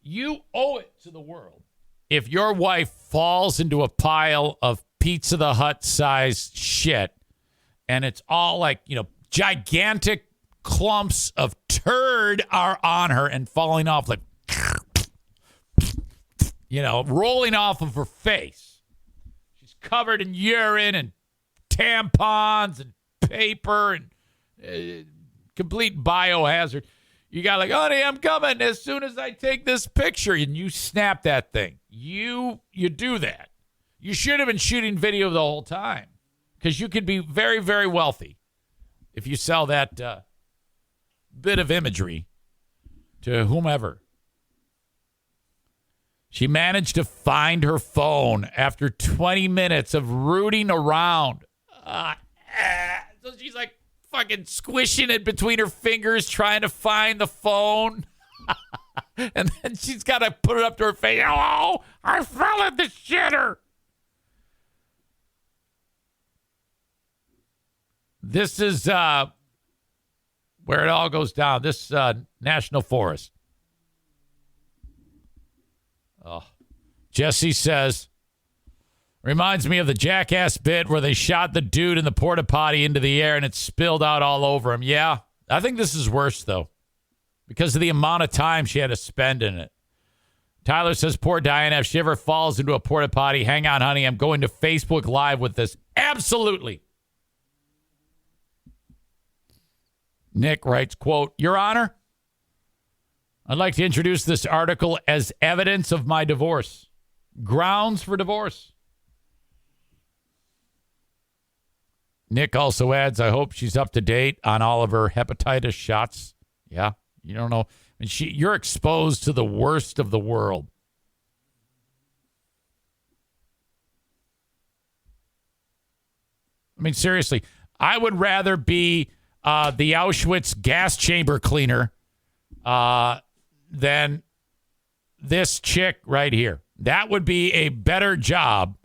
you owe it to the world. If your wife falls into a pile of Pizza the Hut size shit, and it's all like, gigantic clumps of turd are on her and falling off like, rolling off of her face. She's covered in urine and tampons and paper and complete biohazard. You got like, honey, I'm coming as soon as I take this picture, and you snap that thing. You do that. You should have been shooting video the whole time, because you could be very, very wealthy if you sell that bit of imagery to whomever. She managed to find her phone after 20 minutes of rooting around. So she's like fucking squishing it between her fingers trying to find the phone. And then she's got to put it up to her face. Hello, I fell in the shitter. This is where it all goes down. This National Forest. Oh, Jesse says, reminds me of the Jackass bit where they shot the dude in the porta potty into the air and it spilled out all over him. Yeah, I think this is worse, though, because of the amount of time she had to spend in it. Tyler says, poor Diana, if she ever falls into a porta potty, hang on, honey, I'm going to Facebook Live with this. Absolutely. Nick writes, quote, Your Honor, I'd like to introduce this article as evidence of my divorce. Grounds for divorce. Nick also adds, I hope she's up to date on all of her hepatitis shots. Yeah, you don't know. I mean, you're exposed to the worst of the world. I mean, seriously, I would rather be the Auschwitz gas chamber cleaner than this chick right here. That would be a better job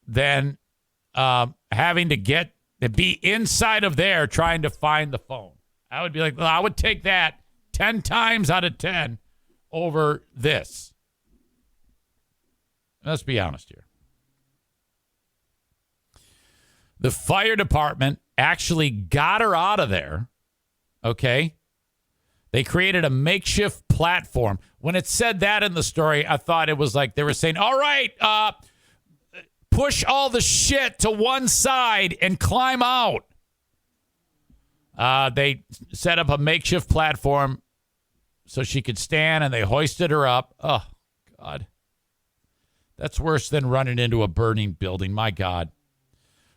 than having to be inside of there trying to find the phone. I would be like, well, I would take that 10 times out of 10 over this. Let's be honest here. The fire department actually got her out of there, okay? They created a makeshift platform. When it said that in the story, I thought it was like they were saying, all right, push all the shit to one side and climb out. They set up a makeshift platform so she could stand, and they hoisted her up. Oh, God. That's worse than running into a burning building. My God.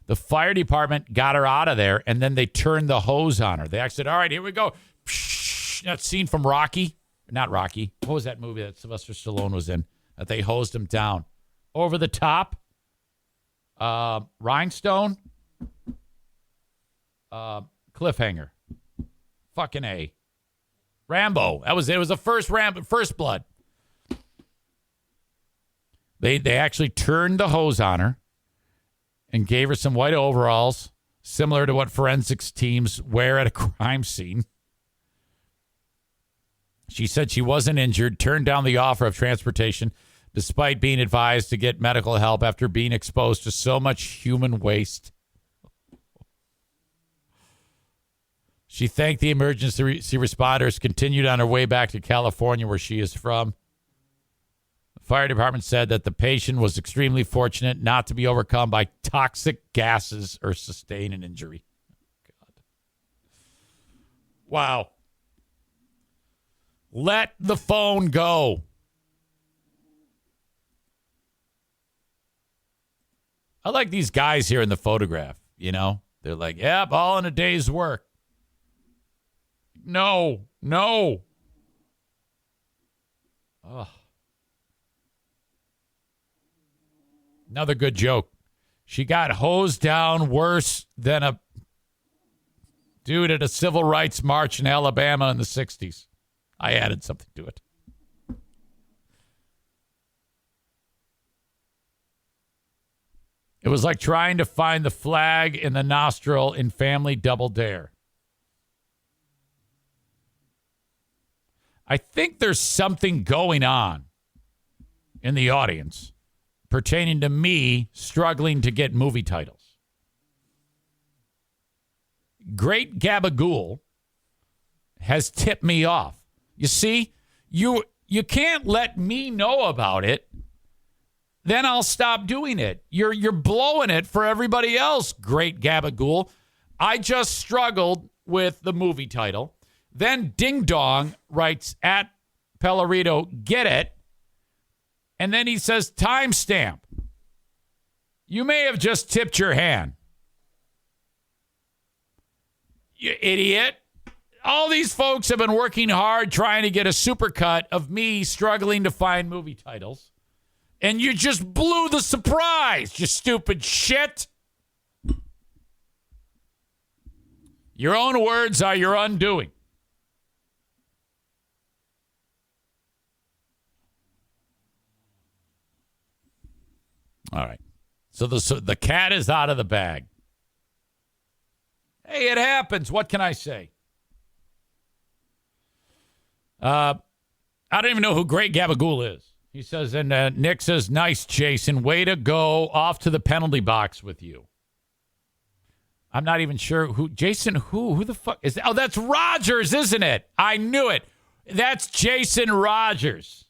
The fire department got her out of there, and then they turned the hose on her. They actually said, all right, here we go. That scene from Rocky. Not Rocky. What was that movie that Sylvester Stallone was in? That they hosed him down. Over the top. Rhinestone. Cliffhanger. Fucking A. Rambo. That was it. It was the first Rambo, First Blood. They actually turned the hose on her and gave her some white overalls, similar to what forensics teams wear at a crime scene. She said she wasn't injured, turned down the offer of transportation, despite being advised to get medical help after being exposed to so much human waste. She thanked the emergency responders, continued on her way back to California, where she is from. The fire department said that the patient was extremely fortunate not to be overcome by toxic gases or sustain an injury. God. Wow. Let the phone go. I like these guys here in the photograph, you know? They're like, yep, all in a day's work. No. Ugh. Another good joke. She got hosed down worse than a dude at a civil rights march in Alabama in the 60s. I added something to it. It was like trying to find the flag in the nostril in Family Double Dare. I think there's something going on in the audience pertaining to me struggling to get movie titles. Great Gabagool has tipped me off. You see, you can't let me know about it. Then I'll stop doing it. You're blowing it for everybody else, Great Gabagool. I just struggled with the movie title. Then Ding Dong writes at Pellerito, get it. And then he says, timestamp. You may have just tipped your hand. You idiot. all these folks have been working hard trying to get a supercut of me struggling to find movie titles. And you just blew the surprise, you stupid shit. Your own words are your undoing. All right. So the cat is out of the bag. Hey, it happens. What can I say? I don't even know who Great Gabagool is. He says, and Nick says, nice, Jason. Way to go off to the penalty box with you. I'm not even sure who. Jason, who? Who the fuck is that? Oh, that's Rogers, isn't it? I knew it. That's Jason Rogers.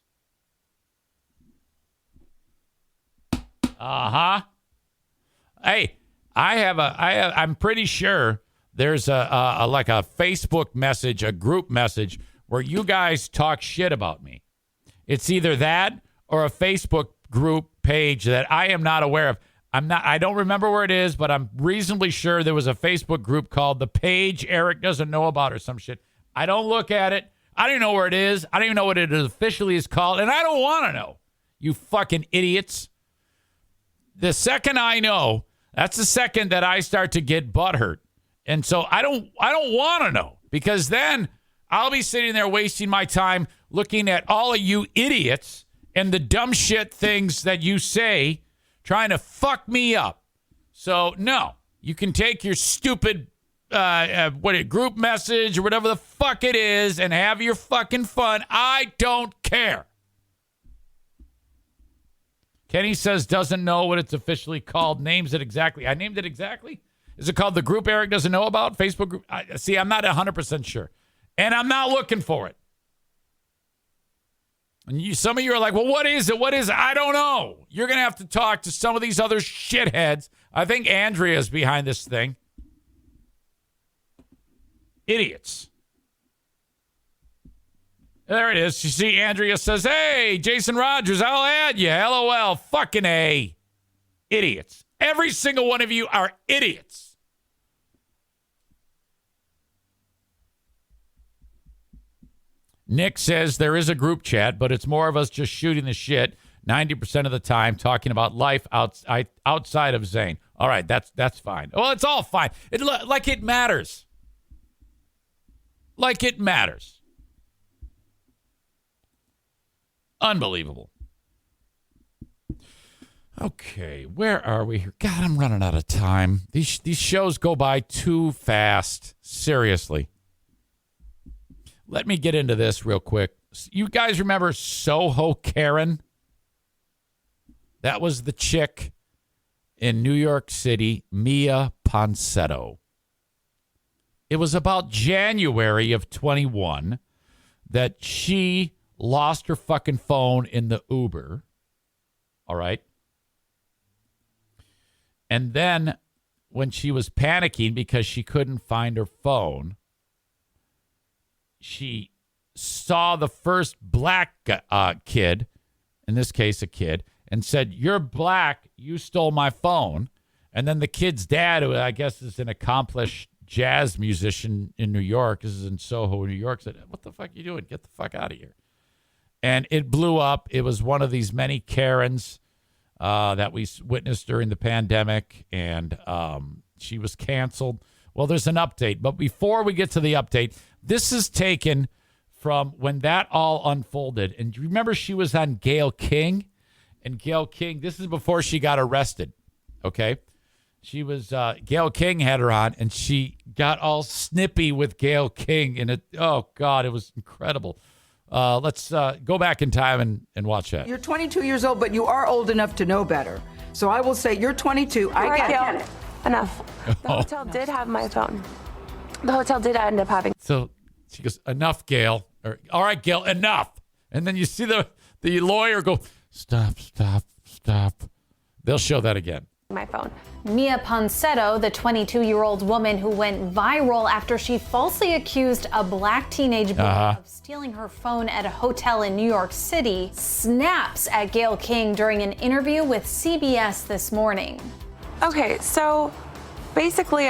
Uh-huh. Hey, I'm pretty sure there's a like a Facebook message, a group message where you guys talk shit about me. It's either that or a Facebook group page that I am not aware of. I don't remember where it is, but I'm reasonably sure there was a Facebook group called The Page Eric Doesn't Know About or some shit. I don't look at it. I don't even know where it is. I don't even know what it officially is called, and I don't want to know. You fucking idiots. The second I know, that's the second that I start to get butthurt. And so I don't want to know, because then I'll be sitting there wasting my time looking at all of you idiots and the dumb shit things that you say trying to fuck me up. So, no, you can take your stupid group message or whatever the fuck it is and have your fucking fun. I don't care. Kenny says doesn't know what it's officially called. Names it exactly. I named it exactly? Is it called The Group Eric Doesn't Know About? Facebook group? See, I'm not 100% sure. And I'm not looking for it. And some of you are like, well, what is it? What is it? I don't know. You're going to have to talk to some of these other shitheads. I think Andrea's behind this thing. Idiots. There it is. You see, Andrea says, hey, Jason Rogers, I'll add you. LOL. Fucking A. Idiots. Every single one of you are idiots. Nick says there is a group chat, but it's more of us just shooting the shit 90% of the time, talking about life outside of Zane. All right, that's fine. Well, it's all fine. Like it matters. Like it matters. Unbelievable. Okay, where are we here? God, I'm running out of time. These shows go by too fast. Seriously. Let me get into this real quick. You guys remember Soho Karen? That was the chick in New York City, Mia Ponsetto. It was about January of 21 that she lost her fucking phone in the Uber. All right. And then when she was panicking because she couldn't find her phone, she saw the first black kid, in this case a kid, and said, you're black, you stole my phone. And then the kid's dad, who I guess is an accomplished jazz musician in New York, this is in Soho, New York, said, what the fuck are you doing? Get the fuck out of here. And it blew up. It was one of these many Karens that we witnessed during the pandemic, and she was canceled. Well, there's an update. But before we get to the update, this is taken from when that all unfolded. And do you remember she was on Gayle King? And Gayle King, this is before she got arrested, okay? She was, Gayle King had her on, and she got all snippy with Gayle King. And oh, God, it was incredible. Let's go back in time and watch that. You're 22 years old, but you are old enough to know better. So I will say you're 22. I get it. Enough. The hotel did have my phone. The hotel did end up having. So she goes, enough, Gail. Or, all right, Gail, enough. And then you see the lawyer go, stop. They'll show that again. My phone. Mia Ponsetto, the 22-year-old woman who went viral after she falsely accused a black teenage boy of stealing her phone at a hotel in New York City, snaps at Gayle King during an interview with CBS this morning. Okay, so basically,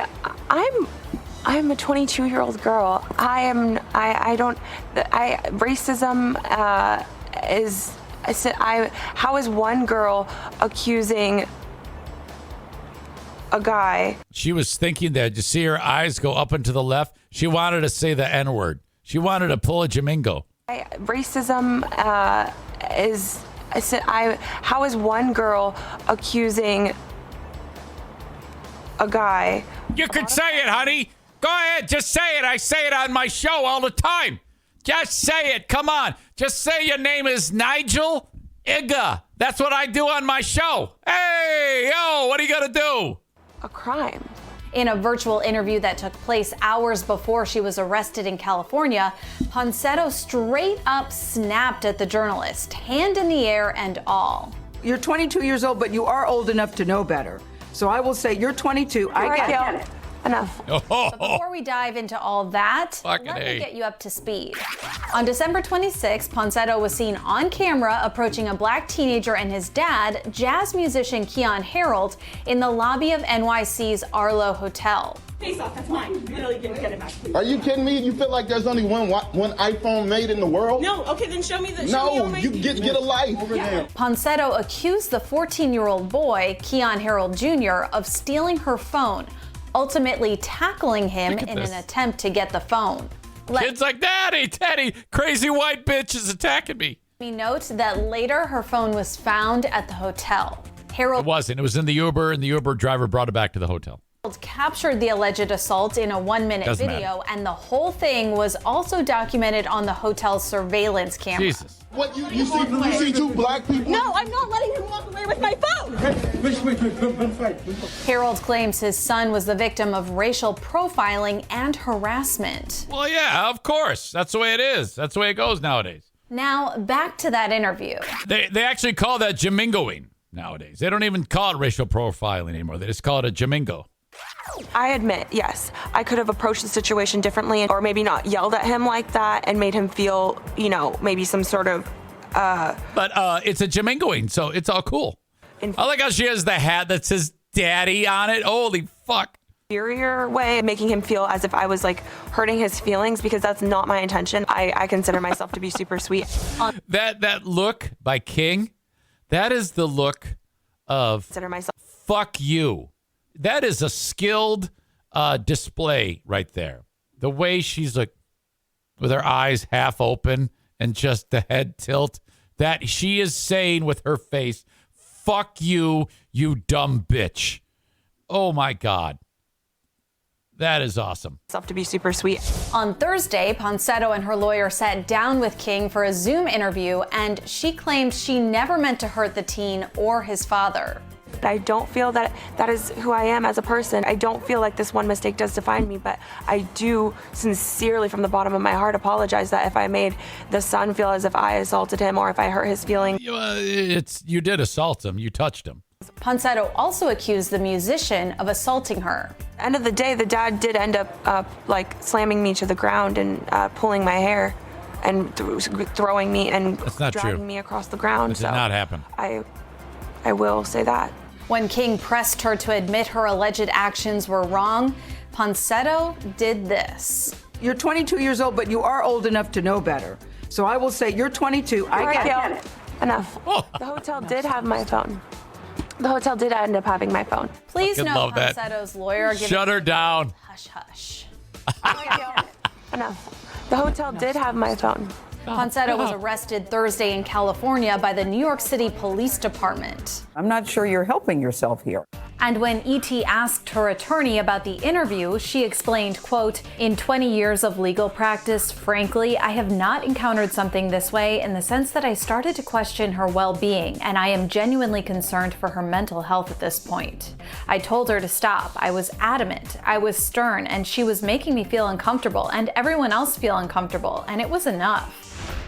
I'm I'm a 22-year-old girl. Racism is, how is one girl accusing a guy? She was thinking that. You see her eyes go up and to the left? She wanted to say the N-word. She wanted to pull a Jamingo. Racism is, how is one girl accusing a guy? You can say it, honey. Go ahead. Just say it. I say it on my show all the time. Just say it. Come on. Just say your name is Nigel Iga. That's what I do on my show. Hey, yo, what are you going to do? A crime. In a virtual interview that took place hours before she was arrested in California, Ponsetto straight up snapped at the journalist, hand in the air and all. You're 22 years old, but you are old enough to know better. So I will say you're 22. I get it. Enough. But before we dive into all that, let me get you up to speed. On December 26, Ponsetto was seen on camera approaching a black teenager and his dad, jazz musician Keon Harold, in the lobby of NYC's Arlo Hotel. Face off, that's mine. Literally get it back. Are you kidding me? You feel like there's only one iPhone made in the world? No, okay, then show me the. No, you get a life over there. Ponsetto accused the 14-year-old boy, Keon Harold Jr., of stealing her phone, ultimately tackling him in an attempt to get the phone. Kid's like, Daddy, crazy white bitch is attacking me. We note that later her phone was found at the hotel. Harold It wasn't. It was in the Uber, and the Uber driver brought it back to the hotel. Captured the alleged assault in a 1-minute video, and the whole thing was also documented on the hotel's surveillance camera. Jesus. What, you see two black people? No, I'm not letting him walk away with my phone. Harold claims his son was the victim of racial profiling and harassment. Well, yeah, of course. That's the way it is. That's the way it goes nowadays. Now, back to that interview. They actually call that Jamingoing nowadays. They don't even call it racial profiling anymore. They just call it a Jamingo. I admit, yes, I could have approached the situation differently, or maybe not yelled at him like that and made him feel, maybe some sort of. But it's a Jamingoing, so it's all cool. I like how she has the hat that says Daddy on it. Holy fuck. Inferior way, making him feel as if I was like hurting his feelings, because that's not my intention. I consider myself to be super sweet. That look by King, that is the look of consider myself. Fuck you. That is a skilled display right there. The way she's like, with her eyes half open and just the head tilt, that she is saying with her face, fuck you, you dumb bitch. Oh my God. That is awesome. Myself to be super sweet. On Thursday, Ponsetto and her lawyer sat down with King for a Zoom interview, and she claimed she never meant to hurt the teen or his father. I don't feel that is who I am as a person. I don't feel like this one mistake does define me, but I do sincerely from the bottom of my heart apologize that if I made the son feel as if I assaulted him or if I hurt his feelings. You did assault him. You touched him. Ponsetto also accused the musician of assaulting her. End of the day, the dad did end up slamming me to the ground and pulling my hair and throwing me and dragging me across the ground. That did not happen. I will say that. When King pressed her to admit her alleged actions were wrong, Ponsetto did this. You're 22 years old, but you are old enough to know better. So I will say you're 22. I get it. Enough. The hotel did have my phone. The hotel did end up having my phone. Please note Ponsetto's lawyer. Shut her down. Hush, hush. Enough. The hotel did have my phone. Ponsetto was arrested Thursday in California by the New York City Police Department. I'm not sure you're helping yourself here. And when E.T. asked her attorney about the interview, she explained, quote, "In 20 years of legal practice, frankly, I have not encountered something this way in the sense that I started to question her well-being, and I am genuinely concerned for her mental health at this point. I told her to stop. I was adamant. I was stern, and she was making me feel uncomfortable and everyone else feel uncomfortable, and it was enough."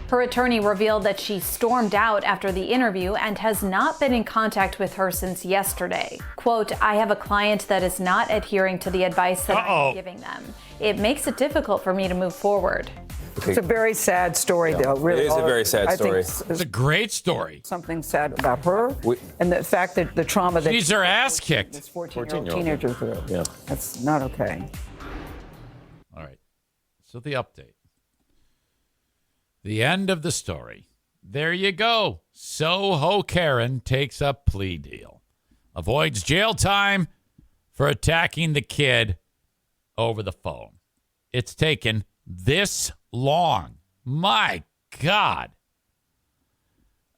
Her attorney revealed that she stormed out after the interview and has not been in contact with her since yesterday. Quote, "I have a client that is not adhering to the advice that I'm giving them. It makes it difficult for me to move forward." It's a very sad story, though. Really, it is a very sad story. It's a great story. Something sad about her, and the fact that the trauma that her ass kicked. 14-year-old teenager through. Yeah, that's not okay. That's not okay. So the update. The end of the story. There you go. Soho Karen takes a plea deal. Avoids jail time for attacking the kid over the phone. It's taken this long. My God.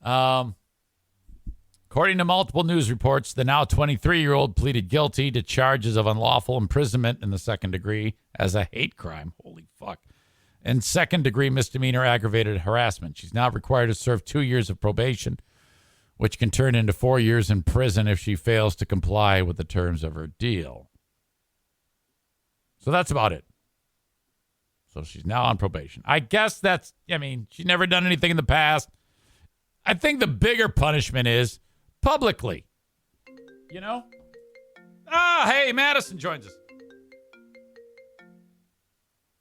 According to multiple news reports, the now 23-year-old pleaded guilty to charges of unlawful imprisonment in the second degree as a hate crime. Holy fuck. And second-degree misdemeanor aggravated harassment. She's now required to serve 2 years of probation, which can turn into 4 years in prison if she fails to comply with the terms of her deal. So that's about it. So she's now on probation. I guess she's never done anything in the past. I think the bigger punishment is publicly. You know? Hey, Madison joins us.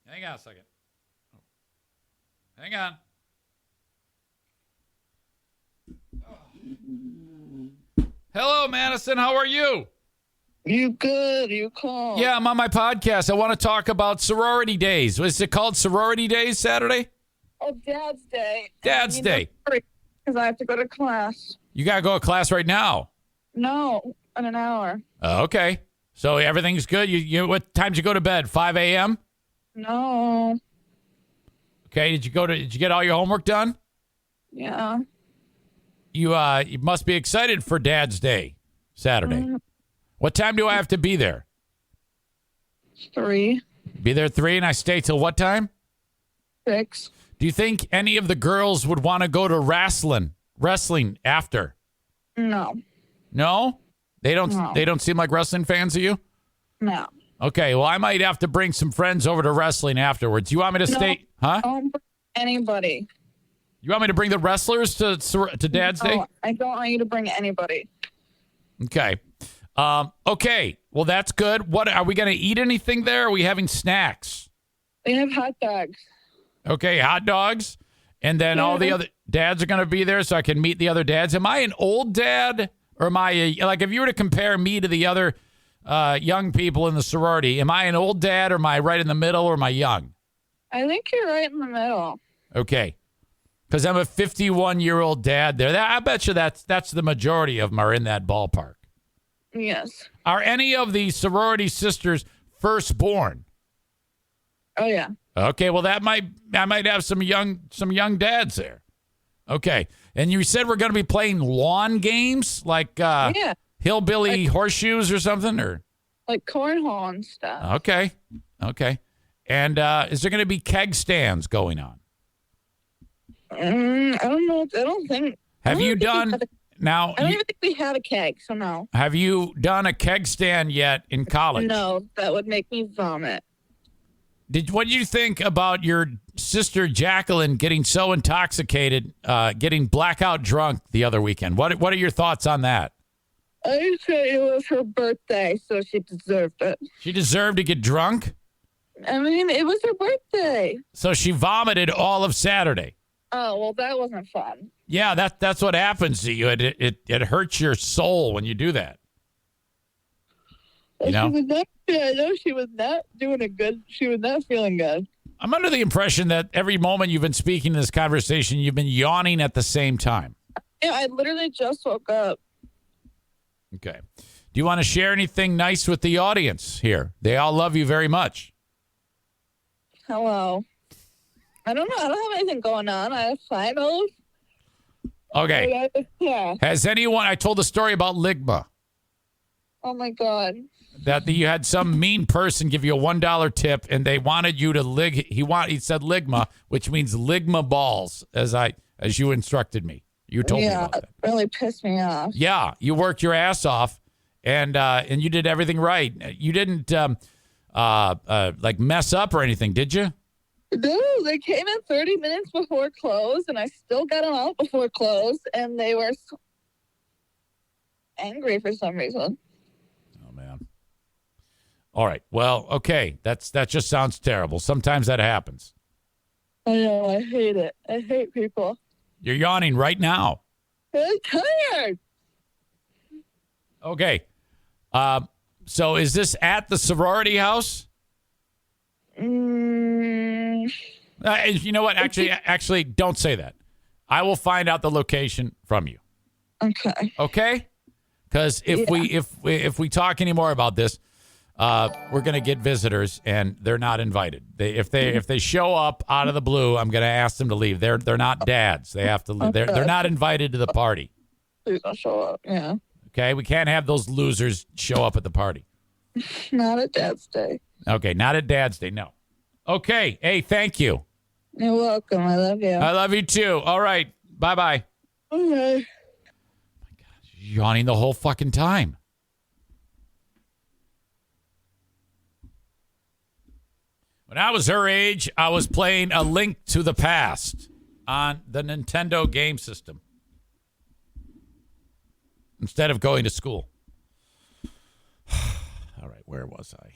Hang on a second. Hang on. Hello, Madison. How are you? You good? You called? Yeah, I'm on my podcast. I want to talk about sorority days. Is it called Sorority Days Saturday? Oh, Dad's Day. Dad's Day. Because I have to go to class. You got to go to class right now? No, in an hour. Okay. So everything's good? You what time did you go to bed? 5 a.m.? No. Okay, did you get all your homework done? Yeah. You must be excited for Dad's Day Saturday. What time do I have to be there? 3. Be there 3 and I stay till what time? 6. Do you think any of the girls would want to go to wrestling after? No. No? They don't No. They don't seem like wrestling fans of you? No. Okay, well I might have to bring some friends over to wrestling afterwards. You want me to stay? Huh? Don't bring anybody. You want me to bring the wrestlers to Dad's Day? No, I don't want you to bring anybody. Okay. Okay. Well, that's good. What are we going to eat anything there? Are we having snacks? They have hot dogs. Okay, hot dogs. And then all the other dads are going to be there so I can meet the other dads. Am I an old dad or am I like if you were to compare me to the other young people in the sorority, am I an old dad or am I right in the middle or am I young? I think you're right in the middle. Okay. Because I'm a 51-year-old dad there. I bet you that's the majority of them are in that ballpark. Yes. Are any of the sorority sisters firstborn? Oh yeah. Okay, well I might have some young dads there. Okay, and you said we're going to be playing lawn games like hillbilly horseshoes or something, or like cornhole and stuff. Okay, and is there going to be keg stands going on? I don't know. I don't think. Have you done now? I don't even think we have a keg, so no. Have you done a keg stand yet in college? No, that would make me vomit. What did you think about your sister Jacqueline getting so intoxicated, getting blackout drunk the other weekend? What are your thoughts on that? I say it was her birthday, so she deserved it. She deserved to get drunk? I mean, it was her birthday. So she vomited all of Saturday. Oh, well, that wasn't fun. Yeah, that's what happens to you. It hurts your soul when you do that. You know? She was not doing it good. She was not feeling good. I'm under the impression that every moment you've been speaking in this conversation, you've been yawning at the same time. Yeah, I literally just woke up. Okay. Do you want to share anything nice with the audience here? They all love you very much. Hello. I don't know. I don't have anything going on. I have finals. Okay. Yeah. Has anyone, I told the story about Ligma. Oh, my God. That you had some mean person give you a $1 tip and they wanted you to he said Ligma, which means Ligma balls, as you instructed me. You told me about that. Yeah, it really pissed me off. Yeah, you worked your ass off and you did everything right. You didn't like mess up or anything, did you? No, they came in 30 minutes before close, and I still got them out before close, and they were so angry for some reason. Oh, man. All right. Well, okay. That just sounds terrible. Sometimes that happens. I know. I hate it. I hate people. You're yawning right now. I'm tired. Okay. So is this at the sorority house? You know what? Actually, don't say that. I will find out the location from you. Okay. Okay? Because if we talk any more about this, we're gonna get visitors and they're not invited. If they show up out of the blue, I'm gonna ask them to leave. They're not dads. They have to leave. They're not invited to the party. Please don't show up. Yeah. Okay, we can't have those losers show up at the party. Not at Dad's Day. Okay, not at Dad's Day. No. Okay. Hey, thank you. You're welcome. I love you. I love you too. All right. Bye-bye. Okay. Yawning the whole fucking time. When I was her age, I was playing A Link to the Past on the Nintendo game system instead of going to school. All right, where was I?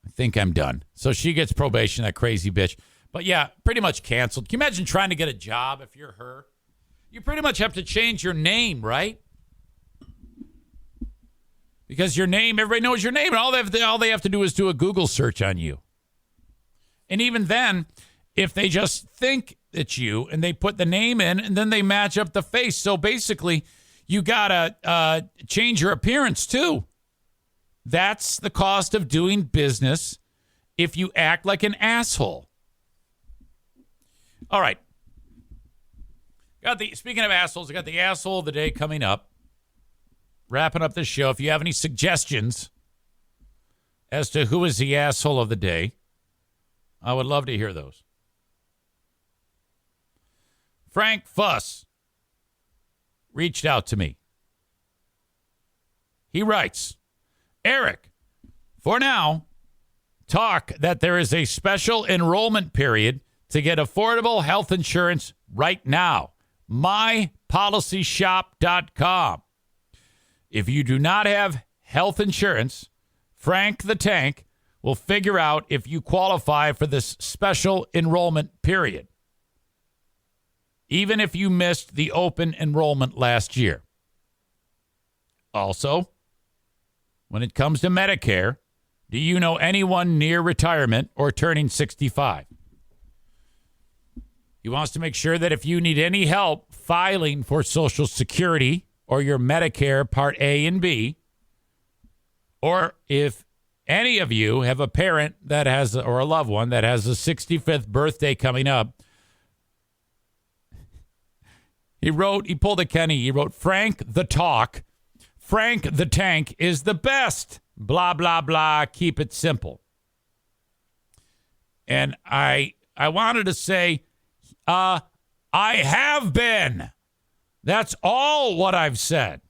I think I'm done. So she gets probation, that crazy bitch. But yeah, pretty much canceled. Can you imagine trying to get a job if you're her? You pretty much have to change your name, right? Because your name, everybody knows your name, and all they have to do is do a Google search on you. And even then, if they just think it's you and they put the name in and then they match up the face. So basically, you got to change your appearance too. That's the cost of doing business if you act like an asshole. All right. Speaking of assholes, I got the asshole of the day coming up. Wrapping up this show. If you have any suggestions as to who is the asshole of the day, I would love to hear those. Frank Fuss reached out to me. He writes, Eric, for now, talk that there is a special enrollment period to get affordable health insurance right now. MyPolicyShop.com. If you do not have health insurance, Frank the Tank will figure out if you qualify for this special enrollment period, even if you missed the open enrollment last year. Also, when it comes to Medicare, do you know anyone near retirement or turning 65? He wants to make sure that if you need any help filing for Social Security or your Medicare Part A and B, or if any of you have a parent that has, or a loved one that has a 65th birthday coming up, he pulled a Kenney. He wrote, Frank the Talk. Frank the Tank is the best. Blah, blah, blah. Keep it simple. And I wanted to say, I have been. That's all what I've said.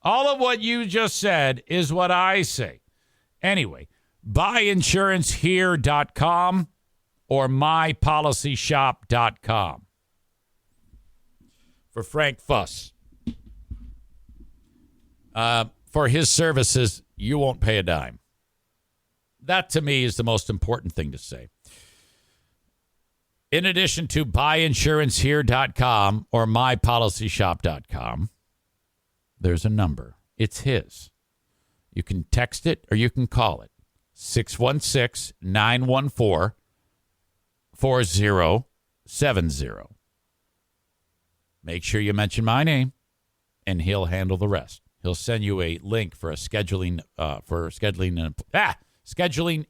All of what you just said is what I say. Anyway, buyinsurancehere.com or mypolicyshop.com. For Frank Fuss. For his services, you won't pay a dime. That, to me, is the most important thing to say. In addition to buyinsurancehere.com or mypolicyshop.com, there's a number. It's his. You can text it or you can call it. 616-914-4070. Make sure you mention my name, and he'll handle the rest. He'll send you a link for scheduling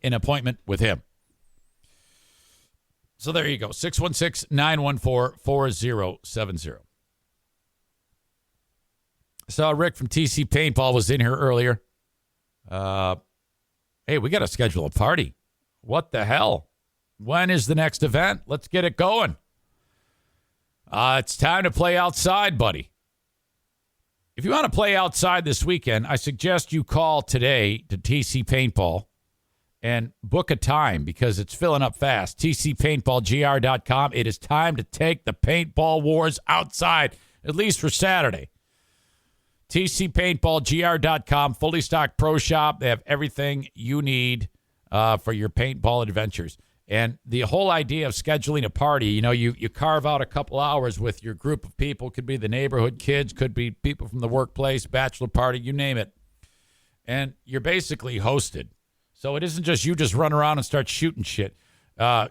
an appointment with him. So there you go. 616-914-4070. I saw Rick from TC Paintball was in here earlier. Hey, we got to schedule a party. What the hell? When is the next event? Let's get it going. It's time to play outside, buddy. If you want to play outside this weekend, I suggest you call today to TC Paintball and book a time because it's filling up fast. TCPaintballGR.com. It is time to take the paintball wars outside, at least for Saturday. TCPaintballGR.com, fully stocked pro shop. They have everything you need for your paintball adventures. And the whole idea of scheduling a party, you carve out a couple hours with your group of people. Could be the neighborhood kids, could be people from the workplace, bachelor party, you name it. And you're basically hosted. So it isn't just you just run around and start shooting shit.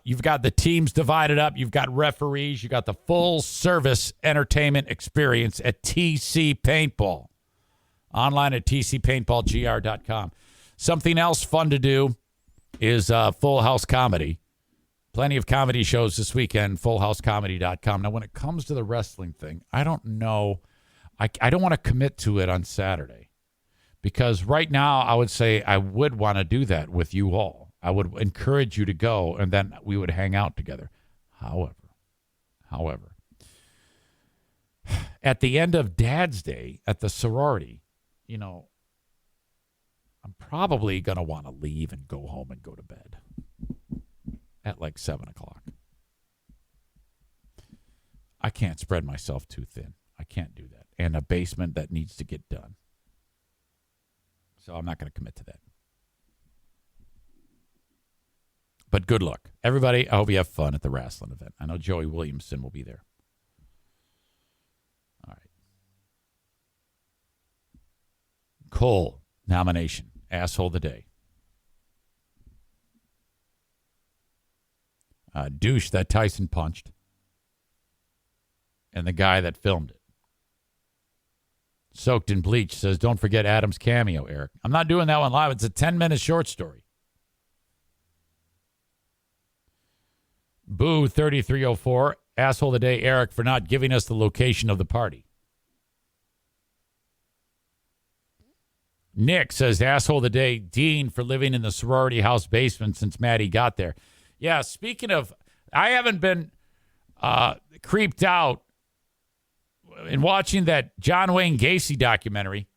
You've got the teams divided up. You've got referees. You got the full service entertainment experience at TC Paintball. Online at tcpaintballgr.com. Something else fun to do is Full House Comedy. Plenty of comedy shows this weekend, fullhousecomedy.com. Now, when it comes to the wrestling thing, I don't know. I don't want to commit to it on Saturday because right now I would say I would want to do that with you all. I would encourage you to go, and then we would hang out together. However, at the end of Dad's Day at the sorority, you know, I'm probably going to want to leave and go home and go to bed at like 7 o'clock. I can't spread myself too thin. I can't do that. And a basement that needs to get done. So I'm not going to commit to that. But good luck. Everybody, I hope you have fun at the wrestling event. I know Joey Williamson will be there. All right. Cole, nomination. Asshole of the day. Douche that Tyson punched. And the guy that filmed it. Soaked in Bleach says, don't forget Adam's cameo, Eric. I'm not doing that one live. It's a 10-minute short story. Boo 3304, asshole of the day, Eric, for not giving us the location of the party. Nick says, asshole of the day, Dean, for living in the sorority house basement since Maddie got there. Yeah, speaking of, I haven't been creeped out in watching that John Wayne Gacy documentary.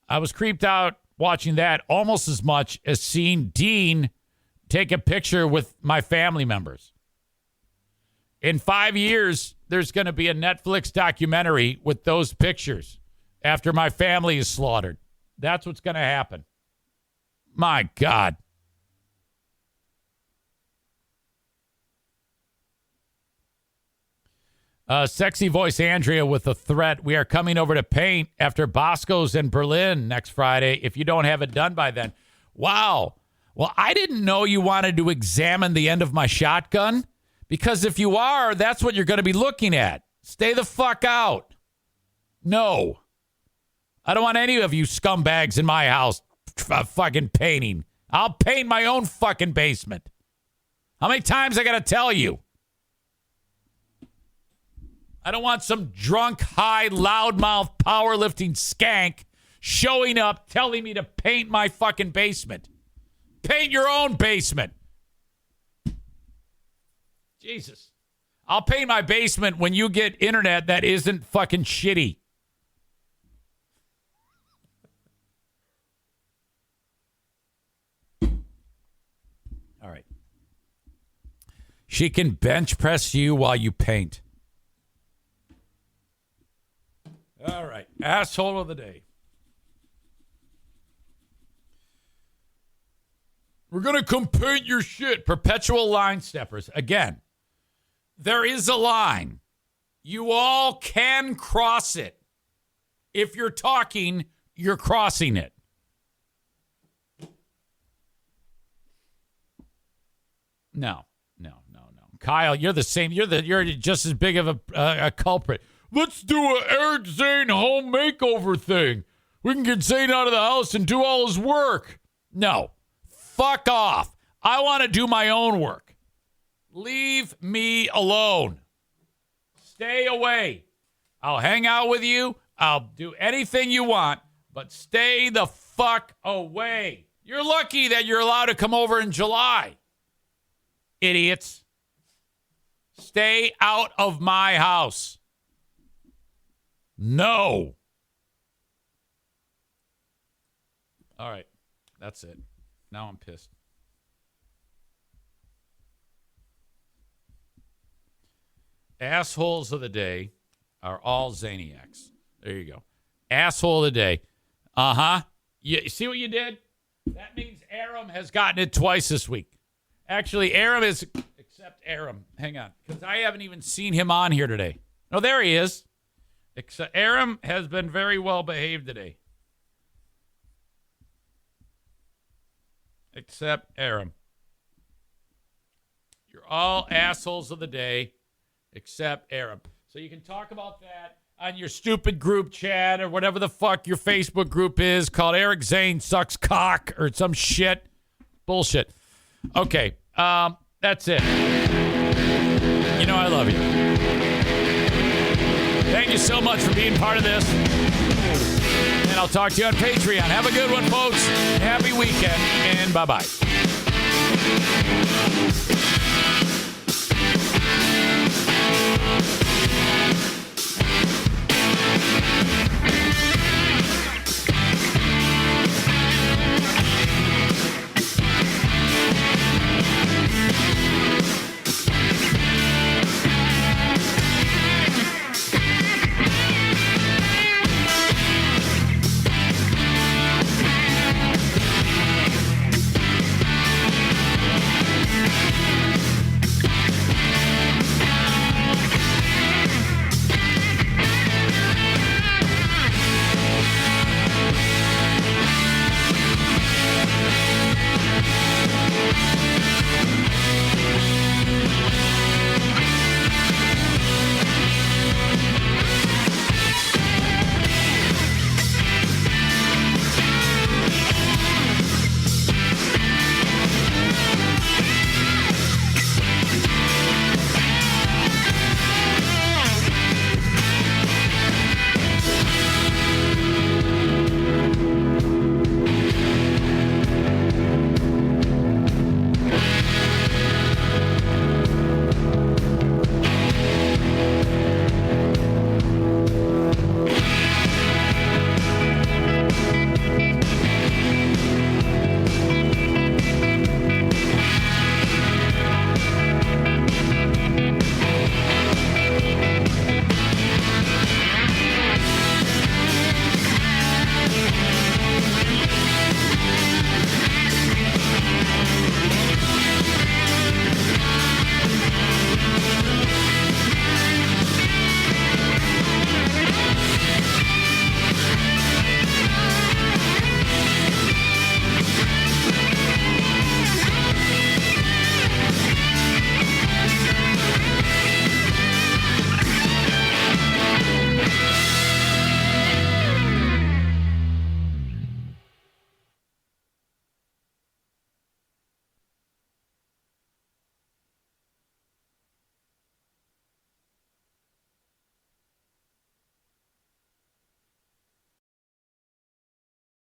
I was creeped out watching that almost as much as seeing Dean take a picture with my family members. In 5 years, there's going to be a Netflix documentary with those pictures after my family is slaughtered. That's what's going to happen. My God. Sexy voice Andrea with a threat. We are coming over to paint after Bosco's in Berlin next Friday if you don't have it done by then. Wow. Well, I didn't know you wanted to examine the end of my shotgun because if you are, that's what you're going to be looking at. Stay the fuck out. No. I don't want any of you scumbags in my house fucking painting. I'll paint my own fucking basement. How many times I got to tell you? I don't want some drunk, high, loudmouth, powerlifting skank showing up telling me to paint my fucking basement. Paint your own basement. Jesus. I'll paint my basement when you get internet that isn't fucking shitty. All right. She can bench press you while you paint. All right. Asshole of the day. We're going to come paint your shit. Perpetual line steppers. Again, there is a line. You all can cross it. If you're talking, you're crossing it. No. Kyle, you're the same. You're just as big of a culprit. Let's do a Eric Zane home makeover thing. We can get Zane out of the house and do all his work. No. Fuck off. I want to do my own work. Leave me alone. Stay away. I'll hang out with you. I'll do anything you want, but stay the fuck away. You're lucky that you're allowed to come over in July. Idiots. Stay out of my house. No. All right. That's it. Now I'm pissed. Assholes of the day are all Zaniacs. There you go. Asshole of the day. Uh-huh. You see what you did? That means Aram has gotten it twice this week. Actually, Aram is... Except Aram. Hang on. Because I haven't even seen him on here today. Oh, there he is. Aram has been very well behaved today. Except Aram. You're all assholes of the day, except Aaron. So you can talk about that on your stupid group chat or whatever the fuck your Facebook group is called Eric Zane Sucks Cock or some shit. Bullshit. Okay, that's it. You know I love you. Thank you so much for being part of this. And I'll talk to you on Patreon. Have a good one, folks. Happy weekend, and bye-bye.